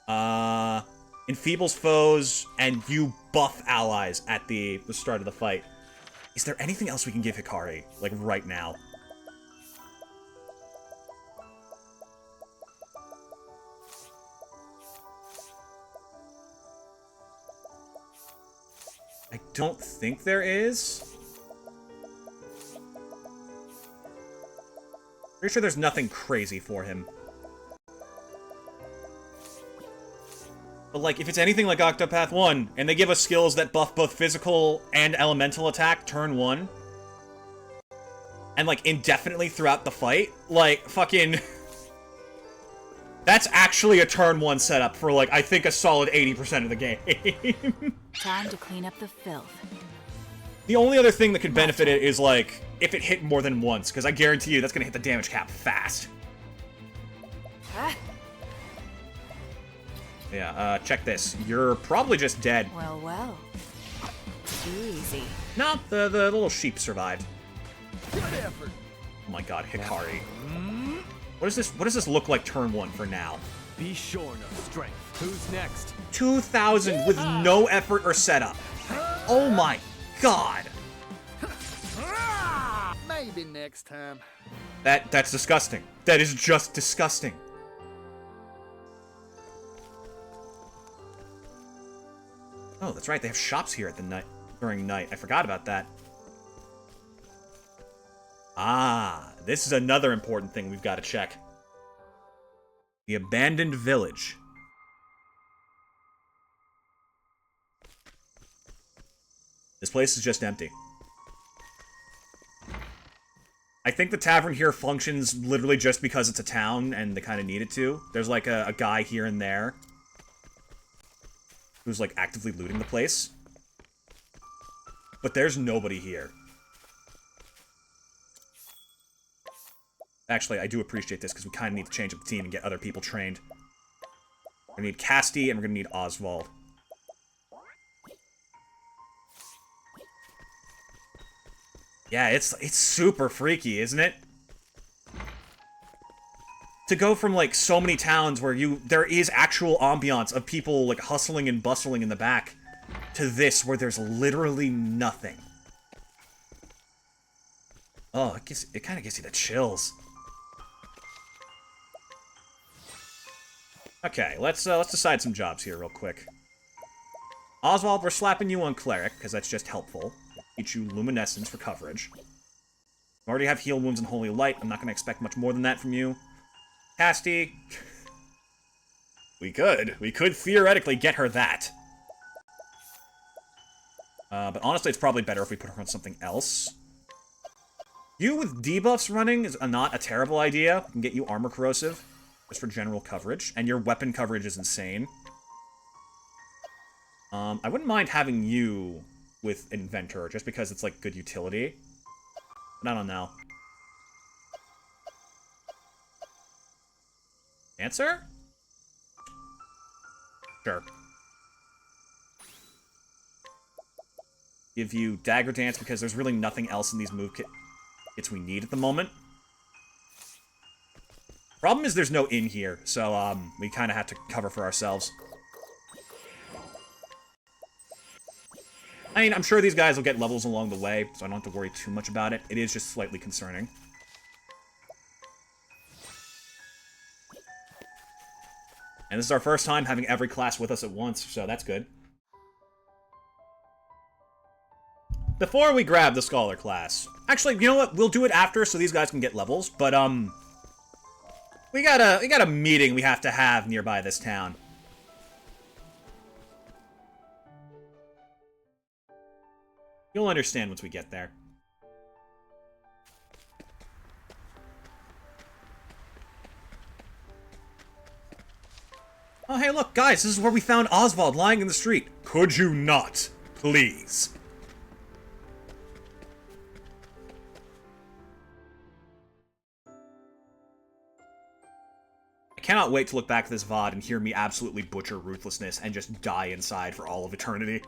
Enfeebles foes, and you buff allies at the start of the fight. Is there anything else we can give Hikari, like, right now? I don't think there is. Pretty sure there's nothing crazy for him. But, like, if it's anything like Octopath 1, and they give us skills that buff both physical and elemental attack turn 1, and, like, indefinitely throughout the fight, like, fucking... That's actually a turn 1 setup for, like, I think a solid 80% of the game. Time to clean up the filth. The only other thing that could benefit it is, like, if it hit more than once, because I guarantee you that's gonna hit the damage cap fast. Ah, Yeah, check this. You're probably just dead. well, well. Easy. No, the little sheep survived. Good effort. Oh my god, Hikari. What does this look like turn 1 for now? Be shorn of strength. Who's next? 2,000 with no effort or setup. Oh my god. Maybe next time. That's disgusting. That is just disgusting. Oh, that's right. They have shops here at the night during night. I forgot about that. Ah, this is another important thing we've got to check. The abandoned village. This place is just empty. I think the tavern here functions literally just because it's a town and they kind of need it to. There's like a guy here and there who's like actively looting the place. But there's nobody here. Actually, I do appreciate this because we kind of need to change up the team and get other people trained. We're gonna need Casti and we're gonna need Oswald. Yeah, it's super freaky, isn't it? To go from, like, so many towns where there is actual ambiance of people, like, hustling and bustling in the back, to this where there's literally nothing. Oh, it kind of gives you the chills. Okay, let's decide some jobs here real quick. Oswald, we're slapping you on Cleric, because that's just helpful. Teach you Luminescence for coverage. You already have Heal Wounds and Holy Light. I'm not going to expect much more than that from you. Casti. We could theoretically get her that. But honestly, it's probably better if we put her on something else. You with debuffs running is not a terrible idea. We can get you Armor Corrosive, just for general coverage. And your weapon coverage is insane. I wouldn't mind having you with Inventor, just because it's, like, good utility. But I don't know. Answer? Sure. Give you Dagger Dance, because there's really nothing else in these move kits we need at the moment. Problem is there's no inn here, so, we kind of have to cover for ourselves. I mean, I'm sure these guys will get levels along the way, so I don't have to worry too much about it. It is just slightly concerning. And this is our first time having every class with us at once, so that's good. before we grab the Scholar class... Actually, you know what? We'll do it after so these guys can get levels, but, we got a meeting we have to have nearby this town. You'll understand once we get there. Oh, hey, look, guys, this is where we found Oswald lying in the street. Could you not, please? I cannot wait to look back at this VOD and hear me absolutely butcher Ruthlessness and just die inside for all of eternity.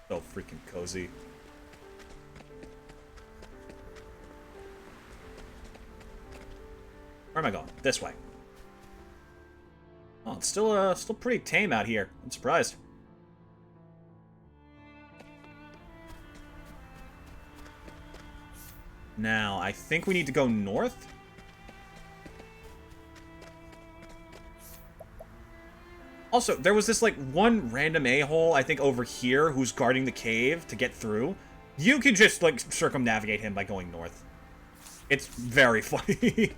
So freaking cozy. Where am I going? This way. Oh, it's still pretty tame out here. I'm surprised. Now, I think we need to go north. Also, there was this, like, one random a-hole, I think, over here, who's guarding the cave to get through. You can just, like, circumnavigate him by going north. It's very funny.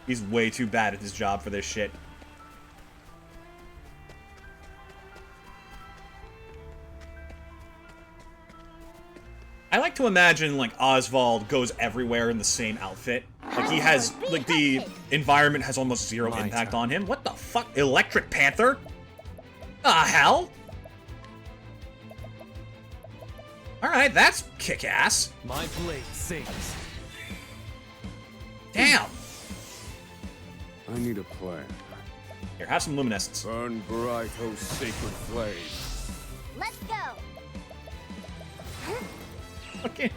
He's way too bad at his job for this shit. I like to imagine, like, Oswald goes everywhere in the same outfit. Like, he has, like, the environment has almost zero impact on him. What the fuck? Electric Panther? Hell? Alright, that's kick-ass. My blade sings. Damn. I need a plan. Here, have some luminescence. Burn bright, oh sacred flame. Let's go. Okay.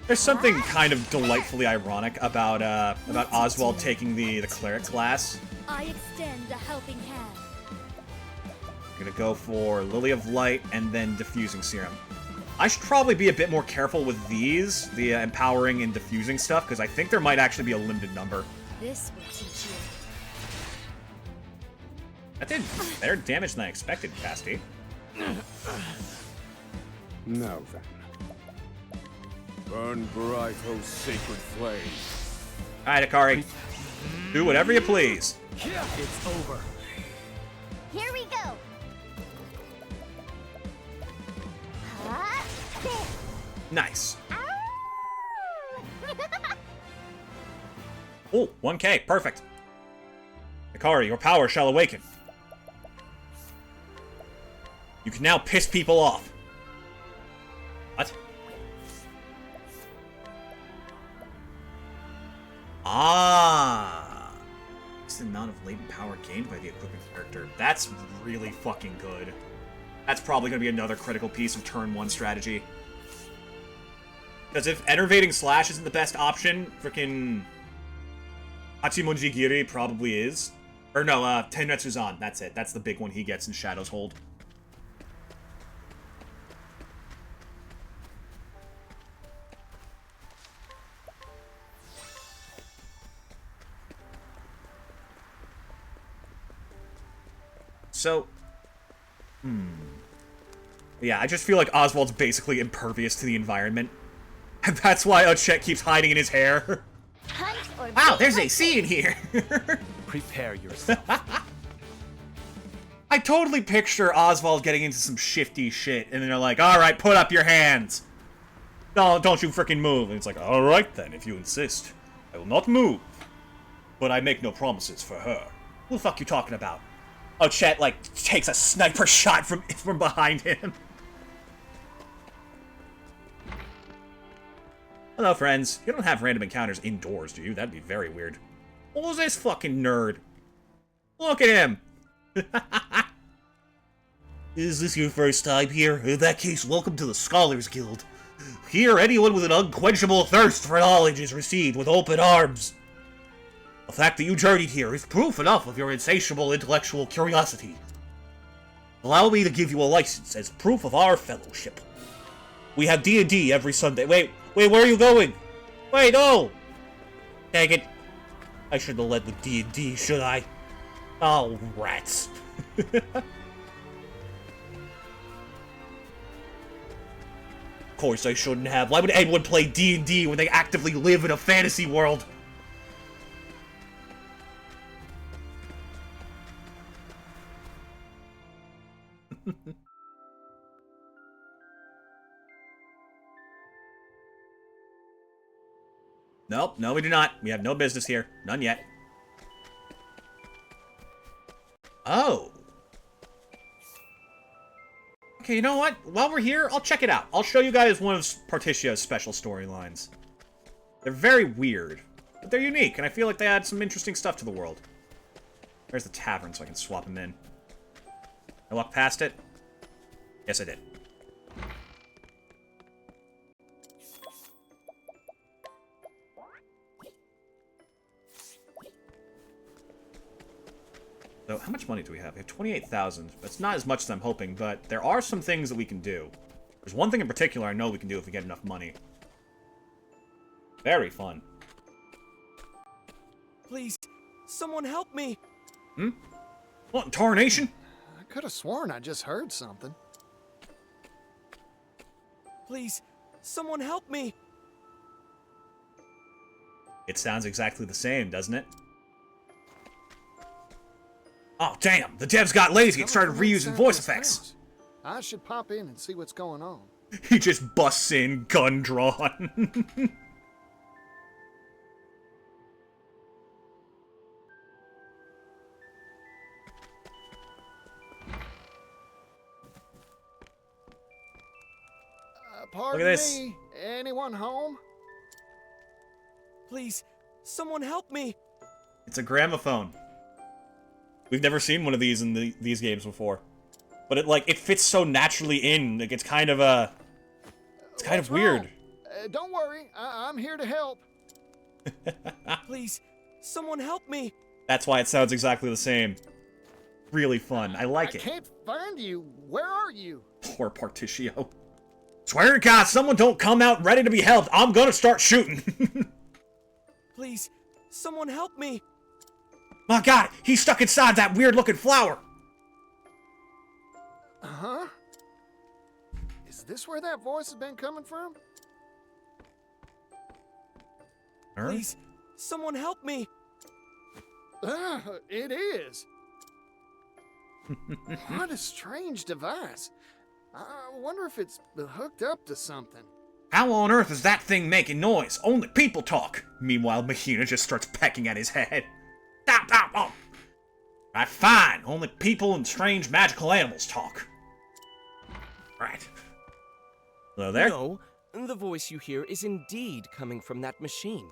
There's something kind of delightfully ironic about Oswald taking the cleric class. I extend a helping hand. We're gonna go for Lily of Light and then Diffusing Serum. I should probably be a bit more careful with these, the empowering and diffusing stuff, because I think there might actually be a limited number. This will teach you. That did better damage than I expected, Casty. Now then. Burn bright, oh sacred flame. Alright, Akari. Do whatever you please. It's over. Here we go. Nice. Oh, 1k. Perfect. Akari, your power shall awaken. You can now piss people off. What? Ah. It's the amount of latent power gained by the equipping character. That's really fucking good. That's probably going to be another critical piece of turn 1 strategy. Because if Enervating Slash isn't the best option, frickin' Hachimonji Giri probably is. Or no, Tenretsuzan, that's it. That's the big one he gets in Shadow's Hold. So, yeah, I just feel like Oswald's basically impervious to the environment. And that's why Ochette keeps hiding in his hair. Hunt or Wow, be there's hunted. AC in here! Prepare yourself. I totally picture Oswald getting into some shifty shit, and then they're like, alright, put up your hands! No, don't you frickin' move. And it's like, alright then, if you insist. I will not move. But I make no promises for her. What the fuck you talking about? Ochette, like, takes a sniper shot from behind him. Hello, friends. You don't have random encounters indoors, do you? That'd be very weird. What was this fucking nerd? Look at him! Is this your first time here? In that case, welcome to the Scholars Guild. Here, anyone with an unquenchable thirst for knowledge is received with open arms. The fact that you journeyed here is proof enough of your insatiable intellectual curiosity. Allow me to give you a license as proof of our fellowship. We have D&D every Sunday. Wait, where are you going? Wait, no! Dang it. I should have led with D&D, should I? Oh, rats. Of course I shouldn't have. Why would anyone play D&D when they actively live in a fantasy world? Nope, no we do not. We have no business here. None yet. Oh. Okay, you know what? While we're here, I'll check it out. I'll show you guys one of Partitio's special storylines. They're very weird, but they're unique, and I feel like they add some interesting stuff to the world. There's the tavern, so I can swap them in. I walked past it? Yes, I did. So, how much money do we have? We have 28,000. That's not as much as I'm hoping, but there are some things that we can do. There's one thing in particular I know we can do if we get enough money. Very fun. Please, someone help me! Hmm? What in tarnation? I could have sworn I just heard something. Please, someone help me! It sounds exactly the same, doesn't it? Oh, damn! The devs got lazy and started reusing voice effects! I should pop in and see what's going on. He just busts in, gun drawn. Pardon Look at this. me. Anyone home? Please, someone help me! It's a gramophone. We've never seen one of these in these games before. But it fits so naturally in, like it's kind of it's kind of weird. Don't worry, I'm here to help. Please, someone help me! That's why it sounds exactly the same. Really fun. I like I it. can't find you. Where are you? Poor Partitio. Swear to God, someone don't come out ready to be helped. I'm gonna start shooting. Please, someone help me! My God, he's stuck inside that weird-looking flower. Huh? Is this where that voice has been coming from? Please, someone help me! It is. What a strange device. I wonder if it's hooked up to something. How on earth is that thing making noise? Only people talk. Meanwhile, Mahina just starts pecking at his head. Stop, stop, oh. Right, fine. Only people and strange magical animals talk. Right. Hello there? No, the voice you hear is indeed coming from that machine.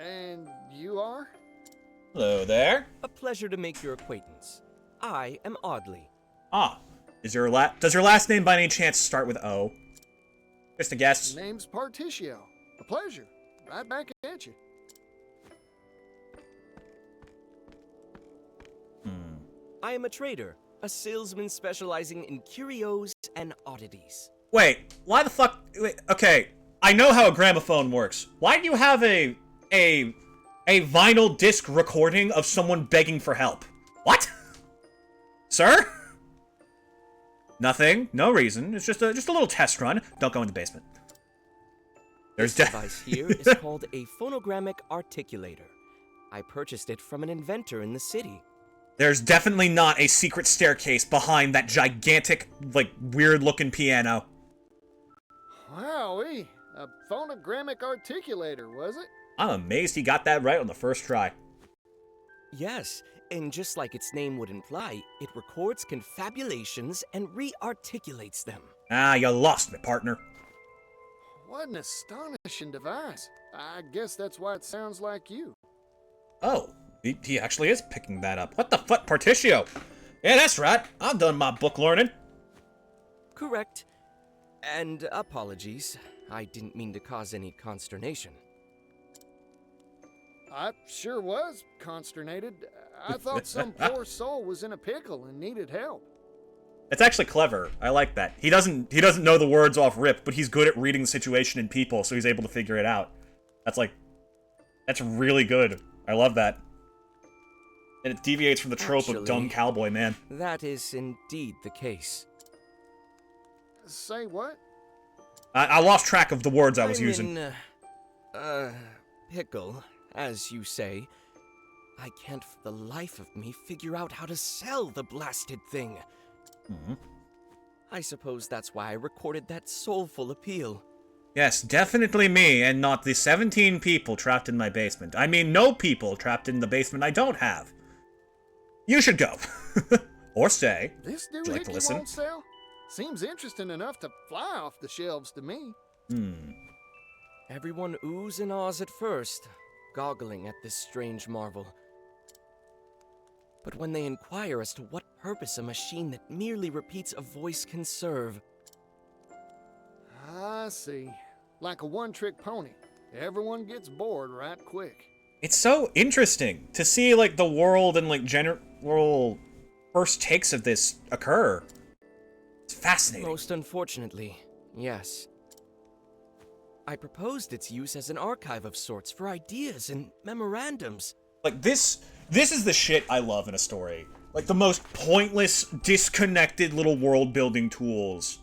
And you are? Hello there. A pleasure to make your acquaintance. I am Audley. Ah. Does your last name by any chance start with O? Just a guess. Name's Partitio. A pleasure. Right back at you. I am a trader, a salesman specializing in curios and oddities. Wait, why the fuck? Wait, okay, I know how a gramophone works. Why do you have a vinyl disc recording of someone begging for help? What? Sir? Nothing. No reason. It's just a little test run. Don't go in the basement. There's This device here is called a phonogrammic articulator. I purchased it from an inventor in the city. There's definitely not a secret staircase behind that gigantic, like, weird-looking piano. Wowee. A phonogrammic articulator, was it? I'm amazed he got that right on the first try. Yes, and just like its name would imply, it records confabulations and re-articulates them. Ah, you lost me, partner. What an astonishing device. I guess that's why it sounds like you. Oh, he actually is picking that up. What the fuck, Partitio? Yeah, that's right. I've done my book learning. Correct. And apologies. I didn't mean to cause any consternation. I sure was consternated. I thought some poor soul was in a pickle and needed help. It's actually clever. I like that. He doesn't know the words off rip, but he's good at reading the situation in people, so he's able to figure it out. That's really good. I love that. And it deviates from the trope of dumb cowboy man. That is indeed the case. Say what? I lost track of the words I was using. Pickle, as you say. I can't for the life of me figure out how to sell the blasted thing. I suppose that's why I recorded that soulful appeal. Yes, definitely me, and not the 17 people trapped in my basement. I mean, no people trapped in the basement I don't have. You should go. Or stay. This new Would you like to hickey listen? won't sell? Seems interesting enough to fly off the shelves to me. Everyone oohs and ahs at first, goggling at this strange marvel. But when they inquire as to what purpose a machine that merely repeats a voice can serve... I see. Like a one-trick pony. Everyone gets bored right quick. It's so interesting to see, like, the world and, like, general first takes of this occur. It's fascinating. Most unfortunately, yes. I proposed its use as an archive of sorts for ideas and memorandums. Like, this is the shit I love in a story. Like, the most pointless, disconnected little world-building tools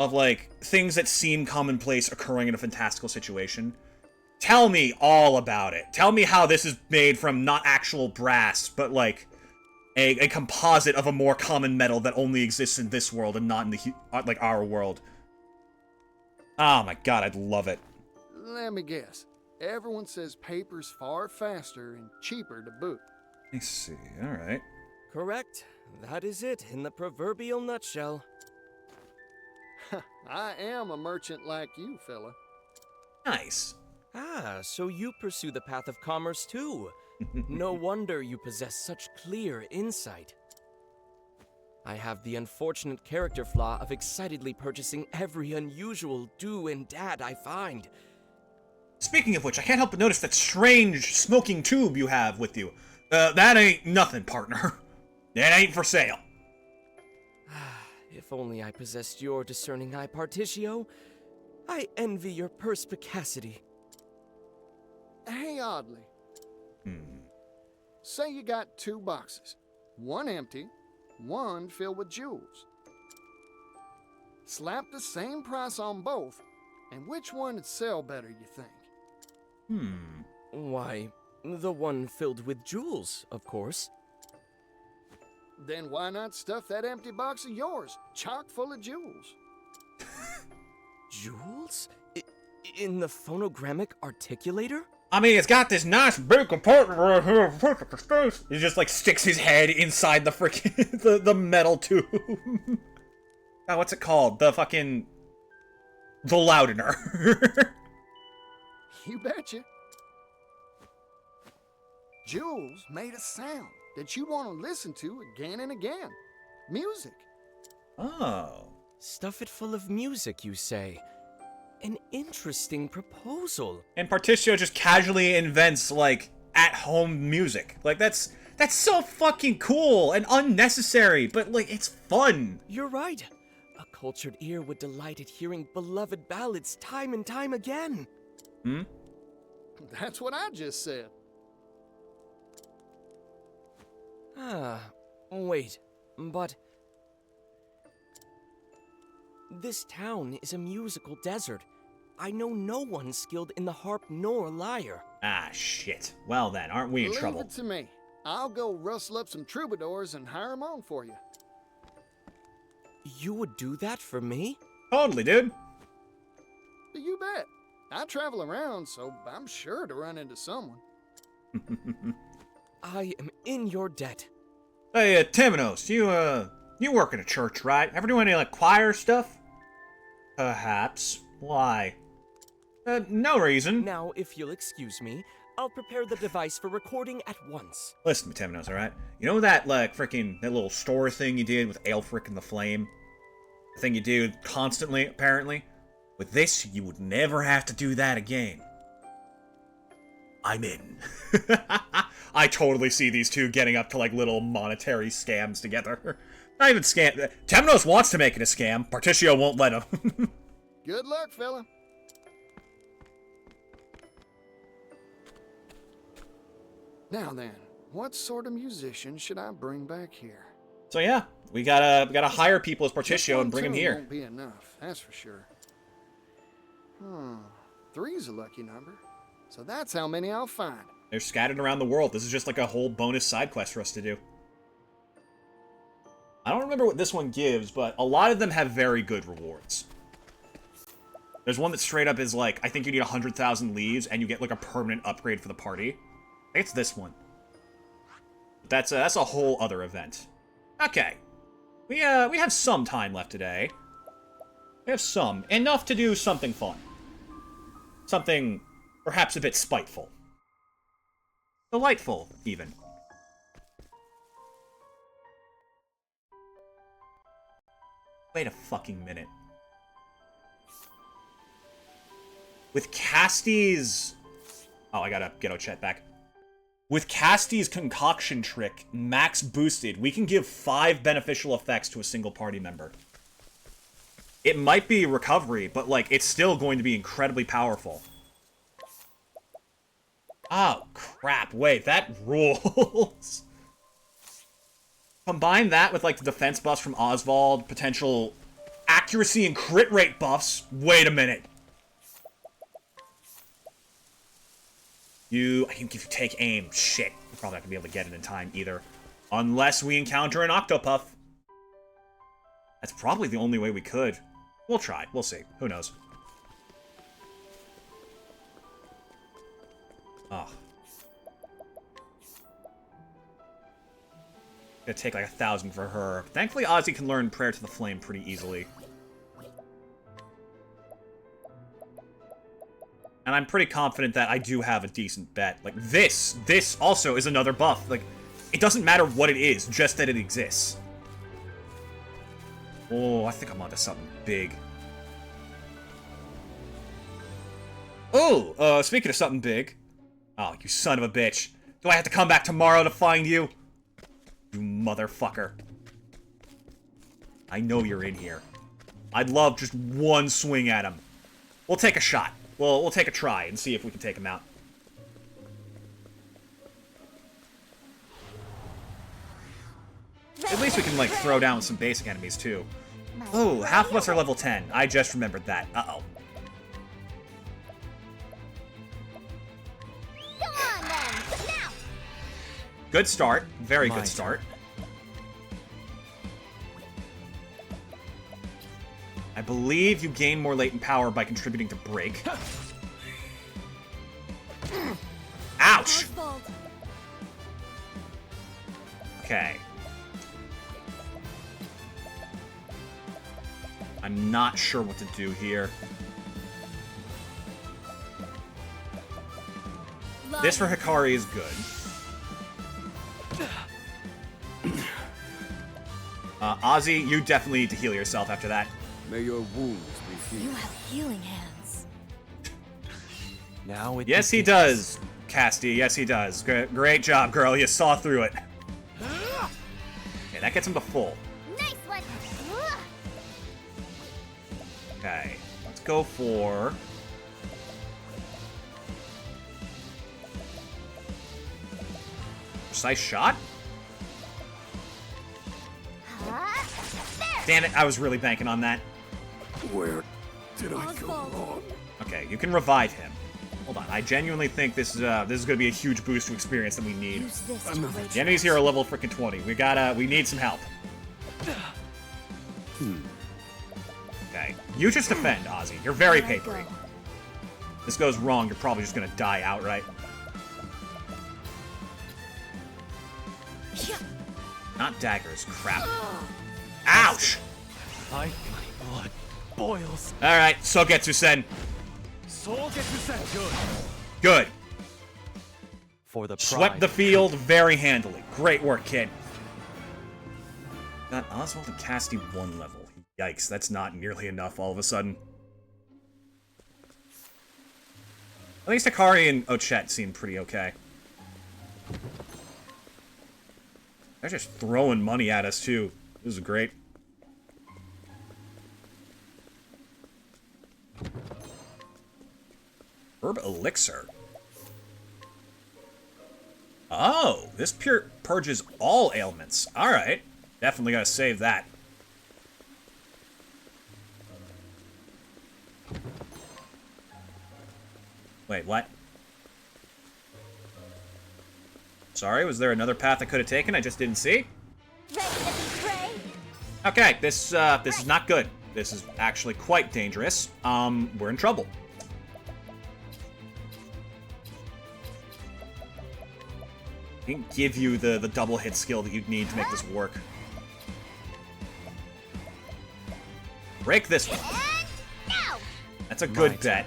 of, like, things that seem commonplace occurring in a fantastical situation. Tell me all about it. Tell me how this is made from not actual brass, but, like, a composite of a more common metal that only exists in this world and not in the, like, our world. Oh my god, I'd love it. Let me guess. Everyone says paper's far faster and cheaper to boot. I see, alright. Correct. That is it in the proverbial nutshell. I am a merchant like you, fella. Nice. Ah, so you pursue the path of commerce too. No wonder you possess such clear insight. I have the unfortunate character flaw of excitedly purchasing every unusual do and dad I find. Speaking of which, I can't help but notice that strange smoking tube you have with you. That ain't nothing, partner. That ain't for sale. If only I possessed your discerning eye, Partitio. I envy your perspicacity. Hey, Oddly. Say you got 2 boxes. One empty, one filled with jewels. Slap the same price on both, and which one would sell better, you think? Why, the one filled with jewels, of course. Then why not stuff that empty box of yours, chock full of jewels? Jewels? In the phonogrammic articulator? I mean, it's got this nice big compartment right here. Perfect for space. He just, like, sticks his head inside the freaking the metal tube. God, what's it called? The loudener. You betcha. Jewels made a sound that you want to listen to again and again. Music. Oh. Stuff it full of music, you say? An interesting proposal. And Particio just casually invents, like, at-home music. Like, that's so fucking cool and unnecessary, but, like, it's fun. You're right. A cultured ear would delight at hearing beloved ballads time and time again. That's what I just said. Wait, but... This town is a musical desert. I know no one skilled in the harp nor lyre. Ah, shit. Well then, aren't we in trouble? Leave it to me. I'll go rustle up some troubadours and hire 'em on for you. You would do that for me? Totally, dude. You bet. I travel around, so I'm sure to run into someone. I am in your debt. Hey, Timonos, you work in a church, right? Ever do any, like, choir stuff? Perhaps. Why? No reason. Now, if you'll excuse me, I'll prepare the device for recording at once. Listen to me, Timonos, alright? You know that, like, that little store thing you did with Aelfric and the Flame? The thing you do constantly, apparently? With this, you would never have to do that again. I'm in. I totally see these two getting up to, like, little monetary scams together. Not even scam. Temnos wants to make it a scam. Particio won't let him. Good luck, fella. Now then, what sort of musician should I bring back here? So yeah, we gotta hire people as Particio and bring them here. Won't be enough, that's for sure. Three's a lucky number. So that's how many I'll find. They're scattered around the world. This is just like a whole bonus side quest for us to do. I don't remember what this one gives, but a lot of them have very good rewards. There's one that straight up is like, I think you need 100,000 leaves, and you get like a permanent upgrade for the party. I think it's this one. That's a whole other event. Okay. We have some time left today. We have some. Enough to do something fun. Something perhaps a bit spiteful. Delightful, even. Wait a fucking minute. With Casty's... Oh, I gotta get Ochette back. With Casty's concoction trick, max boosted, we can give 5 beneficial effects to a single party member. It might be recovery, but, like, it's still going to be incredibly powerful. Oh, crap. Wait, that rules. Combine that with, like, the defense buffs from Oswald, potential accuracy and crit rate buffs. Wait a minute. I think if you take aim, shit. We're probably not going to be able to get it in time either. Unless we encounter an Octopuff. That's probably the only way we could. We'll try. We'll see. Who knows? Oh. Gonna take like 1,000 for her. Thankfully, Ozzy can learn Prayer to the Flame pretty easily. And I'm pretty confident that I do have a decent bet. Like, this also is another buff. Like, it doesn't matter what it is, just that it exists. Oh, I think I'm onto something big. Oh, speaking of something big. Oh, you son of a bitch. Do I have to come back tomorrow to find you? You motherfucker. I know you're in here. I'd love just one swing at him. We'll take a shot. We'll take a try and see if we can take him out. At least we can, like, throw down some basic enemies, too. Oh, half of us are level 10. I just remembered that. Uh-oh. Come on, then! Now! Good start. Very good start. I believe you gain more latent power by contributing to break. Ouch! Oswald. Okay. I'm not sure what to do here. This for Hikari is good. Ozzy, you definitely need to heal yourself after that. May your wounds be You healed. have healing hands. Now it Yes, he begins. does, Casty. Yes, he does. Great job, girl. You saw through it. Okay, that gets him to full. Nice one! Okay, let's go for... Precise shot? Damn it, I was really banking on that. Where did I go Oswald. wrong? Okay, you can revive him. Hold on, I genuinely think this is going to be a huge boost to experience that we need. Use this to reach The enemies here are level freaking 20. We need some help. Okay, you just defend, Ozzy. You're very There I papery. go. This goes wrong, you're probably just gonna die outright. Yeah. Not daggers, crap. Ouch! My blood boils. Alright, Sogetsu-sen. Soul gets sent. Good. Good. For the pride. Swept the field very handily. Great work, kid. Got Oswald and Casty 1 level. Yikes, that's not nearly enough all of a sudden. At least Hikari and Ochette seem pretty okay. They're just throwing money at us, too. This is great. Herb Elixir. Oh, this purges all ailments. Alright. Definitely gotta save that. Wait, what? Sorry, was there another path I could have taken I just didn't see? Okay, this is not good. This is actually quite dangerous. We're in trouble. I can give you the double hit skill that you'd need to make this work. Break this one. That's a good bet.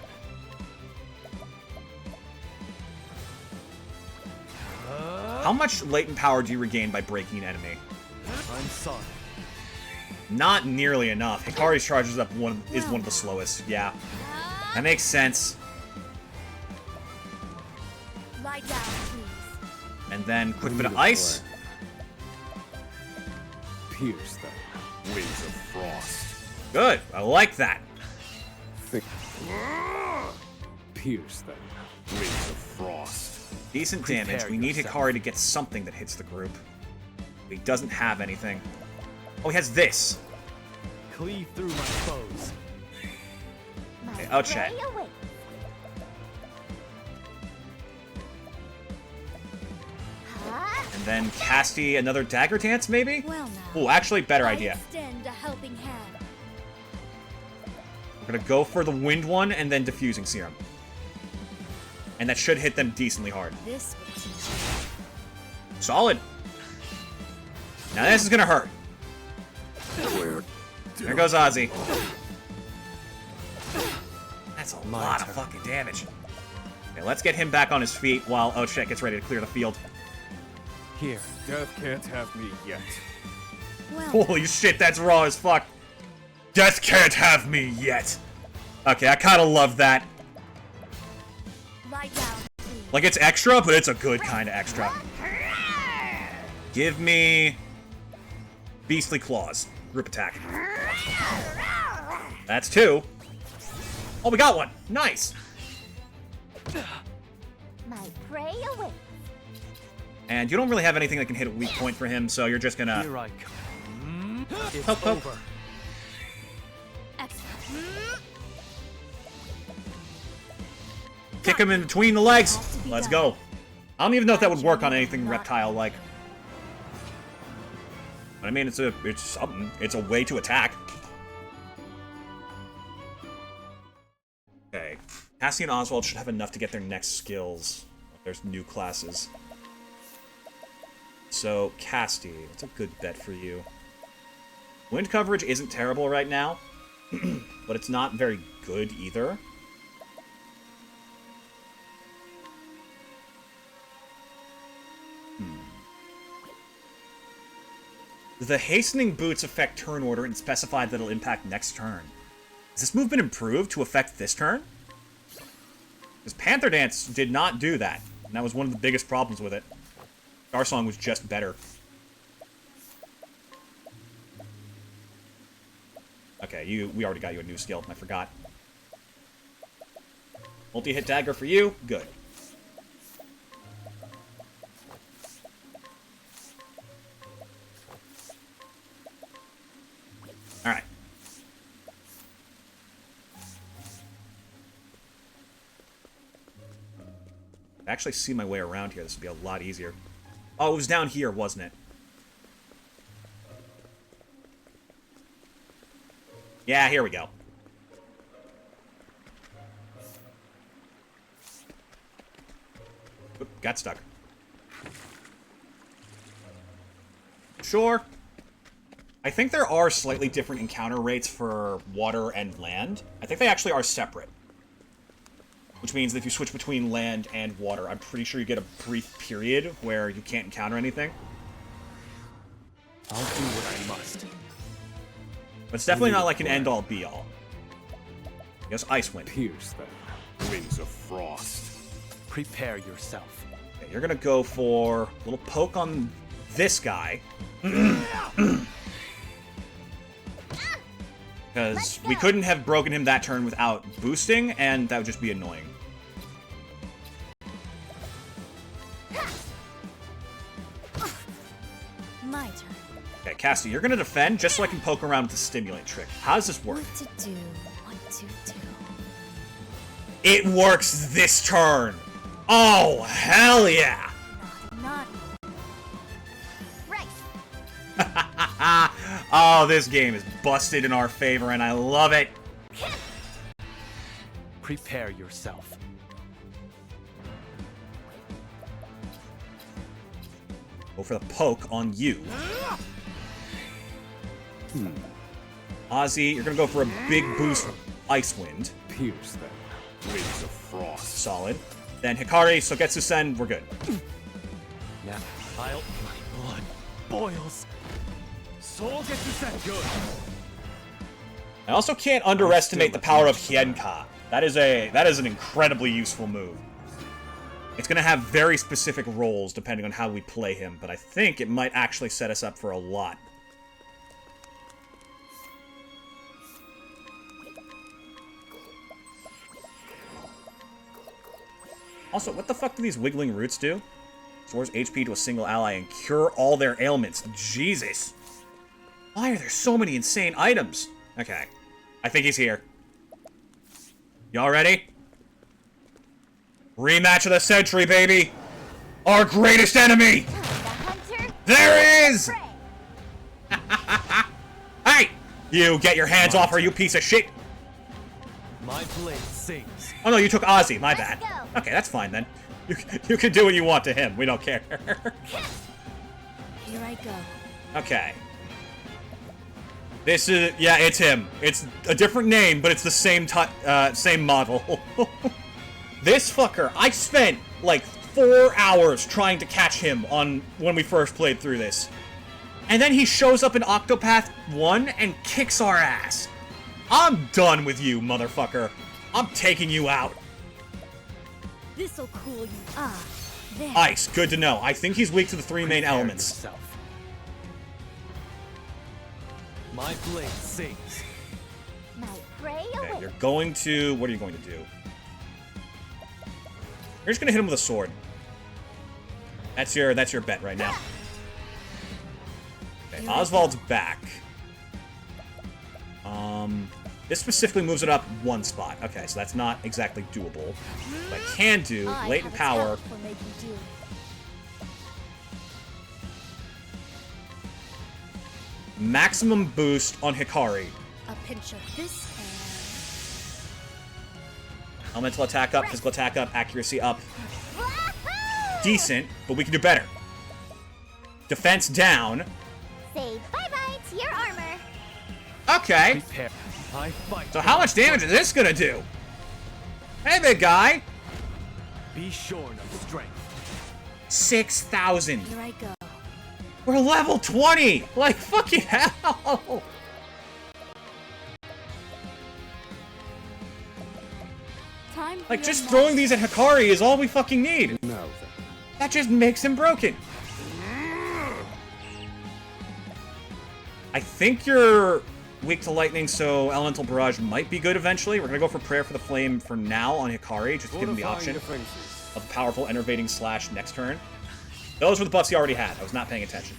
How much latent power do you regain by breaking an enemy? I'm sorry. Not nearly enough. Hikari's charges up is one of the slowest. Yeah. That makes sense. Lie down, please. And then quick bit of ice. Pierce them. Wings of frost. Good. I like that. Thick. Pierce them. Wings of frost. Decent damage. We need Hikari to get something that hits the group. But he doesn't have anything. Oh, he has this. Cleave through my foes. Okay, I'll chat. And then Casty another dagger dance, maybe? Well now. Oh, actually, better idea. Extend a helping hand. We're gonna go for the wind one and then diffusing serum. And that should hit them decently hard. This will teach you. Solid. Now this is gonna hurt. Where? There goes Ozzy. That's a lot of fucking damage. Okay, let's get him back on his feet while Ochette gets ready to clear the field. Here. Death can't have me yet. Well, Holy shit, that's raw as fuck. Death can't have me yet. Okay, I kind of love that. lie down, please. Like, it's extra, but it's a good kind of extra. Give me Beastly Claws. Group attack. That's 2. Oh, we got one. Nice. My prey awaits. And you don't really have anything that can hit a weak point for him, so you're just gonna... Here I come. It's Poke, poke. over. Excellent. Kick him in between the legs. Let's go. I don't even know if that would work on anything reptile-like. But I mean, it's something. It's a way to attack. Okay. Cassie and Oswald should have enough to get their next skills. There's new classes. So, Casty, it's a good bet for you. Wind coverage isn't terrible right now, but it's not very good either. The hastening boots affect turn order and specify that it'll impact next turn. Has this move been improved to affect this turn? Because Panther Dance did not do that, and that was one of the biggest problems with it. Star Song was just better. Okay, we already got you a new skill. I forgot. Multi-hit dagger for you. Good. Alright. I actually see my way around here. This would be a lot easier. Oh, it was down here, wasn't it? Yeah, here we go. Oop, got stuck. Sure. I think there are slightly different encounter rates for water and land. I think they actually are separate. Which means that if you switch between land and water, I'm pretty sure you get a brief period where you can't encounter anything. I'll do what I must. But it's definitely not like an end-all, be-all. I guess Ice Wind. Pierce them. Winds of Frost. Prepare yourself. Okay, you're gonna go for a little poke on this guy. Because we couldn't have broken him that turn without boosting, and that would just be annoying. My turn. Okay, Cassie, you're gonna defend just so I can poke around with the stimulate trick. How does this work? What to do? What to do? It works this turn! Oh, hell yeah! Not. Right. Oh, this game is busted in our favor, and I love it. Prepare yourself. Go for the poke on you. Ozzy, you're gonna go for a big boost Ice Wind. Pierce them. Winds of Frost. Solid. Then Hikari, Sogetsu Sen, we're good. Now, my blood boils. Soul gets you set good. I also can't underestimate the power of Hienka. That is an incredibly useful move. It's gonna have very specific roles depending on how we play him, but I think it might actually set us up for a lot. Also, what the fuck do these wiggling roots do? Restores HP to a single ally and cure all their ailments. Jesus. Why are there so many insane items? Okay. I think he's here. Y'all ready? Rematch of the century, baby! Our greatest enemy! The hunter. There he is! Hey! You get your hands off her, you piece of shit! My blade sings. Oh no, you took Ozzy, my bad. go. Okay, that's fine then. You can do what you want to him, we don't care. Here I go. Okay. This is, yeah, it's him. It's a different name, but it's the same same model. This fucker, I spent like 4 hours trying to catch him on when we first played through this. And then he shows up in Octopath 1 and kicks our ass. I'm done with you, motherfucker. I'm taking you out. This'll cool you. Ah, there. Ice, good to know. I think he's weak to the three main Prepare elements. yourself. My blade sings. My prey Okay, away. you're going to... What are you going to do? You're just gonna hit him with a sword. That's your bet right now. Okay, Oswald's back. This specifically moves it up one spot. Okay, so that's not exactly doable. What I can do, I latent have a power. talent for making do. Maximum boost on Hikari. A pinch of this Elemental attack up, physical attack up, accuracy up. and... Decent, but we can do better. Defense down. Say bye-bye to your armor. Okay. Prepare. I fight. So how much damage is this gonna do? Hey, big guy. Be shorn of strength. 6,000. Here I go. We're level 20. Like, fucking hell. Time for Like, your just next- throwing these at Hikari is all we fucking need. Now then. That just makes him broken. I think you're weak to lightning, so Elemental Barrage might be good eventually. We're gonna go for Prayer for the Flame for now on Hikari, just to give him the Fortifying option defenses. of powerful Enervating Slash next turn. Those were the buffs he already had. I was not paying attention.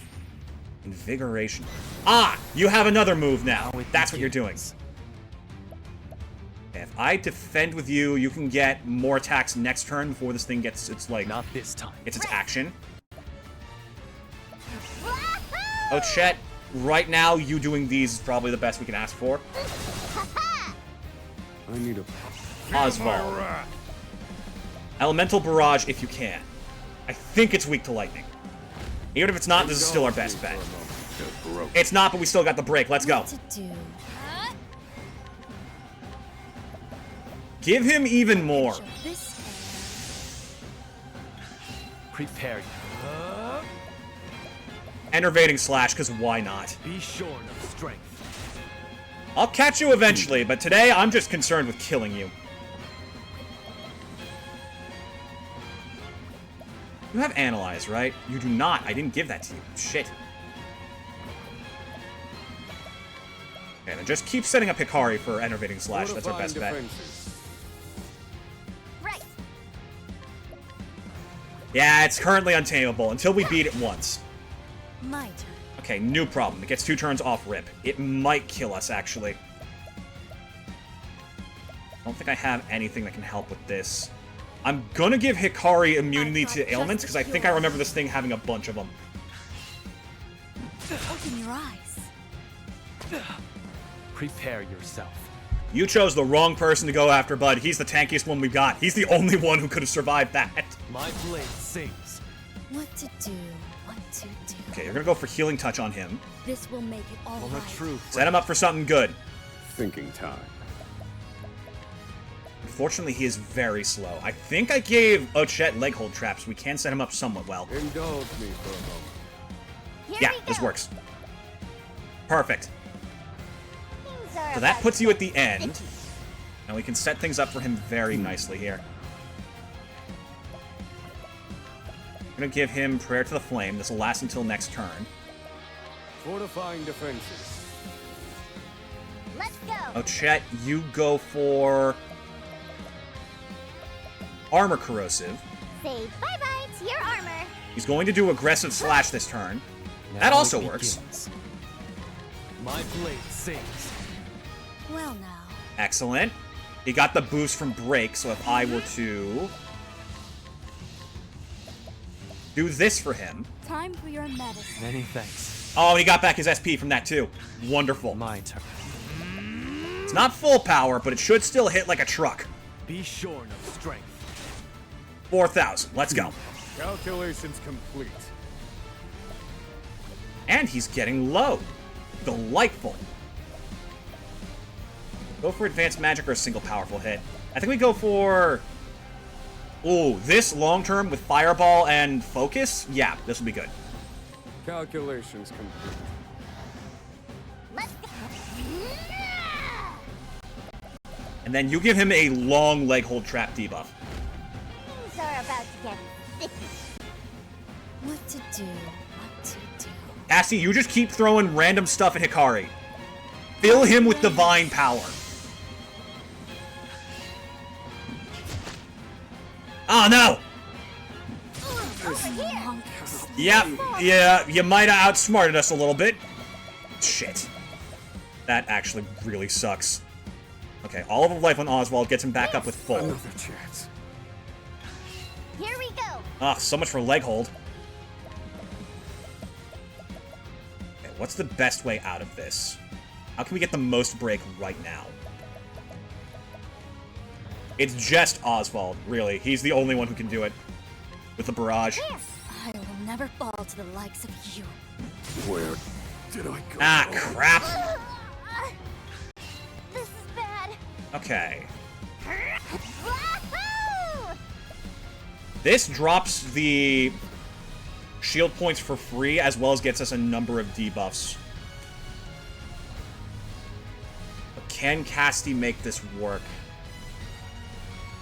Invigoration. Ah! You have another move now. That's what you're doing. Okay, if I defend with you, you can get more attacks next turn before this thing gets its, like, Not this time. gets its action. Oh, Chet. Right now, you doing these is probably the best we can ask for. I need a Oswald. Elemental Barrage if you can. I think it's weak to lightning. Even if it's not, this is still our best bet. They're broke. It's not, but we still got the break. Let's go. What to do? Give him even more. Pinch of this Prepare. Enervating Slash, because why not? Be shorn of strength. I'll catch you eventually, but today I'm just concerned with killing you. You have Analyze, right? You do not. I didn't give that to you. Shit. Okay, then just keep setting up Hikari for Enervating Slash. That's our best bet. Right. Yeah, it's currently untamable until we beat it once. My turn. Okay, new problem. It gets 2 turns off rip. It might kill us, actually. I don't think I have anything that can help with this. I'm gonna give Hikari immunity to ailments, because I think I remember this thing having a bunch of them. Open your eyes. Prepare yourself. You chose the wrong person to go after, bud. He's the tankiest one we got. He's the only one who could have survived that. My blade sings. What to do? What to do? Okay, you're gonna go for Healing Touch on him. This will make it all On a right. true Set him up for something good. Thinking time. Unfortunately, he is very slow. I think I gave Ochette leg hold traps. We can set him up somewhat well. Indulge me for a moment. Here Yeah, we go. this works. Perfect. Things are So that about puts to you get at the end. sticky. And we can set things up for him very nicely here. I'm gonna give him Prayer to the Flame. This will last until next turn. Fortifying defenses. Let's go. Ochette, you go for Armor Corrosive. Say bye-bye to your armor. He's going to do Aggressive Slash this turn. Now That also it works. begins. My blade sings. Well now. Excellent. He got the boost from Break, so if I were to do this for him. Time for your medicine. Many thanks. Oh, he got back his SP from that too. Wonderful. My turn. It's not full power, but it should still hit like a truck. Be shorn of strength. 4,000. Let's go. Calculations complete. And he's getting low. Delightful. Go for Advanced Magic or a single powerful hit. I think we go for... Ooh, this long term with Fireball and Focus? Yeah, this will be good. Calculations complete. Let's go. And then you give him a long leg hold trap debuff. Things are about to get sticky. What to do? What to do? Cassie, you just keep throwing random stuff at Hikari. Fill him with divine power. Oh no! Over here. Yep, yeah, you might have outsmarted us a little bit. Shit. That actually really sucks. Okay, all of life on Oswald gets him back up with full. Another chance. Here we go. Ah, so much for leg hold. Okay, what's the best way out of this? How can we get the most break right now? It's just Oswald, really. He's the only one who can do it. With the barrage. I will never fall to the likes of you. Where did I go? Ah, crap. This is bad. Okay. Wahoo! This drops the shield points for free, as well as gets us a number of debuffs. But can Casti make this work?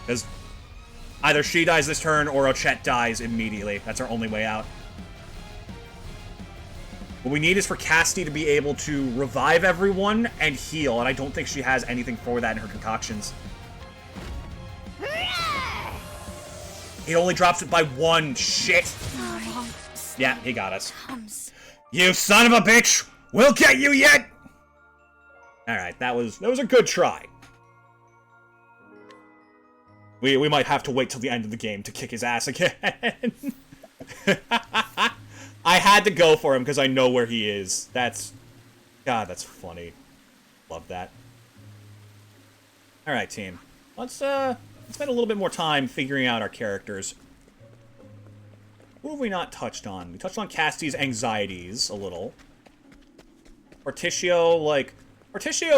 Because either she dies this turn or Ochette dies immediately. That's our only way out. What we need is for Casti to be able to revive everyone and heal, and I don't think she has anything for that in her concoctions. It only drops it by 1. Shit. Yeah, he got us. You son of a bitch! We'll get you yet! Alright, that was a good try. We might have to wait till the end of the game to kick his ass again. I had to go for him because I know where he is. God, that's funny. Love that. Alright, team. Let's spend a little bit more time figuring out our characters. Who have we not touched on? We touched on Casti's anxieties a little. Orticio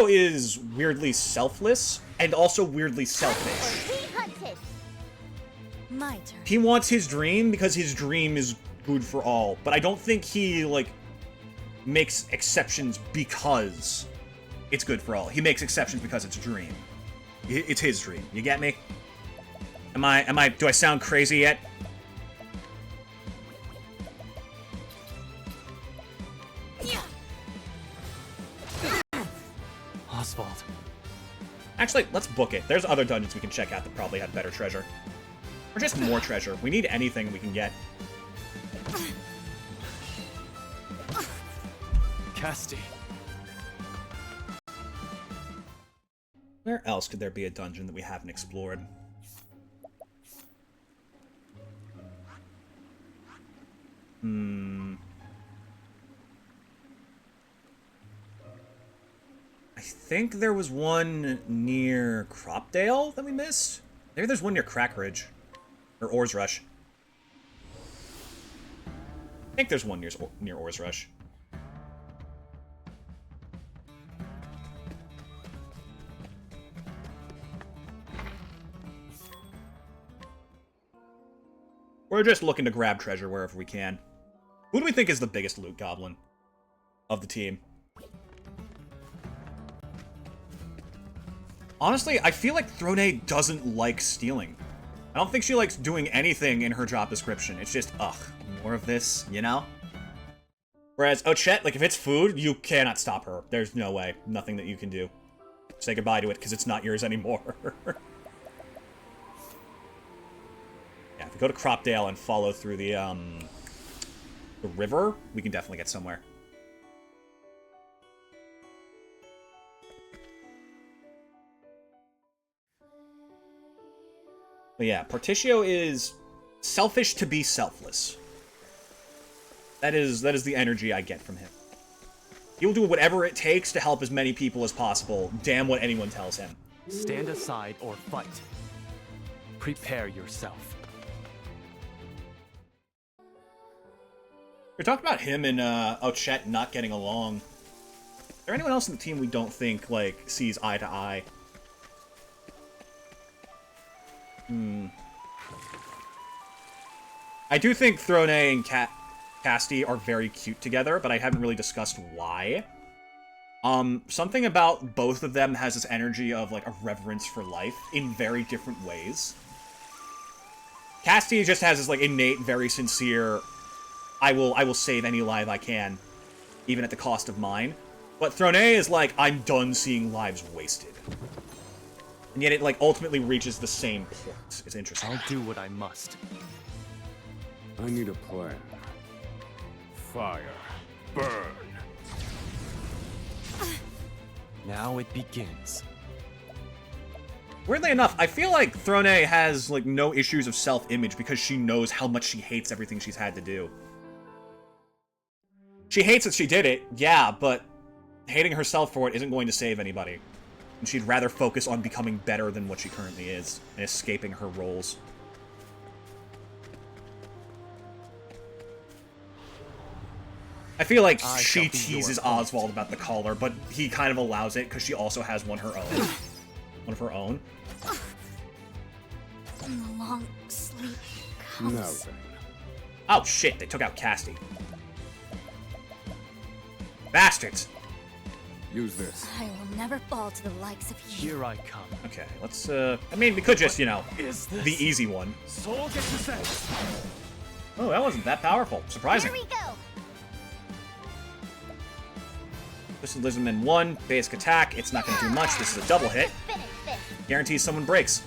is weirdly selfless and also weirdly selfish. We hunted. My turn. He wants his dream because his dream is good for all, but I don't think he, makes exceptions because it's good for all. He makes exceptions because it's a dream. It's his dream. You get me? Do I sound crazy yet? Oswald. Actually, let's book it. There's other dungeons we can check out that probably have better treasure. Or just more treasure. We need anything we can get. Casti. Where else could there be a dungeon that we haven't explored? I think there was one near Cropdale that we missed. Maybe there's one near Crackridge. Or Oars Rush. I think there's one near Oars Rush. We're just looking to grab treasure wherever we can. Who do we think is the biggest loot goblin of the team? Honestly, I feel like Throne doesn't like stealing. I don't think she likes doing anything in her job description. It's just, ugh, more of this, you know? Whereas Ochette, like, if it's food, you cannot stop her. There's no way. Nothing that you can do. Say goodbye to it, because it's not yours anymore. Yeah, if we go to Cropdale and follow through the river, we can definitely get somewhere. But yeah, Porticio is selfish to be selfless. That is the energy I get from him. He'll do whatever it takes to help as many people as possible, damn what anyone tells him. Stand aside or fight. Prepare yourself. We talked about him and Ochette not getting along. Is there anyone else in the team we don't think, like, sees eye to eye? I do think Throne and Casti are very cute together, but I haven't really discussed why. Something about both of them has this energy of, like, a reverence for life in very different ways. Casti just has this, like, innate, very sincere, I will save any life I can, even at the cost of mine. But Throne is like, I'm done seeing lives wasted. And yet it, like, ultimately reaches the same point. It's interesting. I'll do what I must. I need a plan. Fire. Burn. Now it begins. Weirdly enough, I feel like Throne has, like, no issues of self-image because she knows how much she hates everything she's had to do. She hates that she did it, yeah, but hating herself for it isn't going to save anybody. And she'd rather focus on becoming better than what she currently is, and escaping her roles. I feel like she teases Oswald about the collar, but he kind of allows it because she also has one her own. One of her own. And the long sleep Now comes. then. Oh shit, they took out Casti. Bastards! Use this. I will never fall to the likes of you. Here I come. Okay, let's, I mean, we could just, you know, Is this the easy one. soul get to sense? Oh, that wasn't that powerful. Surprising. Here we go. This is Lizardman 1, basic attack. It's not going to do much. This is a double hit. Finish this. Guarantees someone breaks.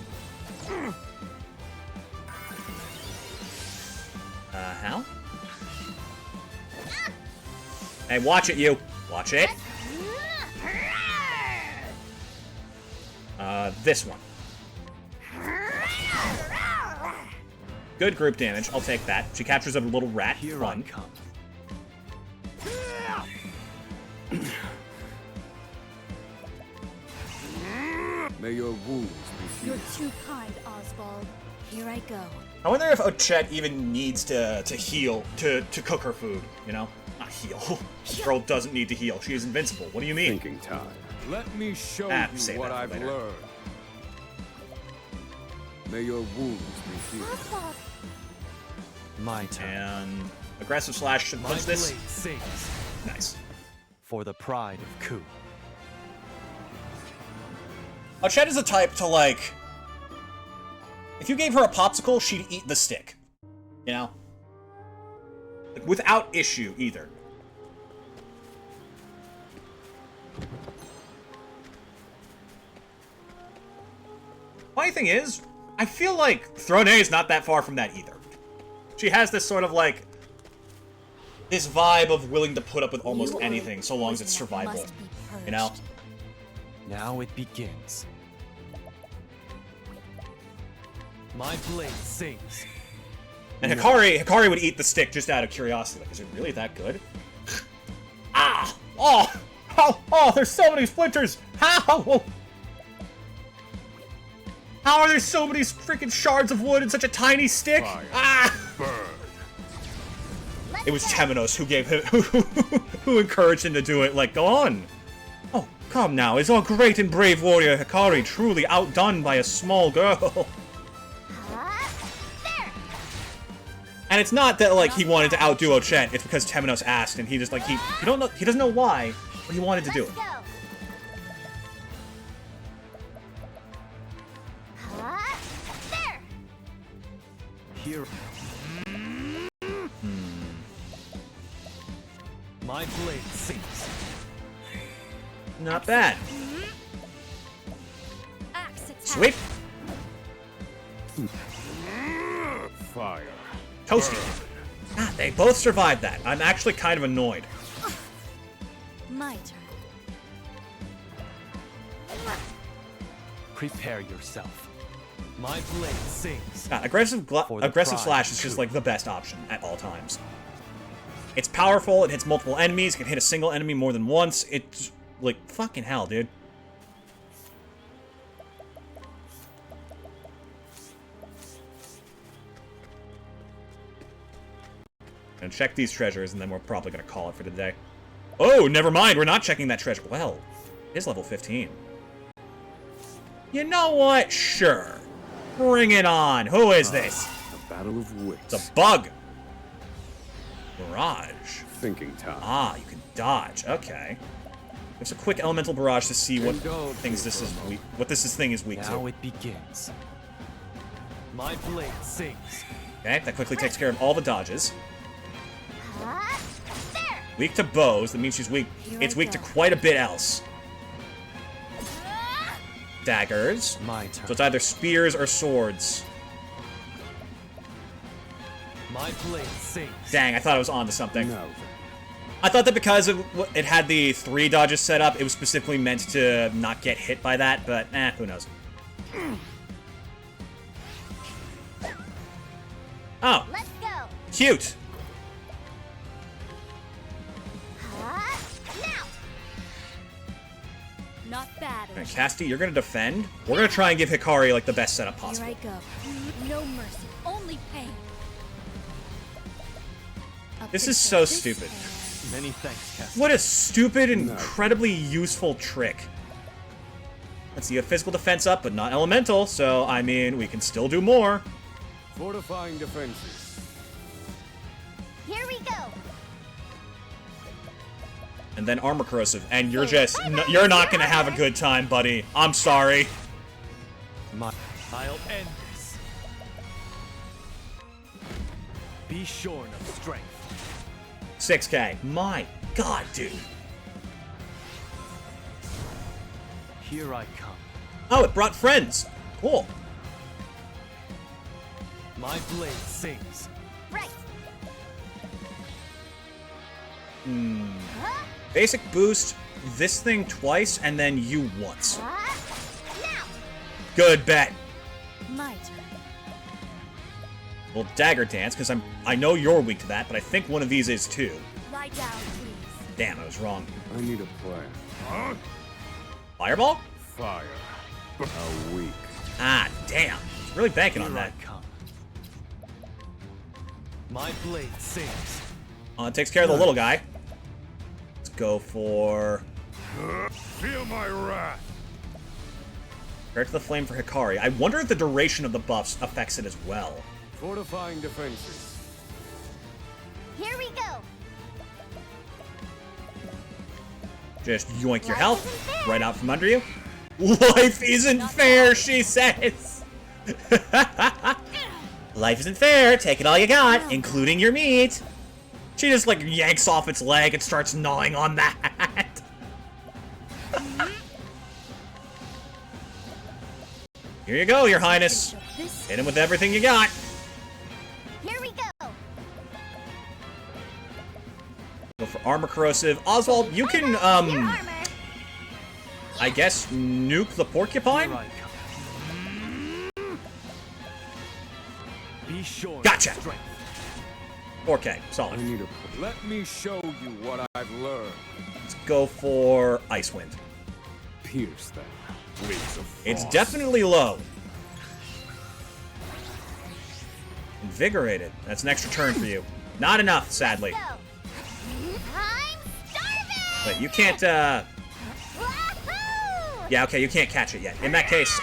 How? Hey, watch it, you. Watch it. This one. Good group damage. I'll take that. She captures a little rat. Here Fun. I come. May your wounds be You're healed. too kind, Oswald. Here I go. I wonder if Ochette even needs to heal to cook her food, you know? Not heal. The girl doesn't need to heal. She is invincible. What do you mean? Thinking time. Let me show Save you what that for I've later. learned. May your wounds be healed. Oswald, My turn. And aggressive slash should My punch this. blade sings Nice. for the pride of Ku. Ochette is a type to, like... If you gave her a popsicle, she'd eat the stick. You know? Like, without issue, either. funny thing is, I feel like Throne is not that far from that either. She has this sort of like, this vibe of willing to put up with almost anything so long as it's survival. You know? Now it begins. My blade sings. And Hikari would eat the stick just out of curiosity. Like, is it really that good? Ah! Oh! Oh, there's so many splinters! How? How are there so many freaking shards of wood in such a tiny stick? Fire. Ah! Burn. It was Temenos who gave him, who encouraged him to do it. Like, go on. Oh, come now. Is our great and brave warrior Hikari truly outdone by a small girl? And it's not that like he wanted to outdo Ochette. It's because Temenos asked, and he just like he doesn't know why, but he wanted to do it. Here. My blade sings. Not bad. Axe attack. Sweep. Fire. Toasty. Ah, they both survived that. I'm actually kind of annoyed. My turn. Prepare yourself. My blade sings. Ah, aggressive pride slash is just like the best option at all times. It's powerful, it hits multiple enemies, it can hit a single enemy more than once. It's like fucking hell, dude. And check these treasures, and then we're probably gonna call it for today. Oh, never mind, we're not checking that treasure. Well, it is level 15. You know what? Sure. Bring it on. Who is this? The battle of wits. It's a bug. Barrage. Thinking time. Ah, you can dodge. Okay. There's a quick elemental barrage to see what Indulge things me this for a is moment. weak. What this thing is weak Now to. it begins. My blade sings. Okay, that quickly takes care of all the dodges. There. Weak to bows. That means she's weak. Here It's I weak to go. quite a bit else. Daggers. My turn. So it's either spears or swords. My blade sings. Dang, I thought I was onto something. Now then. I thought that because it had the 3 dodges set up, it was specifically meant to not get hit by that, but who knows. Oh, Let's go. cute. Now. Not bad. Okay, Casti, you're gonna defend. We're gonna try and give Hikari like the best setup Here possible. I go. No mercy, only pain. This is so stupid. Many thanks, Cass. What a stupid, incredibly useful trick. Let's see, you have physical defense up, but not elemental, so, I mean, we can still do more. Fortifying defenses. Here we go. And then armor corrosive, and you're just, you're not gonna have a good time, buddy. I'm sorry. I'll end this. Be shorn of strength. 6K. My god, dude. Here I come. Oh, it brought friends. Cool. My blade sings. Right. Basic boost, this thing twice, and then you once. Now. Good bet. My turn. Well, dagger dance, because I know you're weak to that, but I think one of these is too. Lie down, please. Damn, I was wrong. I need a plan. Fireball? Fire. A weak. Ah, damn. Really banking on Here that. I come. My blade sings. It takes care of the little guy. Let's go for... Feel my wrath. Prepare to the flame for Hikari. I wonder if the duration of the buffs affects it as well. Fortifying defenses. Here we go. Just yoink your Life health isn't fair. right out from under you. Life isn't fair, she says. Life isn't fair. Take it all you got, including your meat. She just like yanks off its leg and starts gnawing on that. Here you go, Your Highness. Hit him with everything you got. Here we go. Go for armor corrosive. Oswald, you can, Your armor. I guess, nuke the porcupine? Here I come. Be sure. Gotcha. of strength. 4K, solid. Let me show you what I've learned. Let's go for Ice Wind. Pierce them. Wings of It's frost. definitely low. Invigorated. That's an extra turn for you. Not enough, sadly. Go. I'm starving. But you can't, Wahoo! Yeah, okay, you can't catch it yet. In that case,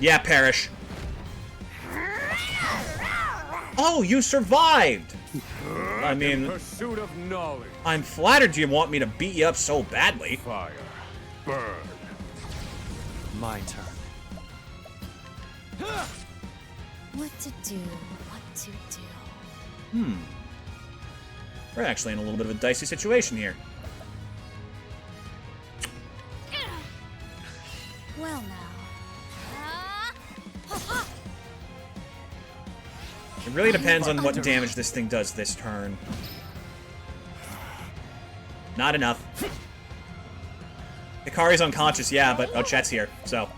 yeah, perish. Oh, you survived! I mean, Pursuit of knowledge. I'm flattered you want me to beat you up so badly. Fire. Burn. My turn. What to do? What to do? We're actually in a little bit of a dicey situation here. Well now. It really depends on what damage this thing does this turn. Not enough. Hikari's unconscious, yeah, but oh, Chet's here, so.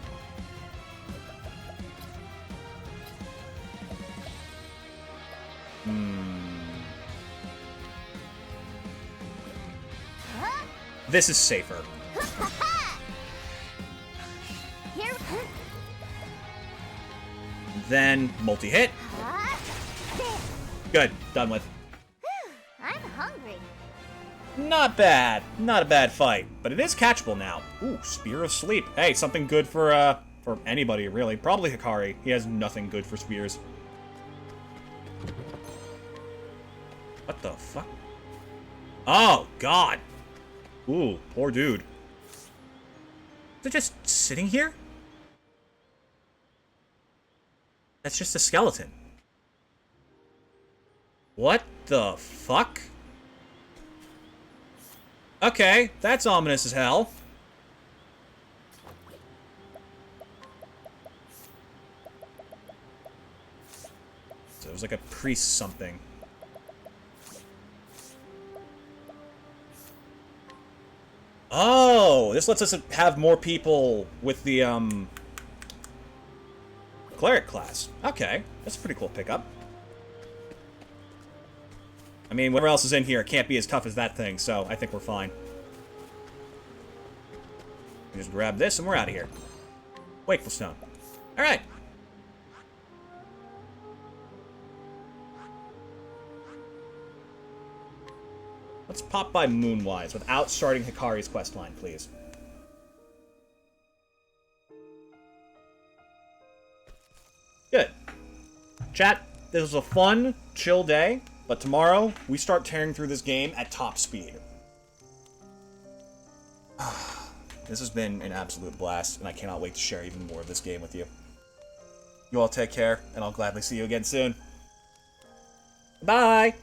This is safer. Here. Then multi-hit. Good, done with. I'm hungry. Not bad. Not a bad fight, but it is catchable now. Ooh, Spear of Sleep. Hey, something good for anybody, really. Probably Hikari. He has nothing good for spears. What the fuck? Oh, God. Ooh, poor dude. Is it just sitting here? That's just a skeleton. What the fuck? Okay, that's ominous as hell. So it was like a priest something. Oh, this lets us have more people with the, cleric class. Okay, that's a pretty cool pickup. I mean, whatever else is in here, it can't be as tough as that thing, so I think we're fine. We just grab this and we're out of here. Wakeful Stone. Alright. Let's pop by Moonwise without starting Hikari's questline, please. Good. Chat, this was a fun, chill day, but tomorrow we start tearing through this game at top speed. This has been an absolute blast, and I cannot wait to share even more of this game with you. You all take care, and I'll gladly see you again soon. Bye!